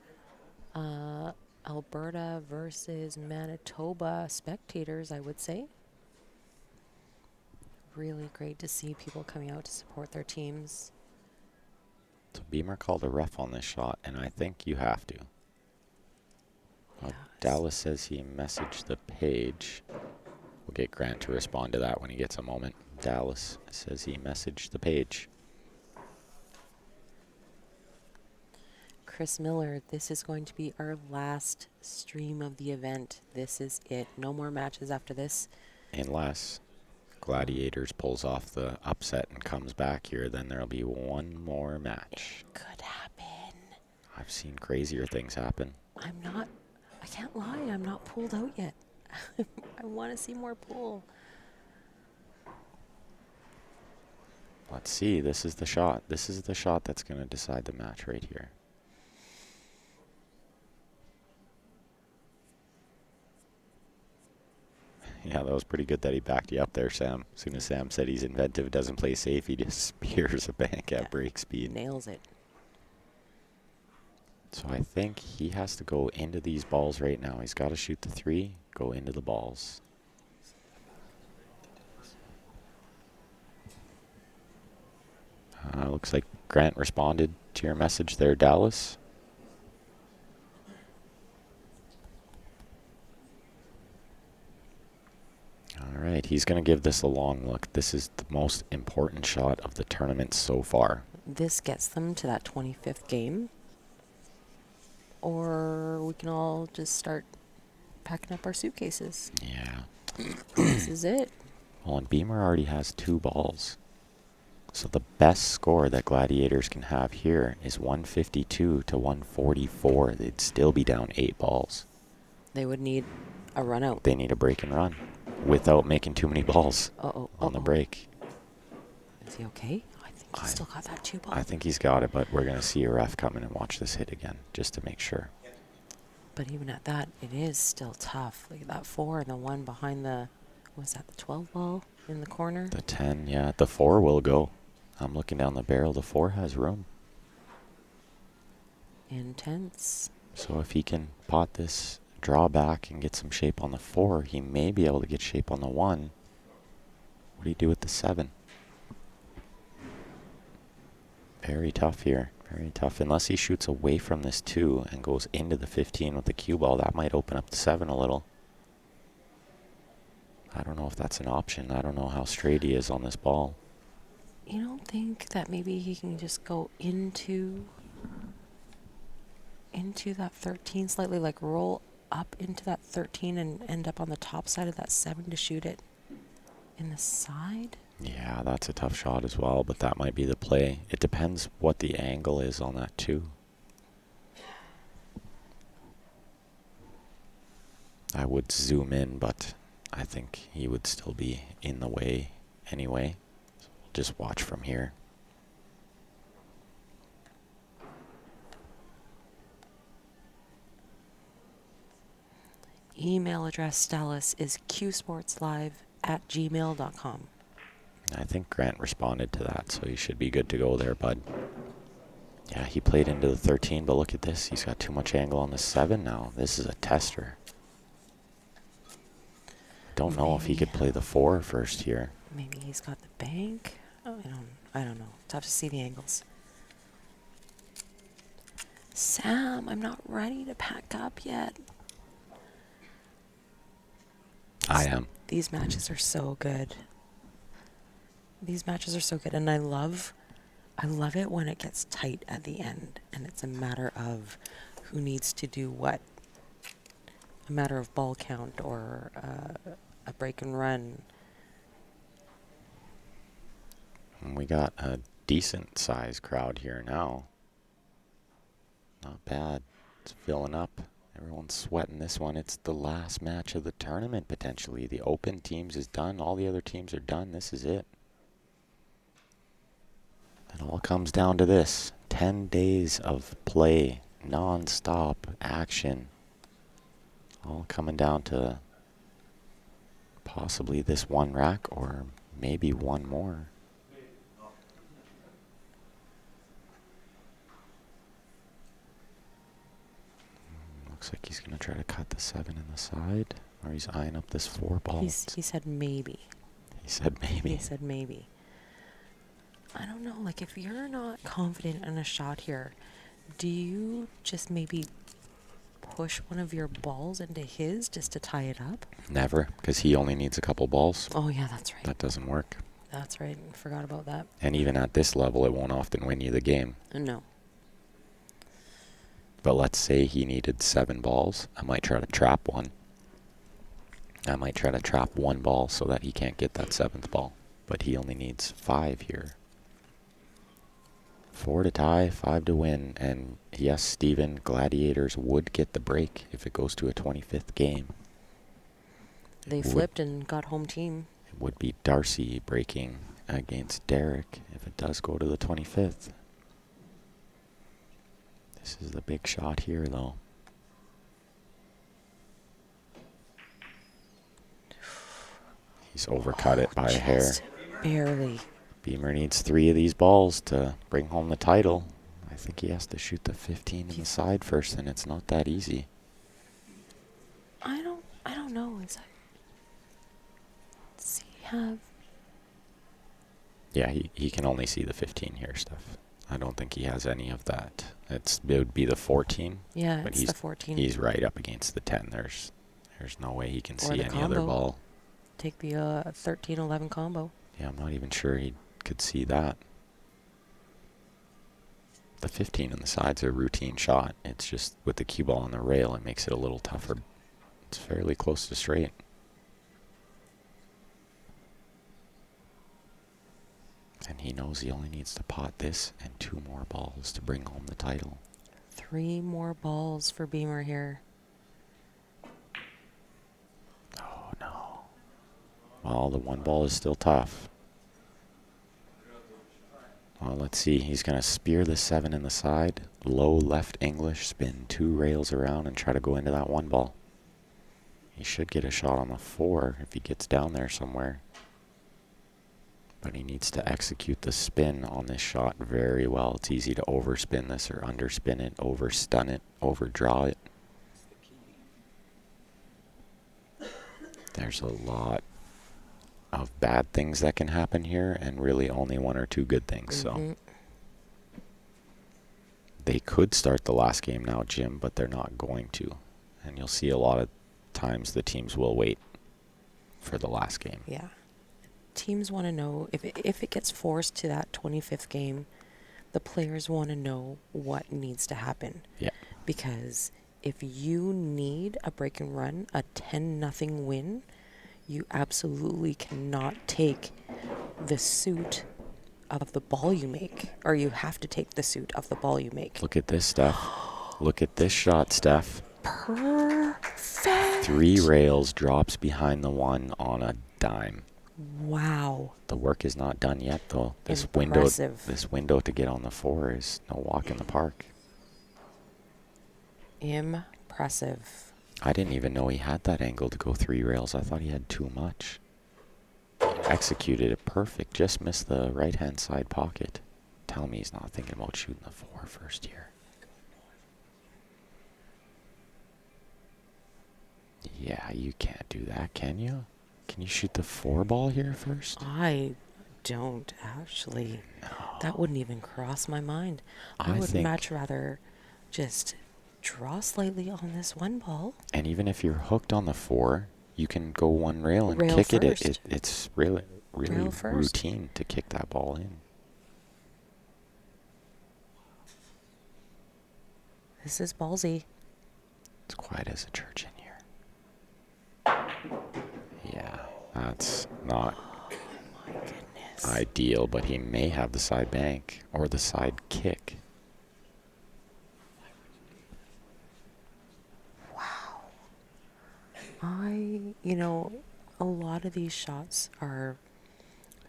Alberta versus Manitoba spectators, I would say. Really great to see people coming out to support their teams. So Beamer called a ref on this shot, and I think you have to. Well, Yes. Dallas says he messaged the page. We'll get Grant to respond to that when he gets a moment. Dallas says he messaged the page. Chris Miller, this is going to be our last stream of the event. This is it. No more matches after this. Unless Gladiators pulls off the upset and comes back here, then there'll be one more match. It could happen. I've seen crazier things happen. I can't lie, I'm not pulled out yet. I want to see more pool. Let's see. This is the shot. This is the shot that's going to decide the match right here. Yeah, that was pretty good that he backed you up there, Sam. As soon as Sam said he's inventive, doesn't play safe, he just spears a bank at break speed. Nails it. So I think he has to go into these balls right now. He's got to shoot the 3, go into the balls. Looks like Grant responded to your message there, Dallas. All right, he's going to give this a long look. This is the most important shot of the tournament so far. This gets them to that 25th game. Or we can all just start packing up our suitcases. Yeah. This is it. Well, and Beamer already has 2 balls. So the best score that Gladiators can have here is 152 to 144. They'd still be down 8 balls. They would need a run out. They need a break and run without making too many balls on the break. Is he okay? I think he's still got that 2 ball. I think he's got it, but we're going to see a ref come in and watch this hit again just to make sure. But even at that, it is still tough. Like that 4 and the 1 behind the, was that the 12 ball in the corner? The 10, yeah. The 4 will go. I'm looking down the barrel. The 4 has room. Intense. So if he can pot this draw back and get some shape on the 4, he may be able to get shape on the 1. What do you do with the 7? Very tough here. Very tough. Unless he shoots away from this 2 and goes into the 15 with the cue ball, that might open up the 7 a little. I don't know if that's an option. I don't know how straight he is on this ball. You don't think that maybe he can just go into that 13 slightly, like roll up into that 13 and end up on the top side of that 7 to shoot it in the side? Yeah, that's a tough shot as well, but that might be the play. It depends what the angle is on that too. I would zoom in, but I think he would still be in the way anyway. So we'll just watch from here. Email address, Dallas, is qsportslive@gmail.com. I think Grant responded to that, so he should be good to go there, bud. Yeah, he played into the 13, but look at this. He's got too much angle on the 7 now. This is a tester. Don't know if he could play the 4 first here. Maybe he's got the bank. Oh, I don't know. Tough to see the angles. Sam, I'm not ready to pack up yet. I am. These matches are so good. These matches are so good, and I love it when it gets tight at the end, and it's a matter of who needs to do what. A matter of ball count or a break and run. And we got a decent sized crowd here now. Not bad. It's filling up. Everyone's sweating this one. It's the last match of the tournament, potentially. The Open teams is done. All the other teams are done. This is it. It all comes down to this. 10 days of play, non-stop action. All coming down to possibly this one rack or maybe one more. Looks like he's going to try to cut the 7 in the side, or he's eyeing up this 4 ball. He said maybe. He said maybe. He said maybe. I don't know, like if you're not confident in a shot here, do you just maybe push one of your balls into his just to tie it up? Never, because he only needs a couple balls. Oh yeah, that's right. That doesn't work. That's right. Forgot about that. And even at this level, it won't often win you the game. No. But let's say he needed 7 balls. I might try to trap one. I might try to trap 1 ball so that he can't get that 7th ball. But he only needs 5 here. 4 to tie, 5 to win. And yes, Steven, Gladiators would get the break if it goes to a 25th game. They flipped and got home team. It would be Darcy breaking against Derek if it does go to the 25th. This is the big shot here, though. He's overcut it by a hair. Barely. Beamer needs 3 of these balls to bring home the title. I think he has to shoot the 15 in the side first, and it's not that easy. I don't know. Does he have? Yeah, he can only see the 15 here, Steph. I don't think he has any of that. It would be the 14. Yeah, but it's the 14. He's right up against the 10. There's no way he can Or see the any other combo. ball. Take the 13-11 combo. Yeah, I'm not even sure he could see that. The 15 on the side's a routine shot. It's just with the cue ball on the rail, it makes it a little tougher. It's fairly close to straight. And he knows he only needs to pot this and 2 more balls to bring home the title. 3 more balls for Beamer here. Oh, no. Well, the 1 ball is still tough. Well, let's see. He's going to spear the 7 in the side. Low left English, spin 2 rails around and try to go into that 1 ball. He should get a shot on the 4 if he gets down there somewhere. But he needs to execute the spin on this shot very well. It's easy to overspin this or underspin it, overstun it, overdraw it. There's a lot of bad things that can happen here and really only 1 or 2 good things. So they could start the last game now, Jim, but they're not going to. And you'll see a lot of times the teams will wait for the last game. Yeah. Teams want to know, if it gets forced to that 25th game, the players want to know what needs to happen. Yeah. Because if you need a break and run, a 10-0 win, you absolutely cannot take the suit of the ball you make, or you have to take the suit of the ball you make. Look at this, Steph. Look at this shot, Steph. Perfect. 3 rails, drops behind the 1 on a dime. Wow. The work is not done yet, though. This Impressive. window to get on the 4 is no walk in the park. Impressive. I didn't even know he had that angle to go 3 rails. I thought he had too much. He executed it perfect. Just missed the right-hand side pocket. Tell me he's not thinking about shooting the 4 first here. Yeah, you can't do that, can you? Can you shoot the 4 ball here first? I don't actually. No. That wouldn't even cross my mind. I would think much rather just draw slightly on this one ball. And even if you're hooked on the 4, you can go one rail and Rail kick first. It's really Rail first. routine to kick that ball in. This is ballsy. It's quiet as a church in here. Yeah, that's not My goodness. ideal, but he may have the side bank or the side kick. A lot of these shots are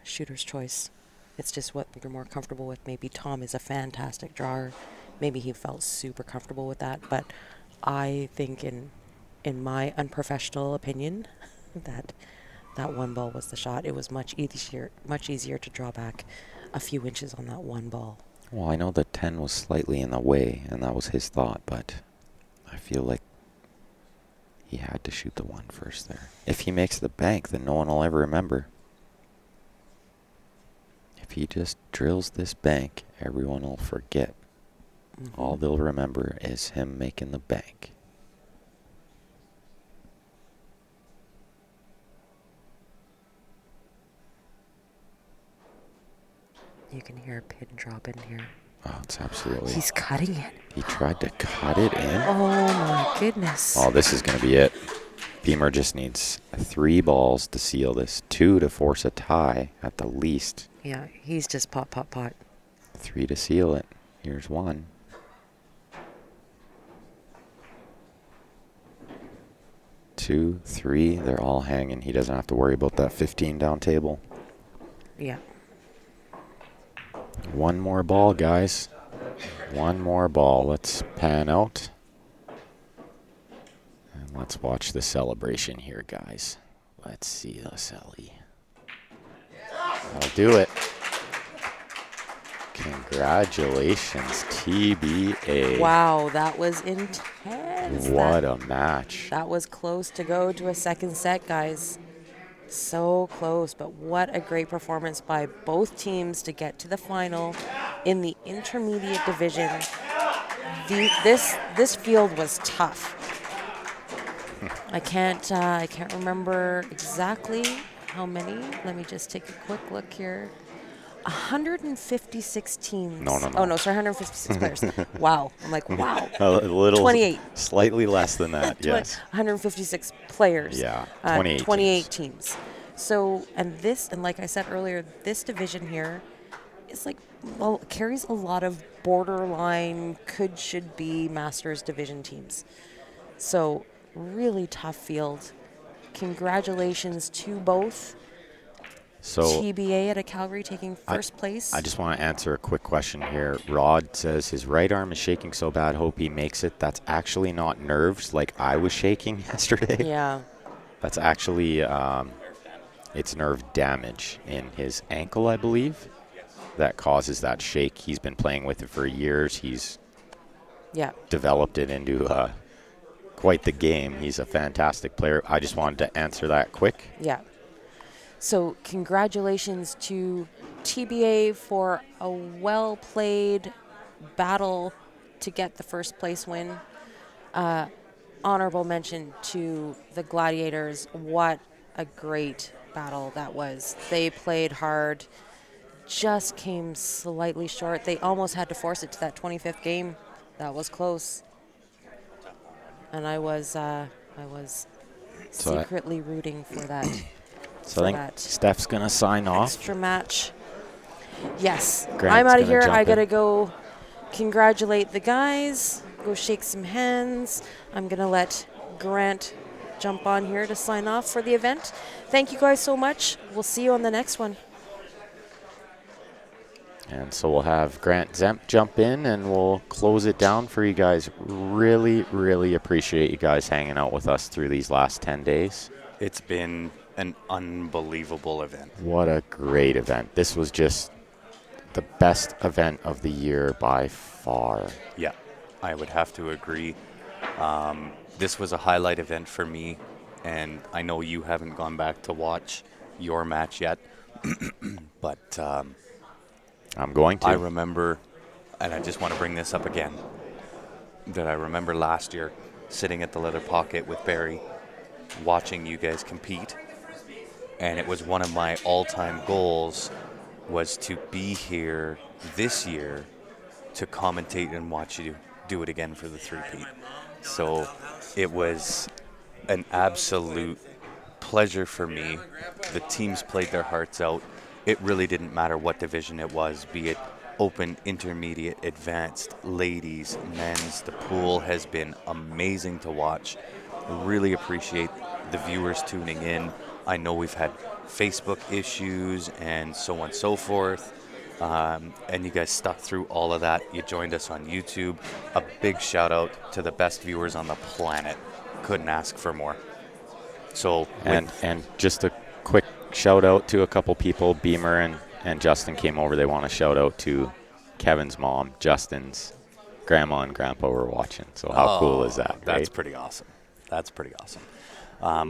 shooter's choice. It's just what you're more comfortable with. Maybe Tom is a fantastic drawer. Maybe he felt super comfortable with that. But I think in my unprofessional opinion, that one ball was the shot. It was much easier to draw back a few inches on that one ball. Well, I know the 10 was slightly in the way, and that was his thought, but I feel like he had to shoot the 1 first there. If he makes the bank, then no one will ever remember. If he just drills this bank, everyone will forget. Mm-hmm. All they'll remember is him making the bank. You can hear a pin drop in here. Oh, it's absolutely... He's cutting it. He tried to cut it in. Oh my goodness. Oh, this is going to be it. Beamer just needs 3 balls to seal this. 2 to force a tie at the least. Yeah, he's just pot. 3 to seal it. Here's 1. 2, 3. They're all hanging. He doesn't have to worry about that 15 down table. Yeah. 1 more ball, guys. 1 more ball. Let's pan out. And let's watch the celebration here, guys. Let's see the celly. I'll do it. Congratulations, TBA. Wow, that was intense. What a match. That was close to go to a second set, guys. So close, but what a great performance by both teams to get to the final in the intermediate division. This field was tough. I can't remember exactly how many. Let me just take a quick look here. 156 teams. No. Oh, no, sorry, 156 players. Wow. I'm like, wow. A little. 28. Slightly less than that, yes. 156 players. Yeah, 28 teams. So, and like I said earlier, this division here is carries a lot of borderline, should be Masters division teams. So, really tough field. Congratulations to both. So TBA out of Calgary taking first place. I just want to answer a quick question here. Rod says his right arm is shaking so bad, hope he makes it. That's actually not nerves like I was shaking yesterday. Yeah. That's actually, it's nerve damage in his ankle, I believe, that causes that shake. He's been playing with it for years. He's developed it into quite the game. He's a fantastic player. I just wanted to answer that quick. Yeah. So congratulations to TBA for a well-played battle to get the first place win. Honorable mention to the Gladiators. What a great battle that was. They played hard, just came slightly short. They almost had to force it to that 25th game. That was close. And I was secretly rooting for that. So I think Steph's going to sign off. Extra match. Yes. Grant's I'm out of gonna here. I jump got to in. go congratulate the guys, go shake some hands. I'm going to let Grant jump on here to sign off for the event. Thank you guys so much. We'll see you on the next one. And so we'll have Grant Zemp jump in, and we'll close it down for you guys. Really, really appreciate you guys hanging out with us through these last 10 days. It's been an unbelievable event. What a great event. This was just the best event of the year by far. Yeah, I would have to agree. This was a highlight event for me, and I know you haven't gone back to watch your match yet, but I'm going to. I remember, and I just want to bring this up again. that I remember last year sitting at the Leather Pocket with Barry, watching you guys compete. And it was one of my all-time goals was to be here this year to commentate and watch you do it again for the three-peat. So it was an absolute pleasure for me. The teams played their hearts out. It really didn't matter what division it was, be it open, intermediate, advanced, ladies, men's. The pool has been amazing to watch. Really appreciate the viewers tuning in. I know we've had Facebook issues and so on and so forth. And you guys stuck through all of that. You joined us on YouTube. A big shout out to the best viewers on the planet. Couldn't ask for more. So And just a quick shout out to a couple people. Beamer and Justin came over. They want to shout out to Kevin's mom, Justin's grandma and grandpa were watching. So how cool is that? That's right? pretty awesome. That's pretty awesome.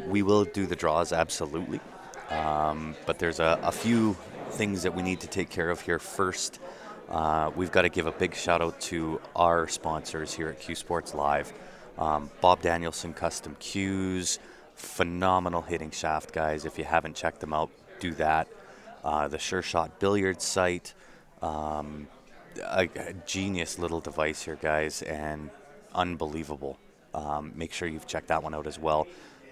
We will do the draws, absolutely. But there's a few things that we need to take care of here first. We've got to give a big shout out to our sponsors here at Q Sports Live. Bob Danielson Custom Cues, phenomenal hitting shaft, guys. If you haven't checked them out, do that. The Sure Shot Billiard site, a genius little device here, guys, and unbelievable. Make sure you've checked that one out as well.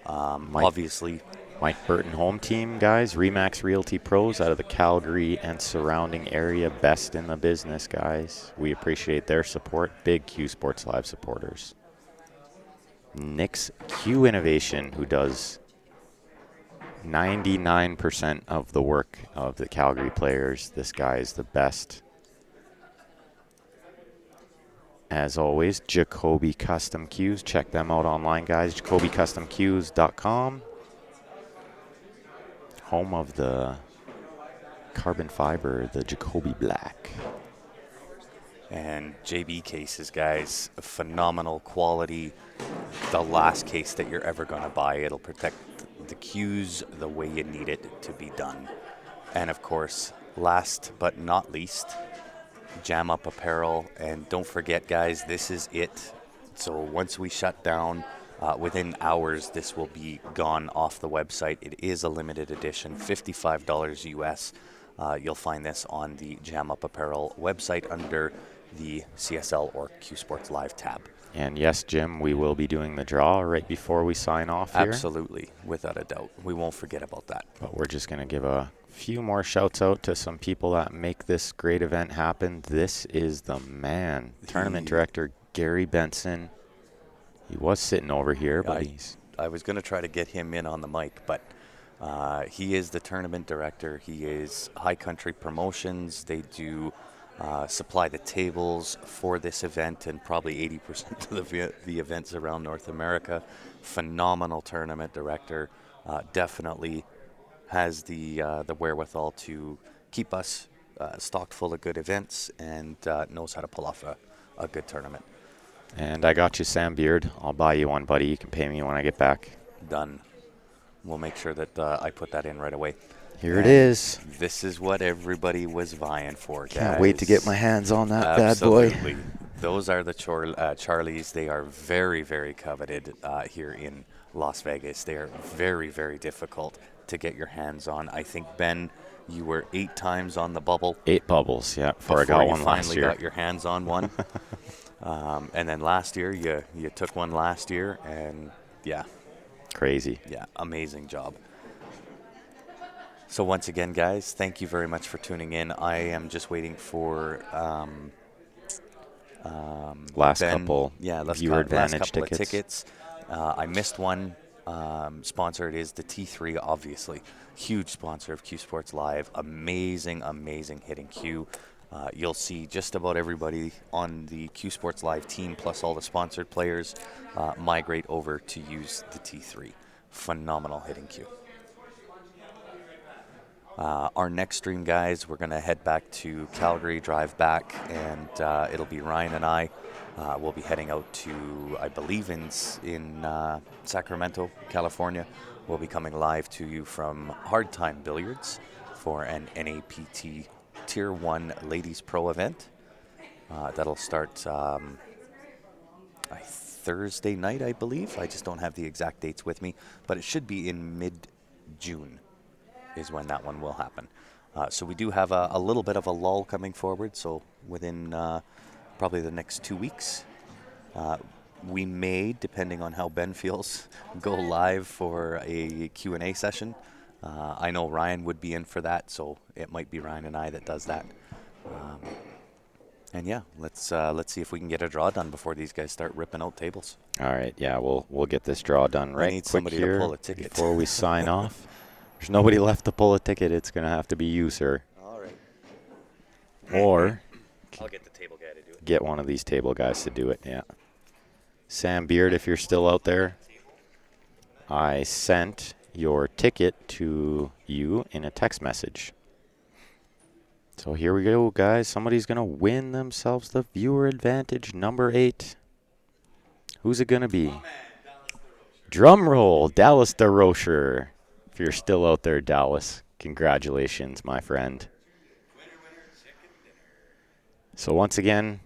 Obviously, Mike Burton home team, guys. Remax Realty Pros out of the Calgary and surrounding area. Best in the business, guys. We appreciate their support. Big Q Sports Live supporters. Nick's Q Innovation, who does 99% of the work of the Calgary players. This guy is the best. As always, Jacoby Custom Cues. Check them out online, guys. JacobyCustomCues.com. Home of the carbon fiber, the Jacoby Black. and JB cases, guys, phenomenal quality. The last case that you're ever going to buy. It'll protect the cues the way you need it to be done. And of course, last but not least, Jam Up Apparel. And don't forget, guys, this is it. So once we shut down, within hours, this will be gone off the website. It is a limited edition, $55 US. You'll find this on the Jam Up Apparel website under the CSL or Q Sports Live tab. And yes, Jim, we will be doing the draw right before we sign off here. Absolutely, without a doubt. We won't forget about that. But we're just going to give a few more shouts out to some people that make this great event happen. This is the man. Tournament director Gary Benson. He was sitting over here, but I was going to try to get him in on the mic, but he is the tournament director. He is High Country Promotions. They do supply the tables for this event and probably 80% of the events around North America. Phenomenal tournament director. Definitely has the wherewithal to keep us stocked full of good events and knows how to pull off a good tournament. And I got you, Sam Beard. I'll buy you one, buddy. You can pay me when I get back. Done. We'll make sure that I put that in right away. Here it is. This is what everybody was vying for, guys. Can't wait to get my hands on that Absolutely. bad boy. Those are the Charlies. They are very, very coveted here in Las Vegas. They are very, very difficult to get your hands on. I think, Ben, you were 8 times on the bubble. 8 bubbles, yeah, before I got one last year. You finally got your hands on one. And then last year, you took one last year, and yeah. Crazy. Yeah, amazing job. So once again, guys, thank you very much for tuning in. I am just waiting for last Ben, couple viewer advantage tickets. I missed one sponsor. It is the T3, obviously. Huge sponsor of Q Sports Live. Amazing, amazing hitting Q. You'll see just about everybody on the Q Sports Live team, plus all the sponsored players, migrate over to use the T3. Phenomenal hitting Q. Our next stream, guys, we're going to head back to Calgary, drive back, and it'll be Ryan and I. We'll be heading out to, I believe, in Sacramento, California. We'll be coming live to you from Hard Time Billiards for an NAPT Tier 1 Ladies Pro event. That'll start Thursday night, I believe. I just don't have the exact dates with me, but it should be in mid-June is when that one will happen. So we do have a little bit of a lull coming forward. So within probably the next 2 weeks, we may, depending on how Ben feels, go live for a Q&A session. I know Ryan would be in for that, so it might be Ryan and I that does that. And yeah, let's see if we can get a draw done before these guys start ripping out tables. All right, yeah, we'll get this draw done right need quick somebody to here pull a ticket. before we sign off. There's nobody left to pull a ticket. It's going to have to be you, sir. All right. Or I'll get the table guy to do it. get one of these table guys to do it, yeah. Sam Beard, if you're still out there, I sent your ticket to you in a text message. So here we go, guys. Somebody's going to win themselves the viewer advantage number 8. Who's it going to be? Drum roll, Dallas DeRocher. If you're still out there, Dallas, congratulations, my friend. So once again,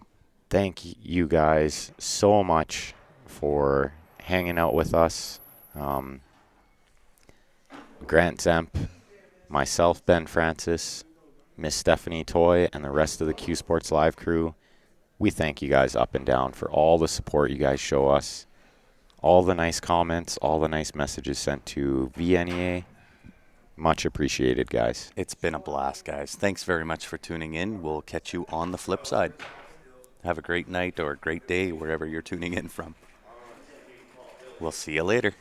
thank you guys so much for hanging out with us. Grant Zemp, myself, Ben Francis, Miss Stephanie Toy, and the rest of the Q Sports Live crew, we thank you guys up and down for all the support you guys show us, all the nice comments, all the nice messages sent to VNEA. Much appreciated, guys. It's been a blast, guys. Thanks very much for tuning in. We'll catch you on the flip side. Have a great night or a great day wherever you're tuning in from. We'll see you later.